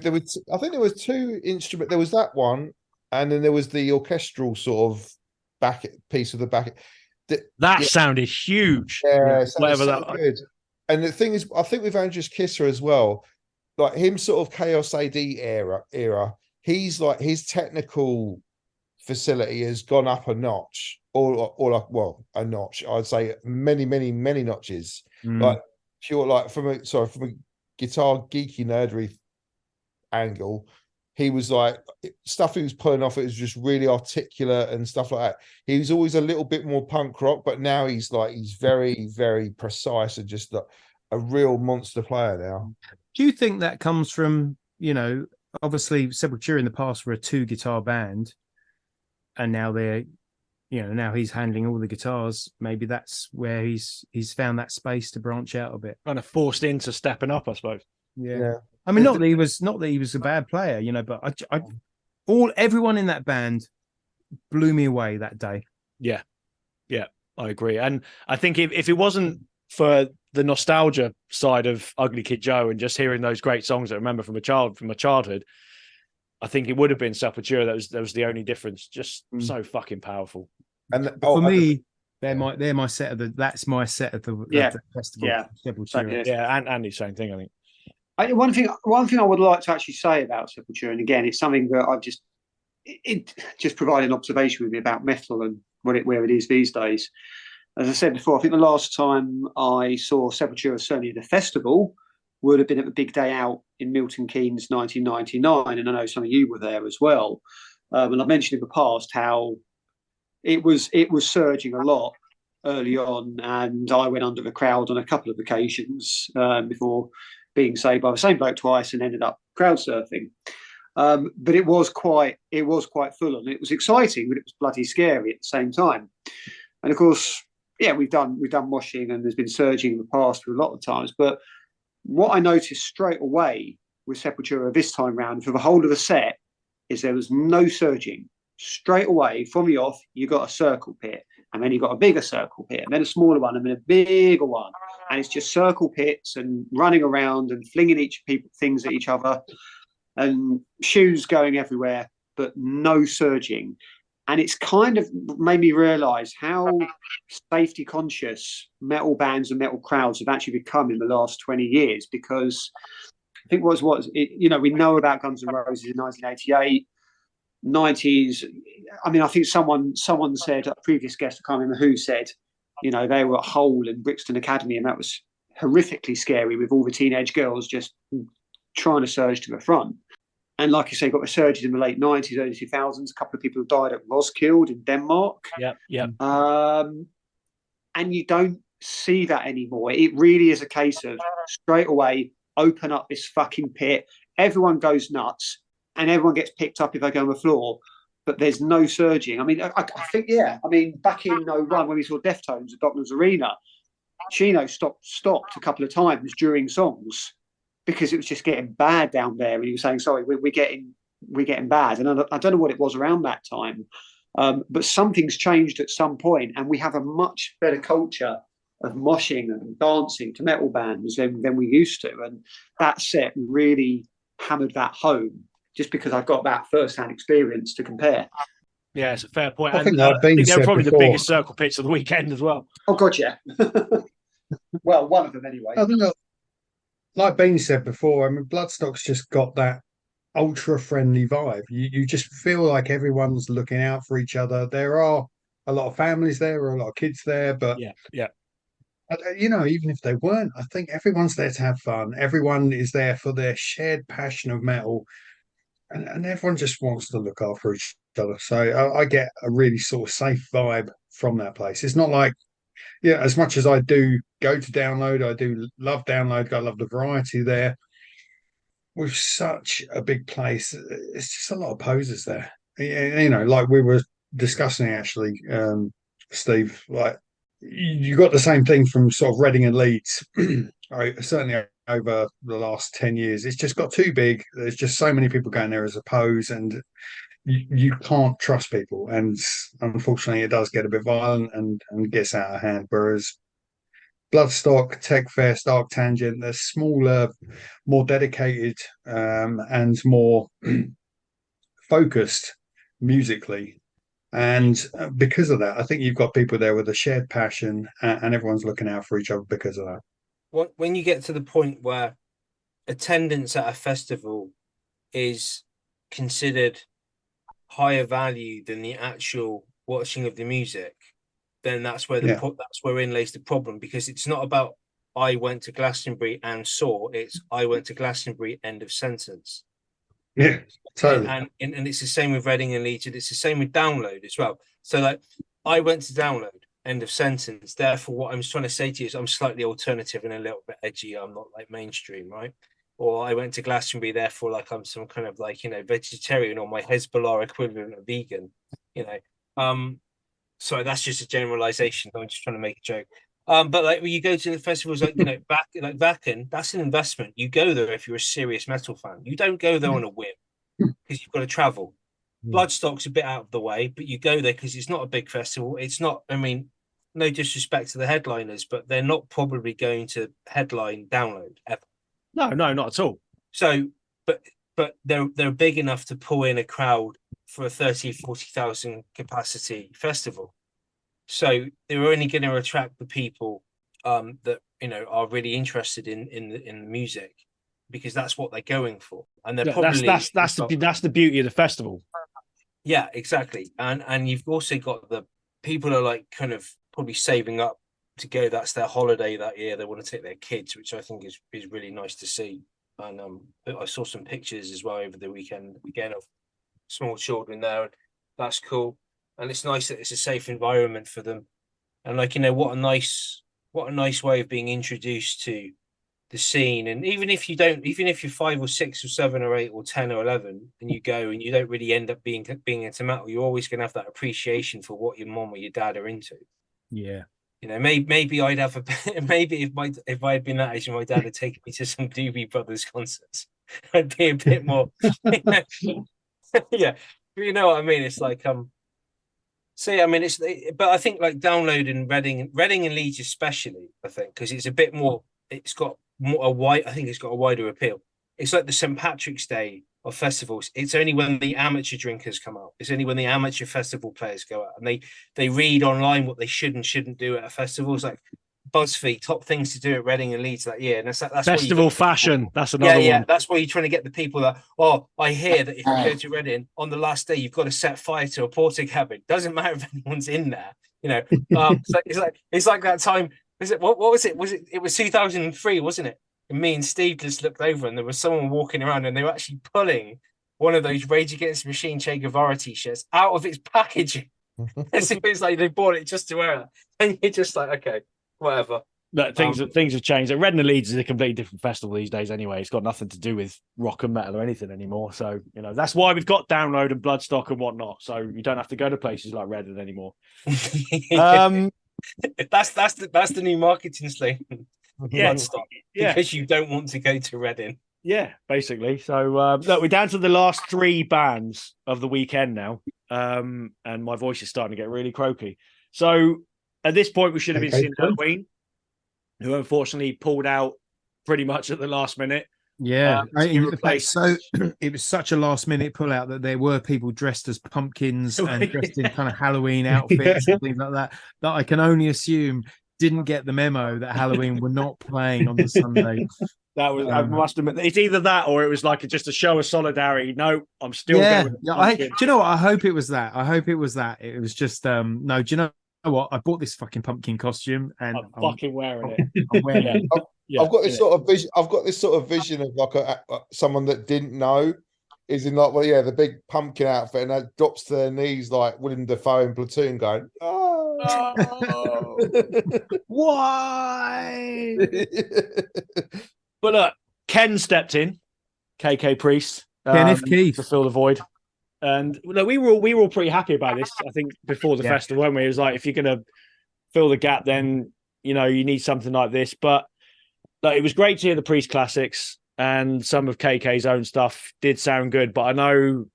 Speaker 6: think there was two instruments. There was that one, and then there was the orchestral sort of back piece of the back.
Speaker 2: That sounded huge.
Speaker 6: Yeah, whatever that. Good. And the thing is, I think with Andreas Kisser as well, like him, sort of Chaos AD era. He's like his technical facility has gone up a notch, or a notch. I'd say many notches. Like pure, like from a guitar geeky nerdery angle, he was like stuff he was pulling off. It was just really articulate and stuff like that. He was always a little bit more punk rock, but now he's very, very precise and just a real monster player now.
Speaker 1: Do you think that comes from obviously Sepultura in the past were a 2-guitar band, and now they're, now he's handling all the guitars. Maybe that's where he's found that space to branch out a bit.
Speaker 2: Kind of forced into stepping up, I suppose.
Speaker 1: Yeah. I mean, not that he was a bad player, but everyone in that band blew me away that day.
Speaker 2: Yeah, I agree. And I think if it wasn't for the nostalgia side of Ugly Kid Joe and just hearing those great songs that I remember from my childhood, I think it would have been Sepultura. That was the only difference. Just so fucking powerful.
Speaker 1: And for me, they're my set of that's my set of the festival.
Speaker 5: Yeah,
Speaker 1: Sepultura.
Speaker 2: Yeah, and the same thing, I think.
Speaker 5: One thing I would like to actually say about Sepultura, and again, it's something that I've just provided an observation with me about metal and where it is these days. As I said before, I think the last time I saw Sepultura, certainly at a festival, would have been at the Big Day Out in Milton Keynes, 1999, and I know some of you were there as well. And I've mentioned in the past how it was surging a lot early on, and I went under the crowd on a couple of occasions before being saved by the same bloke twice and ended up crowd surfing. But it was quite full on. It was exciting, but it was bloody scary at the same time. And of course, we've done moshing, and there's been surging in the past for a lot of times. But what I noticed straight away with Sepultura this time round for the whole of the set is there was no surging. Straight away from the off, you got a circle pit, and then you got a bigger circle pit, and then a smaller one, and then a bigger one. And it's just circle pits and running around and flinging things at each other, and shoes going everywhere, but no surging. And it's kind of made me realise how safety conscious metal bands and metal crowds have actually become in the last 20 years. Because I think we know about Guns N' Roses in 1988, 90s. I mean, I think someone said, a previous guest, I can't remember who said, they were at Hull and Brixton Academy, and that was horrifically scary with all the teenage girls just trying to surge to the front. And like you say, got the surges in the late 90s, early 2000s. A couple of people who died at Roskilde in Denmark.
Speaker 2: Yeah.
Speaker 5: And you don't see that anymore. It really is a case of straight away, open up this fucking pit. Everyone goes nuts, and everyone gets picked up if they go on the floor. But there's no surging. I mean, I think, I mean, back in 01 when we saw Deftones at Docklands Arena, Chino stopped a couple of times during songs because it was just getting bad down there. And he was saying, sorry, we're getting bad. And I don't know what it was around that time. But something's changed at some point, and we have a much better culture of moshing and dancing to metal bands than we used to. And that set really hammered that home, just because I've got that first-hand experience to compare.
Speaker 2: Yeah, it's a fair point.
Speaker 7: I think
Speaker 2: they're probably the biggest circle pits of the weekend as well.
Speaker 5: Oh, God, yeah. Well, one of them anyway.
Speaker 7: I think, like Bean said before, I mean, Bloodstock's just got that ultra-friendly vibe. You just feel like everyone's looking out for each other. There are a lot of families there, or a lot of kids there, but
Speaker 2: yeah.
Speaker 7: Even if they weren't, I think everyone's there to have fun. Everyone is there for their shared passion of metal. And everyone just wants to look after each other. So I get a really sort of safe vibe from that place. It's not like, as much as I do go to Download, I do love Download. I love the variety there. With such a big place, it's just a lot of posers there. Like we were discussing actually, Steve, like you got the same thing from sort of Reading and Leeds. Certainly over the last 10 years, it's just got too big. There's just so many people going there as a pose, and you can't trust people. And unfortunately, it does get a bit violent and gets out of hand. Whereas Bloodstock, Techfest, Arc Tangent, they're smaller, more dedicated, and more focused musically. And because of that, I think you've got people there with a shared passion, and everyone's looking out for each other because of that.
Speaker 3: When you get to the point where attendance at a festival is considered higher value than the actual watching of the music, then that's where that's wherein lays the problem, because it's not about I went to Glastonbury and saw, it's I went to Glastonbury, end of sentence.
Speaker 7: Yeah, totally.
Speaker 3: And it's the same with Reading and Leeds. It's the same with Download as well. So like I went to Download, end of sentence. Therefore, what I'm trying to say to you is I'm slightly alternative and a little bit edgy. I'm not like mainstream, right? or I went to Glastonbury, therefore like I'm some kind of like, vegetarian, or my Hezbollah equivalent of vegan, you know. Sorry, that's just a generalization. I'm just trying to make a joke. But like when you go to the festivals, like back like Wacken, that's an investment. You go there if you're a serious metal fan. You don't go there on a whim because you've got to travel. Bloodstock's a bit out of the way, but you go there because it's not a big festival. It's not. I mean, no disrespect to the headliners, but they're not probably going to headline Download ever.
Speaker 2: No, not at all.
Speaker 3: So, but they're big enough to pull in a crowd for a 40,000 capacity festival. So they're only going to attract the people that are really interested in the music, because that's what they're going for, and they're probably
Speaker 2: that's the beauty of the festival.
Speaker 3: Yeah, exactly. And you've also got the people are like kind of probably saving up to go. That's their holiday that year. They want to take their kids, which I think is really nice to see. And I saw some pictures as well over the weekend again of small children there, and that's cool. And it's nice that it's a safe environment for them. And like, what a nice way of being introduced to the scene. And even if you're 5 or 6 or 7 or 8 or 10 or 11 and you go and you don't really end up being into metal, you're always going to have that appreciation for what your mom or your dad are into.
Speaker 1: Yeah.
Speaker 3: Maybe I'd have maybe if I had been that age and my dad had taken me to some Doobie Brothers concerts, I'd be a bit more. Yeah, you know what I mean. It's like So yeah, I mean but I think like Download in Reading and Leeds especially, I think, because it's a bit more. It's got more I think it's got a wider appeal. It's like the St. Patrick's Day of festivals. It's only when the amateur drinkers come out. It's only when the amateur festival players go out, and they read online what they should and shouldn't do at a festival. It's like BuzzFeed top things to do at Reading and Leeds that year, and that's
Speaker 2: festival fashion. That's another one.
Speaker 3: Yeah, that's where you're trying to get the people that. Oh, I hear that if you go to Reading on the last day, you've got to set fire to a porta cabin. Doesn't matter if anyone's in there. So it's like that time. Is it what was it? It was 2003, wasn't it? And me and Steve just looked over, and there was someone walking around, and they were actually pulling one of those Rage Against the Machine Che Guevara t-shirts out of its packaging. As if it's like they bought it just to wear it, and you're just like, okay, whatever.
Speaker 2: Look, things have changed. Reading and Leeds is a completely different festival these days. Anyway, it's got nothing to do with rock and metal or anything anymore. So that's why we've got Download and Bloodstock and whatnot. So you don't have to go to places like Reading anymore.
Speaker 3: That's the new marketing slogan.
Speaker 2: Yeah,
Speaker 3: Bloodstock, because you don't want to go to Reading.
Speaker 2: Yeah, basically. So look, we're down to the last 3 bands of the weekend now, and my voice is starting to get really croaky. So at this point, we should have been seeing Halloween, who unfortunately pulled out pretty much at the last minute.
Speaker 1: Yeah, so it was such a last minute pullout that there were people dressed as pumpkins and dressed in kind of Halloween outfits and things like that I can only assume didn't get the memo that Halloween were not playing on the Sunday.
Speaker 2: That was I must admit, it's either that or it was like just a show of solidarity. No, I'm still going.
Speaker 1: Do you know what? I hope it was that. It was just no. Do you know what? I bought this fucking pumpkin costume and
Speaker 2: I'm fucking wearing it.
Speaker 1: I'm wearing it.
Speaker 6: Yeah, I've got this sort of vision. I've got this sort of vision of like someone that didn't know is in like, well, yeah, the big pumpkin outfit, and that drops to their knees like Willem Dafoe in Platoon, going, "Oh,
Speaker 1: why?"
Speaker 2: But look, Ken stepped in, KK Priest,
Speaker 1: Kenneth Keith,
Speaker 2: to fill the void, and look, we were all pretty happy about this. I think before the festival, weren't we? It was like, if you're going to fill the gap, then you need something like this, but. It was great to hear the Priest classics, and some of KK's own stuff did sound good. But I know,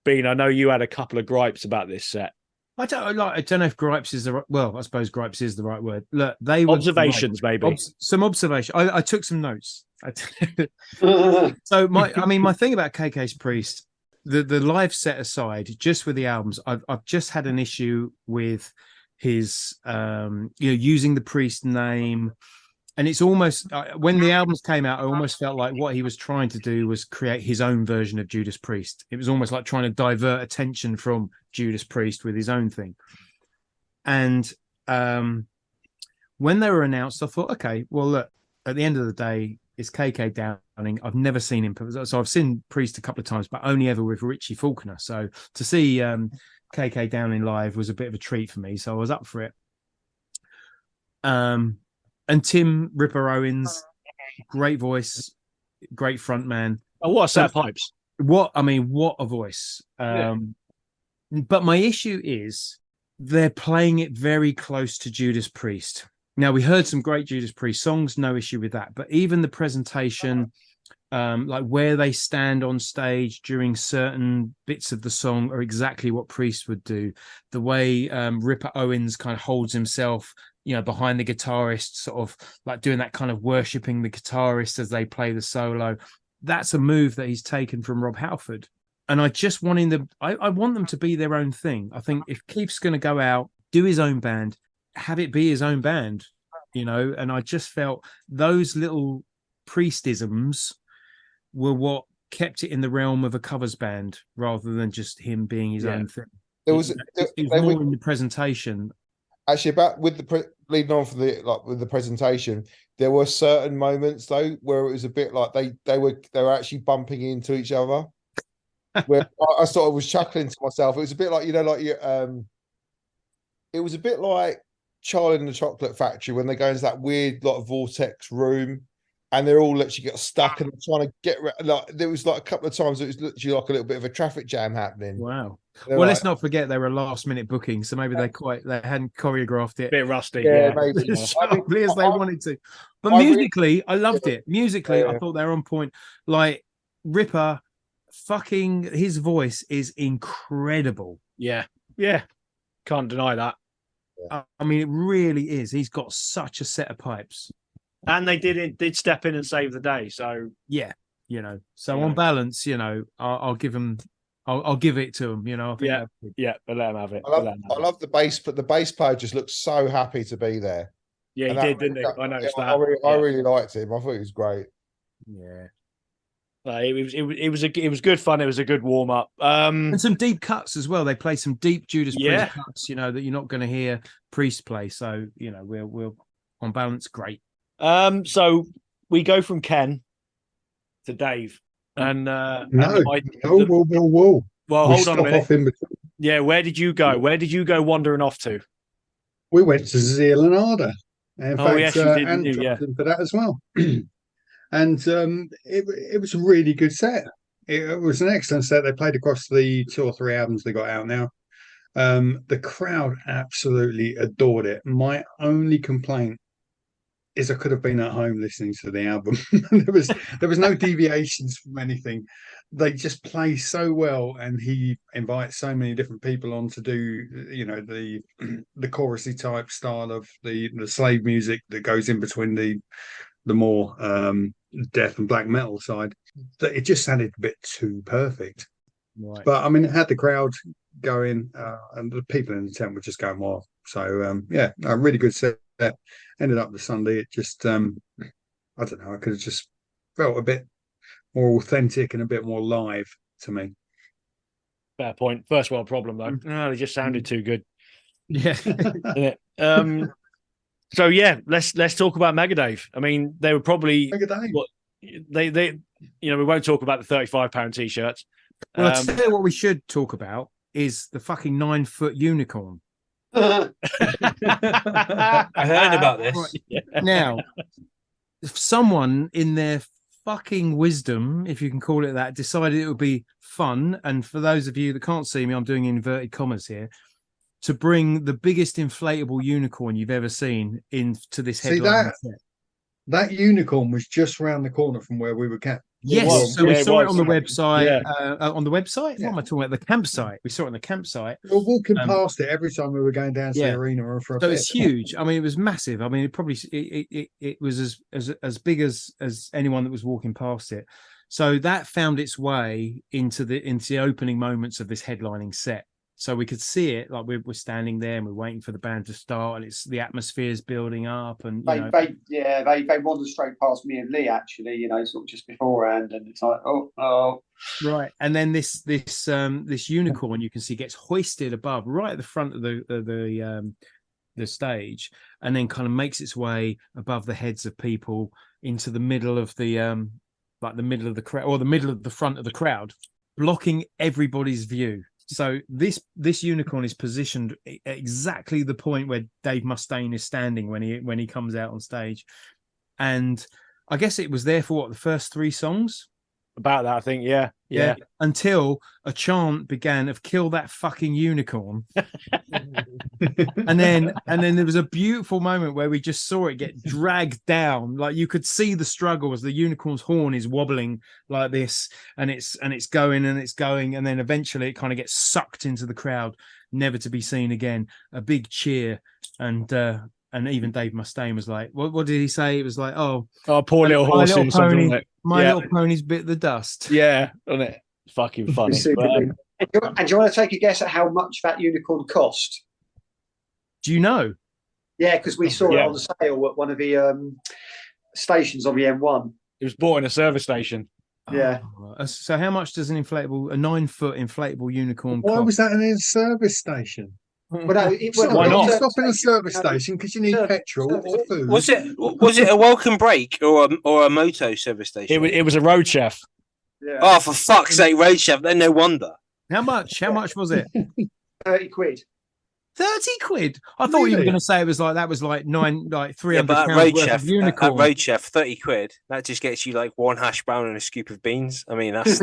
Speaker 2: Bean, you had a couple of gripes about this set.
Speaker 1: I don't know if gripes is the right. Well, I suppose gripes is the right word. Look, they were
Speaker 2: observations, maybe
Speaker 1: some observation. I took some notes. So my thing about KK's Priest, the live set aside, just with the albums, I've just had an issue with his using the Priest name. And it's almost when the albums came out, I almost felt like what he was trying to do was create his own version of Judas Priest. It was almost like trying to divert attention from Judas Priest with his own thing. And when they were announced, I thought, okay, well, look, at the end of the day, it's KK Downing. I've never seen him. So I've seen Priest a couple of times, but only ever with Richie Faulkner. So to see KK Downing live was a bit of a treat for me. So I was up for it. And Tim Ripper Owens, great voice, great front man.
Speaker 2: Oh, what a set of pipes!
Speaker 1: What a voice. But my issue is they're playing it very close to Judas Priest. Now, we heard some great Judas Priest songs, no issue with that. But even the presentation, like where they stand on stage during certain bits of the song are exactly what Priest would do. The way Ripper Owens kind of holds himself, behind the guitarist, sort of like doing that kind of worshipping the guitarist as they play the solo. That's a move that he's taken from Rob Halford. And I just want them, I want them to be their own thing. I think if Keith's going to go out, do his own band, have it be his own band, and I just felt those little Priestisms were what kept it in the realm of a covers band rather than just him being his own thing. It was more in the presentation.
Speaker 6: Actually, leading on from with the presentation, there were certain moments though where it was a bit like they were actually bumping into each other. Where I sort of was chuckling to myself. It was a bit like it was a bit like Charlie and the Chocolate Factory when they go into that weird vortex room, and they're all literally got stuck and trying to get there was like a couple of times it was literally like a little bit of a traffic jam happening.
Speaker 1: Wow. Well, let's not forget they were a last minute booking, so maybe they hadn't choreographed it.
Speaker 2: A bit rusty,
Speaker 1: maybe as sharply as they wanted to. But musically, I loved it. Musically, I thought they were on point. Like Ripper, fucking his voice is incredible.
Speaker 2: Yeah, can't deny that.
Speaker 1: I mean, it really is. He's got such a set of pipes,
Speaker 2: and they did step in and save the day. So
Speaker 1: on balance, I'll give him. I'll give it to him. I think
Speaker 2: but let him have it.
Speaker 6: I love the bass, but the bass player just looked so happy to be there.
Speaker 2: Yeah, he did, didn't he? I noticed that.
Speaker 6: I really liked him. I thought he was great.
Speaker 1: Yeah.
Speaker 2: It was good fun. It was a good warm up.
Speaker 1: And some deep cuts as well. They play some deep Judas Priest cuts, that you're not going to hear Priest play. So we're on balance, great.
Speaker 2: So we go from Ken to Dave, and
Speaker 7: whoa.
Speaker 2: Well, hold on a minute. Yeah, where did you go? Where did you go wandering off to?
Speaker 7: We went to Zeal and Ardor. In fact,
Speaker 2: yes, you did,
Speaker 7: and
Speaker 2: yeah.
Speaker 7: for that as well. And it was a really good set. It was an excellent set. They played across the 2 or 3 albums they got out now. The crowd absolutely adored it. My only complaint is I could have been at home listening to the album. there was no deviations from anything. They just play so well, and he invites so many different people on to do the chorusy type style of the slave music that goes in between the more death and black metal side, that it just sounded a bit too perfect.
Speaker 1: Right.
Speaker 7: But I mean, it had the crowd going, and the people in the tent were just going wild. So a really good set. Ended up the Sunday. It just I don't know. I could have just felt a bit more authentic and a bit more live to me.
Speaker 2: Fair point. First world problem though. They just sounded too good.
Speaker 1: Yeah.
Speaker 2: So let's talk about Megadave. I mean, they were probably they we won't talk about the £35 t-shirts.
Speaker 1: Well, I'll tell you what we should talk about is the fucking 9-foot unicorn.
Speaker 3: I heard about this.
Speaker 1: Right. Now, if someone in their fucking wisdom, if you can call it that, decided it would be fun, and for those of you that can't see me, I'm doing inverted commas here, to bring the biggest inflatable unicorn you've ever seen into this headline.
Speaker 7: That unicorn was just around the corner from where we were camped.
Speaker 1: Yes, so we saw it on the website. On the website? What am I talking about? The campsite. We saw it on the campsite.
Speaker 7: We were walking past it every time we were going down to the arena. So
Speaker 1: it's huge. I mean, it was massive. I mean, it probably it was as big as anyone that was walking past it. So that found its way into the opening moments of this headlining set. So we could see it, like we're standing there and we're waiting for the band to start, and it's the atmosphere's building up. And
Speaker 5: they wandered straight past me and Lee actually, sort of just beforehand, and it's like, oh,
Speaker 1: right. And then this unicorn you can see gets hoisted above, right at the front of the stage, and then kind of makes its way above the heads of people into the middle of the the middle of the crowd, or the middle of the front of the crowd, blocking everybody's view. So this unicorn is positioned at exactly the point where Dave Mustaine is standing when he comes out on stage, and I guess it was there for what, the first 3 songs.
Speaker 2: About that, I think. Yeah.
Speaker 1: Until a chant began of "kill that fucking unicorn," and then there was a beautiful moment where we just saw it get dragged down. Like you could see the struggle as the unicorn's horn is wobbling like this, and it's going, and then eventually it kind of gets sucked into the crowd, never to be seen again. A big cheer, and even Dave Mustaine was like, "What did he say?" It was like, "Oh,
Speaker 2: poor little horse,
Speaker 1: little pony,
Speaker 2: like.
Speaker 1: my little pony's bit the dust."
Speaker 2: Yeah, on it. Fucking funny.
Speaker 5: And do you want to take a guess at how much that unicorn cost?
Speaker 1: Do you know?
Speaker 5: Yeah, because we saw it on sale at one of the stations on the M1.
Speaker 2: It was bought in a service station.
Speaker 5: Yeah.
Speaker 1: So how much does a 9-foot inflatable unicorn
Speaker 7: Why
Speaker 1: cost?
Speaker 7: was that in a service station?
Speaker 5: Well, no,
Speaker 2: Why not?
Speaker 7: You stop in a service station because you need petrol or food.
Speaker 3: Was it a welcome break or a moto service station?
Speaker 2: It was a road chef.
Speaker 5: Yeah.
Speaker 3: Oh, for fuck's sake, road chef! Then no wonder.
Speaker 1: How much? How much was it?
Speaker 5: 30 quid.
Speaker 1: 30 quid. I thought you were going to say it was like that was like 300
Speaker 3: but
Speaker 1: pounds worth of unicorn.
Speaker 3: At road chef, 30 quid. That just gets you like 1 hash brown and a scoop of beans. I mean, that's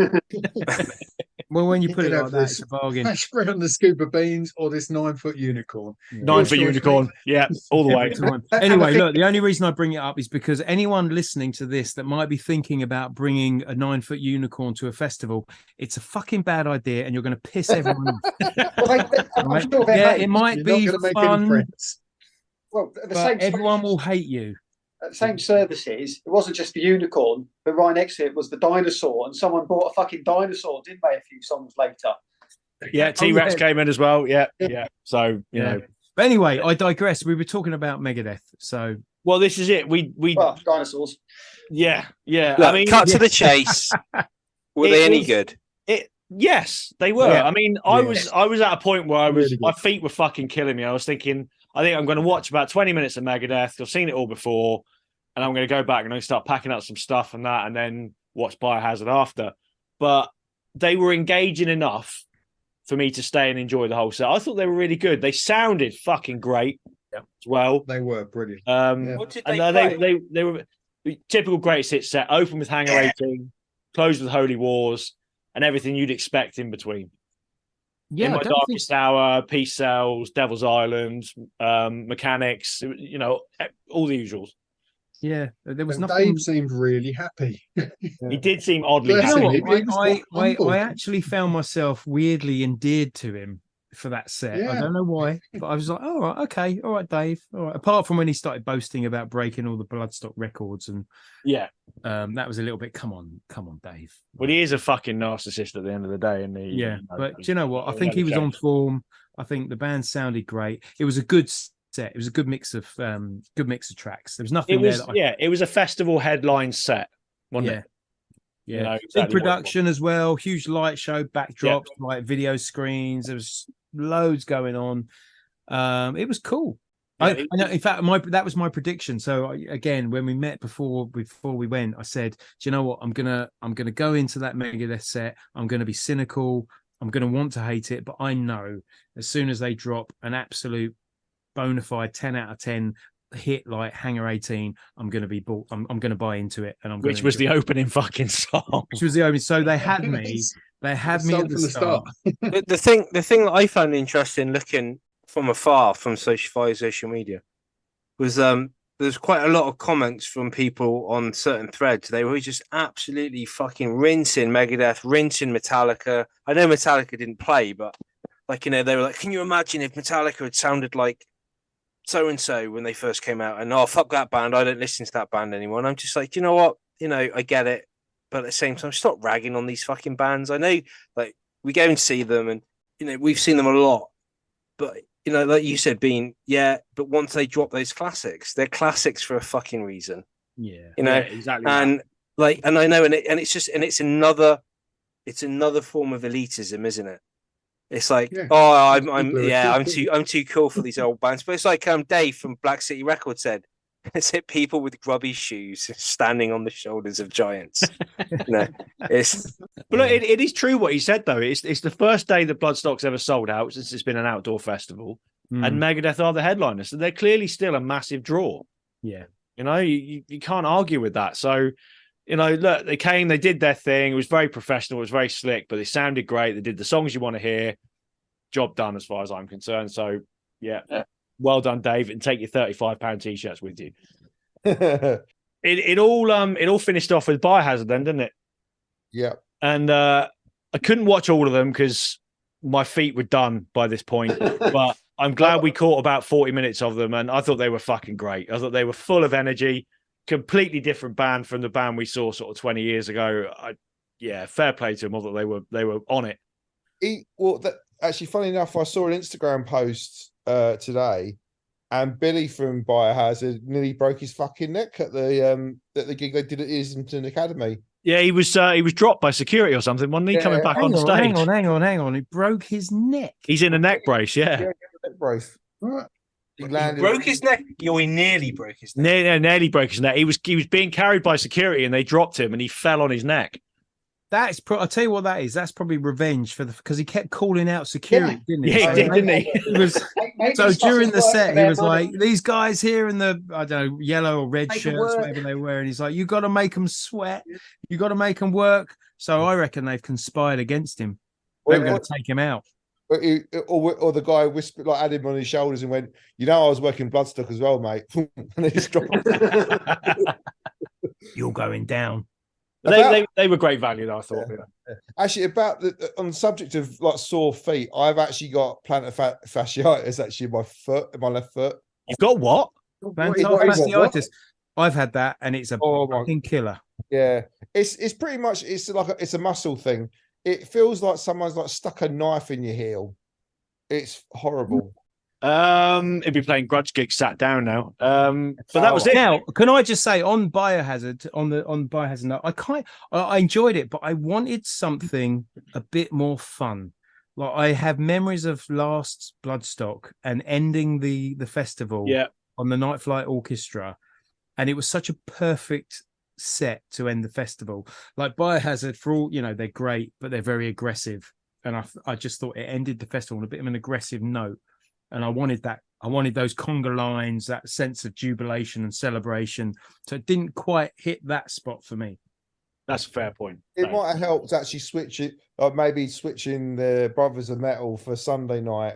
Speaker 1: Well, when you put it
Speaker 7: could
Speaker 1: like
Speaker 7: have
Speaker 1: that,
Speaker 7: this
Speaker 1: it's a bargain.
Speaker 7: hash brown and a scoop of beans or this 9-foot unicorn.
Speaker 2: 9-foot unicorn. Yeah, all the way.
Speaker 1: Anyway, look, the only reason I bring it up is because anyone listening to this that might be thinking about bringing a 9-foot unicorn to a festival, it's a fucking bad idea and you're going to piss everyone off.
Speaker 5: I'm sure they're
Speaker 1: Yeah,
Speaker 5: made.
Speaker 1: it might
Speaker 7: You're
Speaker 1: be
Speaker 7: not going to make any
Speaker 1: fun,
Speaker 7: friends.
Speaker 5: Well, at the
Speaker 1: but
Speaker 5: same
Speaker 1: everyone will hate you.
Speaker 5: at the same services, it wasn't just the unicorn, but right next to it was the dinosaur, and someone bought a fucking dinosaur, didn't they, a few songs later?
Speaker 2: Yeah, T-Rex
Speaker 1: yeah.
Speaker 2: came in as well. Yeah. So, you know.
Speaker 1: But anyway, I digress. We were talking about Megadeth. So,
Speaker 2: Well, this is it. We
Speaker 5: Well, dinosaurs.
Speaker 2: yeah.
Speaker 3: Look,
Speaker 2: I mean,
Speaker 3: cut to the chase. Were they any good?
Speaker 2: Yes, they were.
Speaker 1: Yeah.
Speaker 2: I mean, I was at a point where
Speaker 1: Really good.
Speaker 2: my feet were fucking killing me. I was thinking, I think I'm going to watch about 20 minutes of Megadeth. I've seen it all before, and I'm going to go back and I'm going to start packing up some stuff and that, and then watch Biohazard after. But they were engaging enough for me to stay and enjoy the whole set. I thought they were really good. They sounded fucking great as well.
Speaker 7: They were brilliant.
Speaker 3: What did they
Speaker 2: And
Speaker 3: play?
Speaker 2: they were typical greatest hit set, open with Hangar 18, closed with Holy Wars, and everything you'd expect in between.
Speaker 1: yeah,
Speaker 2: In
Speaker 1: I
Speaker 2: My
Speaker 1: don't think
Speaker 2: Darkest Hour, Peace Cells, Devil's Island, Mechanics, you know, all the usuals.
Speaker 1: yeah, there was
Speaker 7: And
Speaker 1: nothing.
Speaker 7: Dave seemed really happy.
Speaker 2: He did seem oddly
Speaker 7: Bless
Speaker 1: You know
Speaker 2: happy.
Speaker 7: him.
Speaker 1: what?
Speaker 7: He was humble.
Speaker 1: I actually found myself weirdly endeared to him for that set. I
Speaker 7: Yeah.
Speaker 1: don't know why, but I was like, all right, okay, all right, Dave. All right. Apart from when he started boasting about breaking all the Bloodstock records, and
Speaker 2: Yeah.
Speaker 1: that was a little bit. Come on, Dave.
Speaker 2: But he is a fucking narcissist at the end of the day, and he.
Speaker 1: Yeah,
Speaker 2: you know,
Speaker 1: but do you know what? I
Speaker 2: he'll
Speaker 1: think he
Speaker 2: never
Speaker 1: was on
Speaker 2: change.
Speaker 1: form. I think the band sounded great. It was a good set. It was a good mix of tracks. There was nothing
Speaker 2: It was
Speaker 1: there. That
Speaker 2: it was a festival headline set, wasn't
Speaker 1: Yeah.
Speaker 2: it?
Speaker 1: Yeah,
Speaker 2: You know,
Speaker 1: big
Speaker 2: exactly what it
Speaker 1: production as well. Huge light show, backdrops, like video screens. There was loads going on. It was cool.
Speaker 2: Yeah,
Speaker 1: I know. In fact, that was my prediction. So again, when we met before we went, I said, "Do you know what? I'm gonna go into that Megadeth set. I'm gonna be cynical. I'm gonna want to hate it, but I know as soon as they drop an absolute bona fide 10 out of 10 hit like Hangar 18, I'm gonna be bought. I'm gonna buy into it, and
Speaker 2: Which was the opening fucking song.
Speaker 1: which was the only. So they had me. They had me at the start.
Speaker 3: The thing that I found interesting looking from afar from social media was there's quite a lot of comments from people on certain threads. They were just absolutely fucking rinsing Megadeth, rinsing Metallica. I know Metallica didn't play, but like, you know, they were like, can you imagine if Metallica had sounded like so and so when they first came out? And oh, fuck that band, I don't listen to that band anymore. And I'm just like, you know what? You know, I get it. But at the same time, stop ragging on these fucking bands. I know, like, we go and see them, and you know, we've seen them a lot. But you know, like you said, but once they drop those classics, they're classics for a fucking reason.
Speaker 1: Yeah,
Speaker 3: You know,
Speaker 2: Yeah, exactly.
Speaker 3: and like, and I know, and it's another form of elitism, isn't it? It's like,
Speaker 7: Yeah.
Speaker 3: oh,
Speaker 7: People are
Speaker 3: I'm too cool for these old bands. But it's like Dave from Black City Records said, is it people with grubby shoes standing on the shoulders of giants? No, it's
Speaker 2: But look, it is true what he said, though. It's the first day that Bloodstock's ever sold out since it's been an outdoor festival,
Speaker 1: Mm.
Speaker 2: and Megadeth are the headliners. So they're clearly still a massive draw.
Speaker 1: Yeah.
Speaker 2: You know, you can't argue with that. So, you know, look, they came, they did their thing. It was very professional. It was very slick, but they sounded great. They did the songs you want to hear. Job done as far as I'm concerned. So, yeah. Well done, Dave, and take your £35 t-shirts with you. It all finished off with Biohazard then, didn't it?
Speaker 6: Yeah.
Speaker 2: And I couldn't watch all of them because my feet were done by this point. But I'm glad we caught about 40 minutes of them, and I thought they were fucking great. I thought they were full of energy, completely different band from the band we saw sort of 20 years ago. Fair play to them. I thought they were on it.
Speaker 6: Actually, funny enough, I saw an Instagram post today, and Billy from Biohazard nearly broke his fucking neck at the gig they did at Islington Academy.
Speaker 2: Yeah, he was dropped by security or something, wasn't he? Coming back on stage.
Speaker 1: Hang on. He broke his neck.
Speaker 2: He's in a neck brace, yeah.
Speaker 6: Neck brace.
Speaker 3: He broke his neck. He nearly broke his neck.
Speaker 2: Nearly broke his neck. He was being carried by security, and they dropped him, and he fell on his neck.
Speaker 1: I'll tell you what that is. That's probably revenge because he kept calling out security, didn't he?
Speaker 2: Yeah, he did, didn't he?
Speaker 1: He was, so during the set, he was like, "These guys here in the yellow or red shirts, whatever they were," and he's like, "You got to make them sweat. You got to make them work." So I reckon they've conspired against him. They were going to take him out.
Speaker 6: Or the guy whispered, like, had him on his shoulders and went, "You know, I was working Bloodstock as well, mate." And he just dropped.
Speaker 1: You're going down.
Speaker 2: They were great value, though, I thought.
Speaker 6: Yeah. Actually, on the subject of like sore feet, I've actually got plantar fasciitis. Actually, in my left foot.
Speaker 2: You've got what?
Speaker 1: Plantar fasciitis. I've had that, and it's a fucking killer.
Speaker 6: Yeah, it's pretty much it's a muscle thing. It feels like someone's like stuck a knife in your heel. It's horrible.
Speaker 2: It'd be playing grudge gig sat down now. But that was it.
Speaker 1: Now, can I just say on Biohazard, on Biohazard note, I enjoyed it, but I wanted something a bit more fun. Like, I have memories of last Bloodstock and ending the festival on the Night Flight Orchestra, and it was such a perfect set to end the festival. Like Biohazard, for all, they're great, but they're very aggressive, and I just thought it ended the festival on a bit of an aggressive note. And I wanted that. I wanted those conga lines, that sense of jubilation and celebration. So it didn't quite hit that spot for me.
Speaker 2: That's a fair point.
Speaker 6: It might have helped actually switch it, or maybe switching the Brothers of Metal for Sunday night,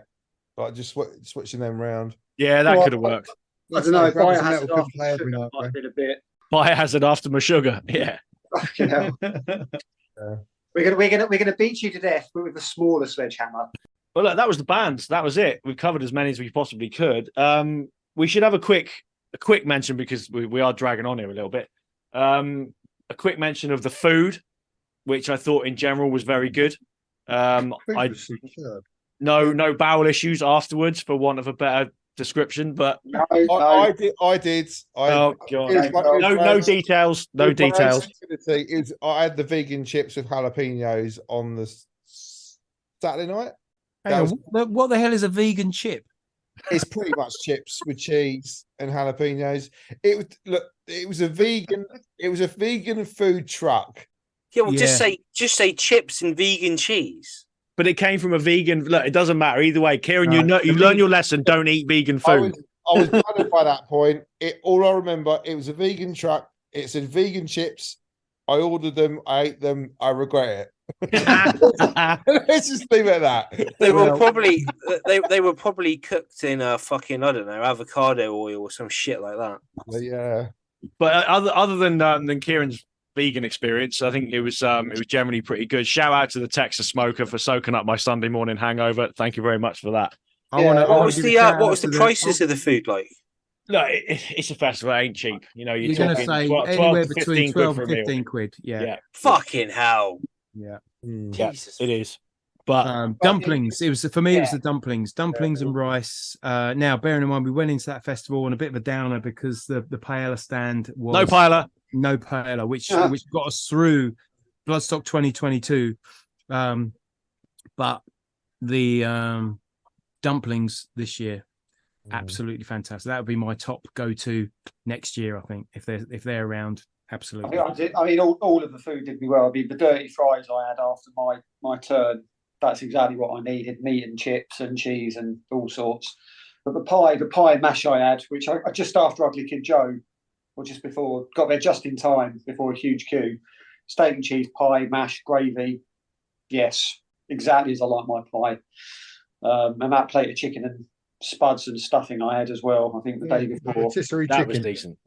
Speaker 6: like just switching them round.
Speaker 2: Yeah, that could have worked.
Speaker 5: I don't know.
Speaker 7: Biohazard could play every night.
Speaker 5: I did a bit.
Speaker 2: Biohazard after my sugar. Yeah.
Speaker 5: We're gonna beat you to death, but with a smaller sledgehammer.
Speaker 2: Well, look, that was the bands. That was it. We've covered as many as we possibly could. We should have a quick mention, because we are dragging on here a little bit. A quick mention of the food, which I thought in general was very good. No bowel issues afterwards, for want of a better description. But
Speaker 6: I did.
Speaker 2: Oh god! No details. No details.
Speaker 6: I had the vegan chips with jalapenos on the Saturday night.
Speaker 1: What the hell is a vegan chip?
Speaker 6: It's pretty much chips with cheese and jalapenos. It was a vegan food truck.
Speaker 3: Yeah, well, just say chips and vegan cheese.
Speaker 2: But it came from a vegan. Look, it doesn't matter either way. Kieran, you learn your lesson. Don't eat vegan food.
Speaker 6: I was bothered by that point. All I remember, it was a vegan truck. It said vegan chips. I ordered them. I ate them. I regret it. Let's just leave it at that.
Speaker 3: They were probably cooked in a fucking, I don't know, avocado oil or some shit like that.
Speaker 6: Yeah.
Speaker 2: But other than Kieran's vegan experience, I think it was generally pretty good. Shout out to the Texas Smoker for soaking up my Sunday morning hangover. Thank you very much for that.
Speaker 3: What was the prices of the food like?
Speaker 2: No, it's a festival. It ain't cheap. You're
Speaker 1: going to say
Speaker 2: 12
Speaker 1: anywhere
Speaker 2: to
Speaker 1: between 12 and 15
Speaker 2: meal.
Speaker 1: quid. Yeah.
Speaker 3: Fucking hell.
Speaker 1: Yeah.
Speaker 3: Jesus.
Speaker 2: It is. But
Speaker 1: dumplings. It was, for me. It was the dumplings and rice. Now, bearing in mind, we went into that festival on a bit of a downer because the paella stand was no paella, which got us through Bloodstock 2022. But the dumplings this year, absolutely fantastic. That would be my top go-to next year, I think, if they're around. Absolutely.
Speaker 5: I mean, all of the food did me well. I mean, the dirty fries I had after my turn, that's exactly what I needed: meat and chips and cheese and all sorts. But the pie mash I had, which I just after Ugly Kid Joe, or just before. Got there just in time before a huge queue. Steak and cheese pie, mash, gravy. Yes, exactly as I like my pie. And that plate of chicken and spuds and stuffing I had as well. I think the day before.
Speaker 4: Rotisserie
Speaker 2: That was
Speaker 4: chicken.
Speaker 2: decent.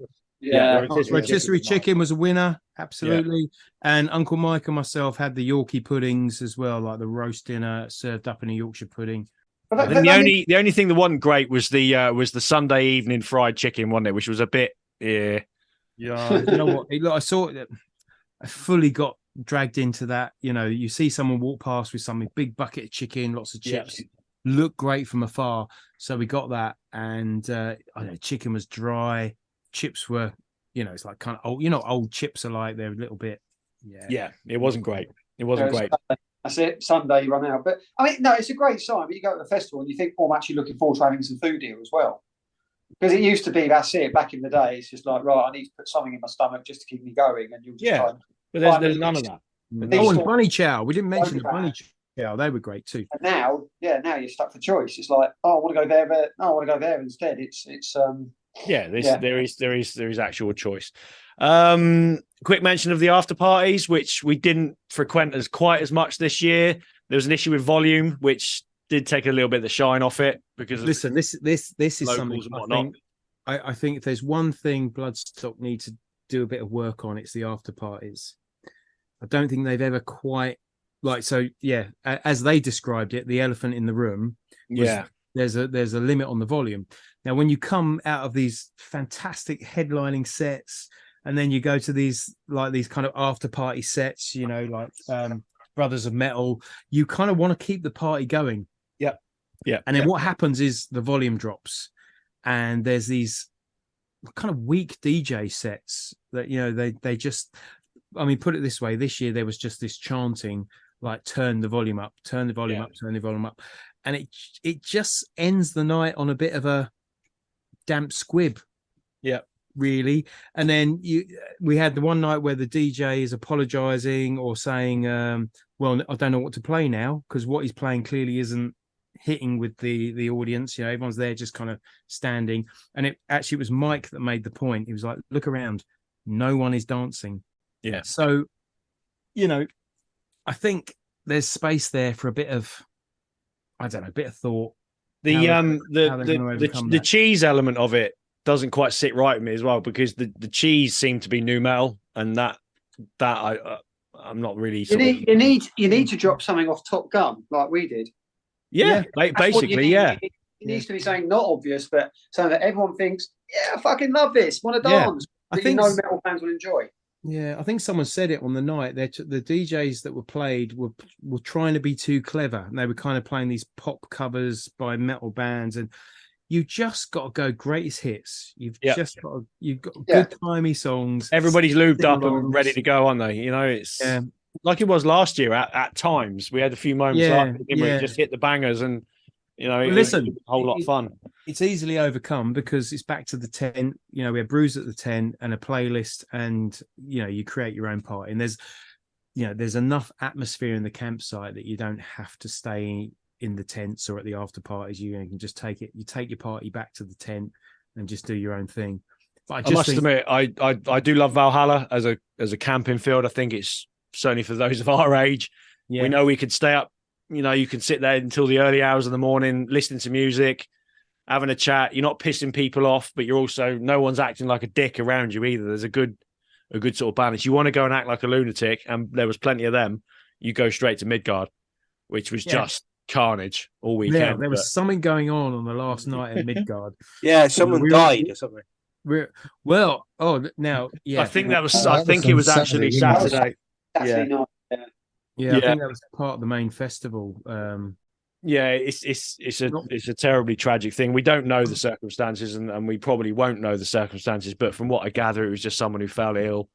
Speaker 5: Yeah,
Speaker 1: rotisserie chicken was a winner, absolutely. And Uncle Mike and myself had the Yorkie puddings as well, like the roast dinner served up in a Yorkshire pudding.
Speaker 2: I think the only thing that wasn't great was the Sunday evening fried chicken, wasn't it? Which was a bit
Speaker 1: Yeah. You know what? Look, I saw it. I fully got dragged into that. You know, you see someone walk past with something, big bucket of chicken, lots of chips, look great from afar. So we got that, and I know chicken was dry, chips were, you know, it's like kind of old. You know, old chips are like they're a little bit.
Speaker 2: Yeah, it wasn't great. It wasn't great.
Speaker 5: That's it. Sunday run out, but I mean, no, it's a great sign. But you go to the festival and you think, oh, I'm actually looking forward to having some food here as well. Because it used to be, that's it. Back in the day, it's just like, right, I need to put something in my stomach just to keep me going, and you'll just try and
Speaker 2: but there's none of that.
Speaker 1: Oh, and bunny chow. We didn't mention the bunny chow. They were great too.
Speaker 5: And now you're stuck for choice. It's like, oh, I want to go there, but no, I want to go there instead.
Speaker 2: There is actual choice. Quick mention of the after parties, which we didn't frequent as quite as much this year. There was an issue with volume, which did take a little bit of the shine off it because
Speaker 1: listen, this is something I think if there's one thing Bloodstock need to do a bit of work on, it's the after parties. I don't think they've ever quite as they described it, the elephant in the room. There's a limit on the volume. Now, when you come out of these fantastic headlining sets, and then you go to these kind of after party sets, you know, like Brothers of Metal, you kind of want to keep the party going.
Speaker 2: Yeah.
Speaker 1: And then what happens is the volume drops, and there's these kind of weak DJ sets that, you know, they just, I mean, put it this way, this year there was just this chanting, like turn the volume up, turn the volume up, turn the volume up. And it just ends the night on a bit of a damp squib.
Speaker 2: Yeah.
Speaker 1: Really. And then we had the one night where the DJ is apologizing or saying, well, I don't know what to play now, because what he's playing clearly isn't hitting with the audience. You know, everyone's there just kind of standing. And it was Mike that made the point. He was like, look around, no one is dancing.
Speaker 2: Yeah.
Speaker 1: So, you know, I think there's space there for a bit of, I don't know, a bit of thought.
Speaker 2: The cheese element of it doesn't quite sit right with me as well, because the cheese seemed to be new metal, and that I'm not really.
Speaker 5: You need to drop something off Top Gun like we did.
Speaker 2: Basically.
Speaker 5: It needs to be something not obvious, but something that everyone thinks, yeah, I fucking love this, want to dance. I think metal fans will enjoy.
Speaker 1: Yeah, I think someone said it on the night. The DJs that were played were trying to be too clever, and they were kind of playing these pop covers by metal bands, and you just got to go greatest hits. You've got good timey songs.
Speaker 2: Everybody's lubed up and ready to go, aren't they? You know, it's like it was last year. At times, we had a few moments where it just hit the bangers, and you know, it was a whole lot of fun.
Speaker 1: It's easily overcome because it's back to the tent. You know, we have brews at the tent and a playlist, and you know, you create your own party. And there's enough atmosphere in the campsite that you don't have to stay in the tents or at the after parties. You can just take your party back to the tent and just do your own thing. But I must
Speaker 2: admit, I do love Valhalla as a camping field. I think it's certainly for those of our age. We know we could stay up. You know, you can sit there until the early hours of the morning, listening to music, having a chat. You're not pissing people off, but you're also, no one's acting like a dick around you either. There's a good sort of balance. You want to go and act like a lunatic, and there was plenty of them. You go straight to Midgard, which was just carnage all weekend.
Speaker 1: Yeah, there was something going on the last night at Midgard.
Speaker 3: Someone died or something.
Speaker 1: I think
Speaker 2: that was. I think it was actually Saturday.
Speaker 5: Saturday night.
Speaker 1: I think that was part of the main festival.
Speaker 2: It's a terribly tragic thing. We don't know the circumstances, and we probably won't know the circumstances. But from what I gather, it was just someone who fell ill,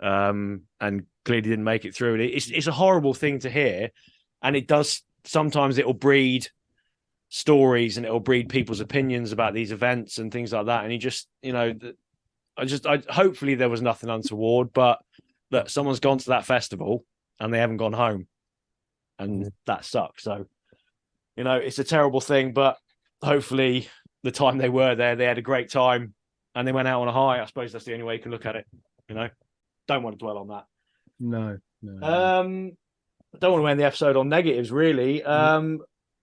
Speaker 2: and clearly didn't make it through. And it's a horrible thing to hear, and it does sometimes. It'll breed stories, and it'll breed people's opinions about these events and things like that. And you just, you know, hopefully there was nothing untoward, but that someone's gone to that festival and they haven't gone home, and that sucks. So, you know, it's a terrible thing, but hopefully the time they were there, they had a great time. and they went out on a high. I suppose that's the only way you can look at it. You know, don't want to dwell on that.
Speaker 1: No.
Speaker 2: I don't want to end the episode on negatives, really.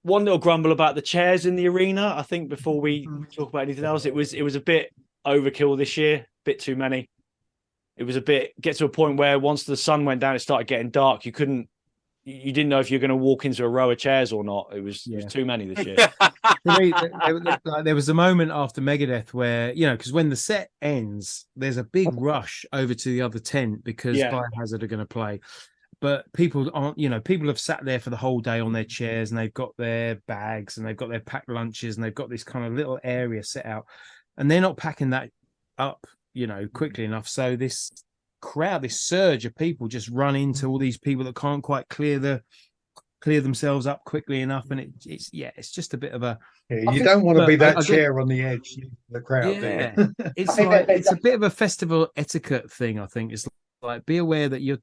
Speaker 2: One little grumble about the chairs in the arena. I think before we talk about anything else, it was a bit overkill this year, a bit too many. It was get to a point where once the sun went down, it started getting dark. You didn't know if you're going to walk into a row of chairs or not. It was too many this year.
Speaker 1: There was a moment after Megadeth where, because when the set ends, there's a big rush over to the other tent because Biohazard are going to play. But people aren't, people have sat there for the whole day on their chairs and they've got their bags and they've got their packed lunches and they've got this kind of little area set out and they're not packing that up, quickly enough. So this crowd, this surge of people just run into all these people that can't quite clear themselves up quickly enough. And it's just a bit of a...
Speaker 4: you don't want to be that chair on the edge of the crowd.
Speaker 1: Yeah, it's a bit of a festival etiquette thing, I think. It's like, be aware that you're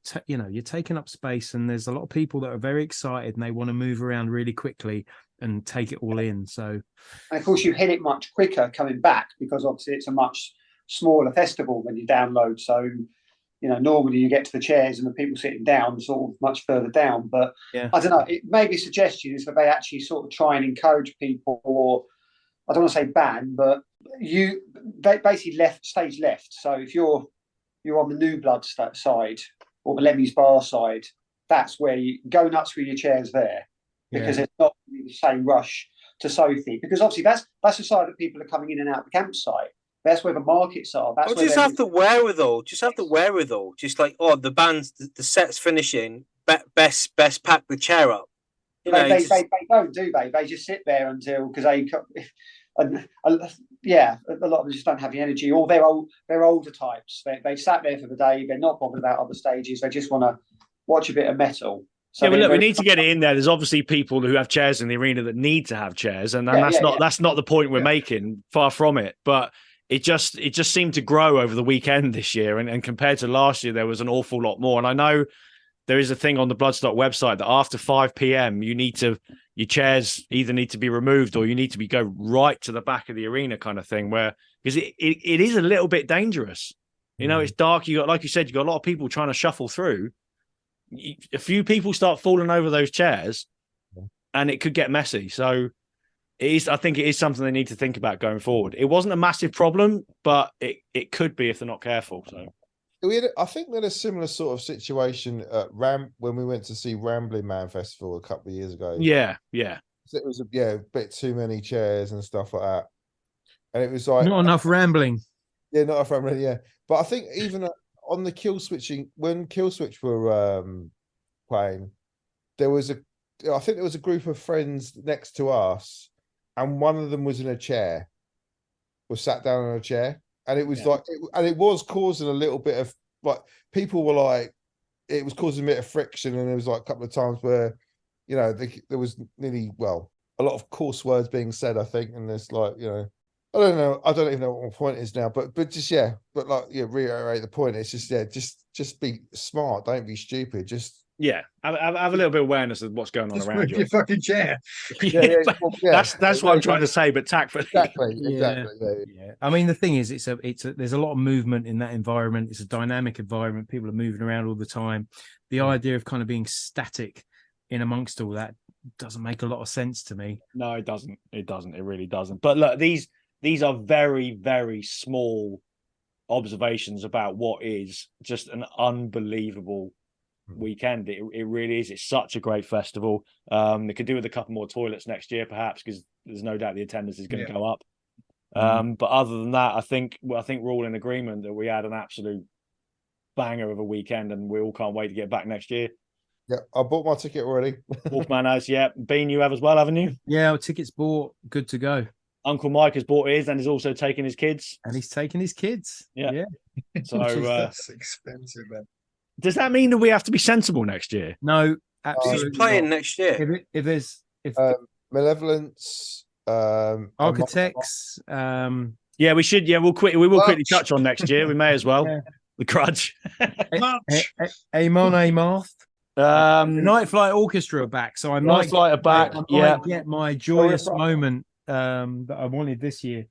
Speaker 1: taking up space and there's a lot of people that are very excited and they want to move around really quickly and take it all in. So,
Speaker 5: and of course, you hit it much quicker coming back because obviously it's a much smaller festival when you download. So, normally you get to the chairs and the people sitting down sort of much further down. But I don't know, it maybe a suggestion is that they actually sort of try and encourage people, or I don't want to say ban, but they basically stage left. So if you're on the New Blood side or the Lemmy's Bar side, that's where you go nuts with your chairs there, because it's not really the same rush to Sophie. Because obviously that's the side that people are coming in and out of the campsite. That's where the markets are. That's where
Speaker 3: just have the wherewithal. Just have the wherewithal. Just like, the band's the set's finishing. Best pack the chair up.
Speaker 5: They don't, do they? They just sit there until because a lot of them just don't have the energy, or they're older types. They sat there for the day. They're not bothered about other stages. They just want to watch a bit of metal. So
Speaker 2: look, we need to get it in there. There's obviously people who have chairs in the arena that need to have chairs, and that's not the point we're making. Far from it, but it just seemed to grow over the weekend this year, and compared to last year, there was an awful lot more. And I know there is a thing on the Bloodstock website that after 5 p.m. your chairs either need to be removed or you need to go right to the back of the arena, kind of thing. Because it is a little bit dangerous. It's dark. Like you said, you got a lot of people trying to shuffle through. A few people start falling over those chairs, and it could get messy. So I think it is something they need to think about going forward. It wasn't a massive problem, but it could be if they're not careful. So
Speaker 6: I think we had a similar sort of situation at when we went to see Rambling Man Festival a couple of years ago.
Speaker 2: Yeah.
Speaker 6: It was a bit too many chairs and stuff like that, and it was like
Speaker 1: not enough rambling.
Speaker 6: Yeah, not enough rambling. Yeah, but I think even on the Kill Switching, when Kill Switch were playing, I think there was a group of friends next to us, and one of them was sat down on a chair. And it was it was causing a little bit of people were like, it was causing a bit of friction. And there was a couple of times where, there was nearly, a lot of coarse words being said, I think. And there's I don't know. I don't even know what my point is now, but just, reiterate the point. It's just be smart. Don't be stupid. Just,
Speaker 2: have a little bit of awareness of what's going on around you.
Speaker 7: Your fucking chair.
Speaker 2: That's what I'm trying to say, but tactfully.
Speaker 6: Exactly.
Speaker 1: Yeah. I mean, the thing is, there's a lot of movement in that environment. It's a dynamic environment. People are moving around all the time. The idea of kind of being static in amongst all that doesn't make a lot of sense to me.
Speaker 2: No, it doesn't. It doesn't. It really doesn't. But look, these are very, very small observations about what is just an unbelievable weekend. It really is. It's such a great festival. They could do with a couple more toilets next year, perhaps, because there's no doubt the attendance is going to go up. But other than that, I think we're all in agreement that we had an absolute banger of a weekend, and we all can't wait to get back next year.
Speaker 6: Yeah, I bought my ticket already.
Speaker 2: Wolfman has, Bean, you have as well, haven't you?
Speaker 1: Yeah, our tickets bought. Good to go.
Speaker 2: Uncle Mike has bought his and is also taking his kids.
Speaker 1: And he's taking his kids.
Speaker 2: Yeah. So
Speaker 7: that's expensive, man.
Speaker 2: Does that mean that we have to be sensible next year?
Speaker 1: No, absolutely.
Speaker 3: Who's playing
Speaker 1: not.
Speaker 3: next year?
Speaker 1: If
Speaker 6: Malevolence,
Speaker 1: Architects,
Speaker 2: yeah, we should. Yeah, we will quickly touch on next year. We may as well. Yeah. The Grudge,
Speaker 1: Amon Amarth, Night Flight Orchestra are back, so I might get my joyous moment that I wanted this year.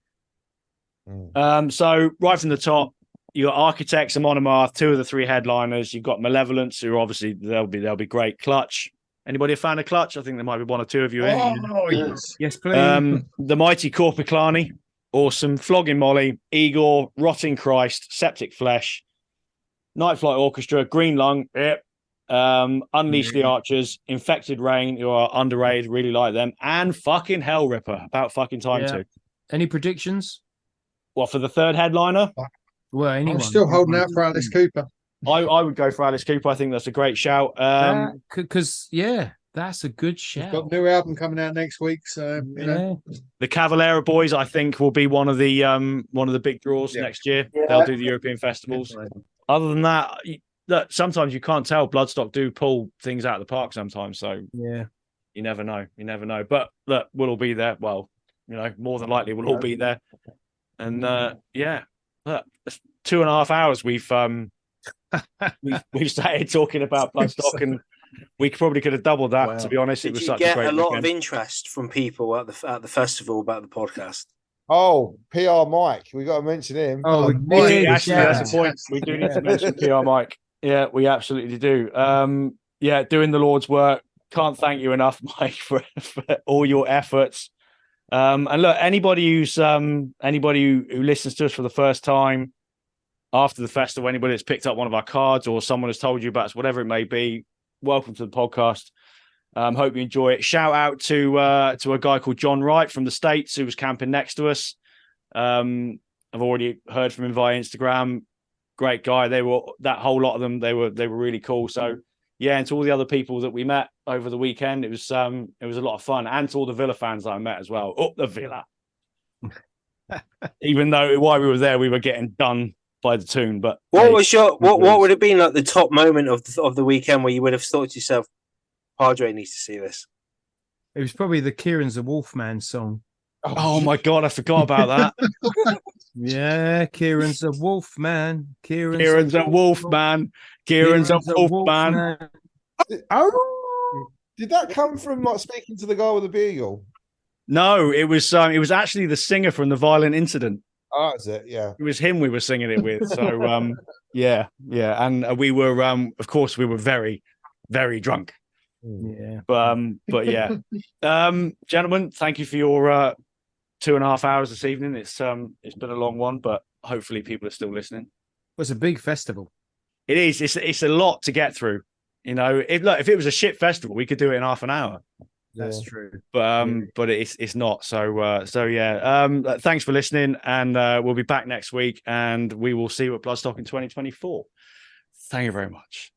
Speaker 2: So right from the top, you got Architects and Monomath, 2 of the 3 headliners. You've got Malevolence, who obviously they'll be great. Clutch. Anybody a fan of Clutch? I think there might be 1 or 2 of you in.
Speaker 7: Oh, yes.
Speaker 1: Yes, please.
Speaker 2: The Mighty Corpiclani, awesome. Flogging Molly, Igor, Rotting Christ, Septic Flesh, Night Flight Orchestra, Green Lung, Unleash the Archers, Infected Rain, who are underrated, really like them, and fucking Hell Ripper. About fucking time too.
Speaker 1: Any predictions?
Speaker 2: Well, for the 3rd headliner?
Speaker 1: Well, anyone.
Speaker 7: I'm still holding out for Alice Cooper.
Speaker 2: I would go for Alice Cooper. I think that's a great shout.
Speaker 1: Because that's a good shout.
Speaker 7: He's got a new album coming out next week, so you know.
Speaker 2: The Cavalera Boys, I think, will be one of the big draws next year.
Speaker 5: Yeah.
Speaker 2: They'll do the European festivals. Other than that, look, sometimes you can't tell. Bloodstock do pull things out of the park sometimes, so
Speaker 1: yeah,
Speaker 2: you never know. You never know. But look, we'll all be there. Well, more than likely we'll all be there. And look, 2.5 hours we've started talking about Bloodstock, and we probably could have doubled that. Wow. To be honest, it was such a great.
Speaker 3: Did you get a lot of interest from people at the festival about the podcast?
Speaker 6: Oh, PR Mike, we got to mention him.
Speaker 2: Oh, that's the point. We do need to mention PR Mike. Yeah, we absolutely do. Doing the Lord's work. Can't thank you enough, Mike, for all your efforts. And look, anybody who listens to us for the first time after the festival, anybody that's picked up one of our cards or someone has told you about us, whatever it may be, welcome to the podcast. Hope you enjoy it. Shout out to a guy called John Wright from the States who was camping next to us. I've already heard from him via Instagram. Great guy. That whole lot of them. They were really cool. So yeah, and to all the other people that we met over the weekend, it was a lot of fun, and to all the Villa fans that I met as well. Up the Villa. Even though while we were there, we were getting done by the tune. But
Speaker 3: what would have been like the top moment of the weekend where you would have thought to yourself, Padre needs to see this?
Speaker 1: It was probably the Kieran's the Wolfman song.
Speaker 2: Oh my God, I forgot about that.
Speaker 1: Yeah, Kieran's a Wolfman.
Speaker 2: Kieran's a Wolfman. Kieran's a Wolfman.
Speaker 6: Did that come from like speaking to the guy with the beagle?
Speaker 2: No, it was actually the singer from the Violent Incident.
Speaker 6: Oh, that's it. Yeah,
Speaker 2: it was him we were singing it with. So yeah, and we were of course we were very, very drunk.
Speaker 1: Yeah,
Speaker 2: but yeah, gentlemen, thank you for your 2.5 hours this evening. It's been a long one, but hopefully people are still listening.
Speaker 1: It was a big festival.
Speaker 2: It is. It's a lot to get through. If it was a shit festival, we could do it in half an hour.
Speaker 1: That's true.
Speaker 2: But it's not. So yeah. Thanks for listening, and we'll be back next week, and we will see you at Bloodstock in 2024. Thank you very much.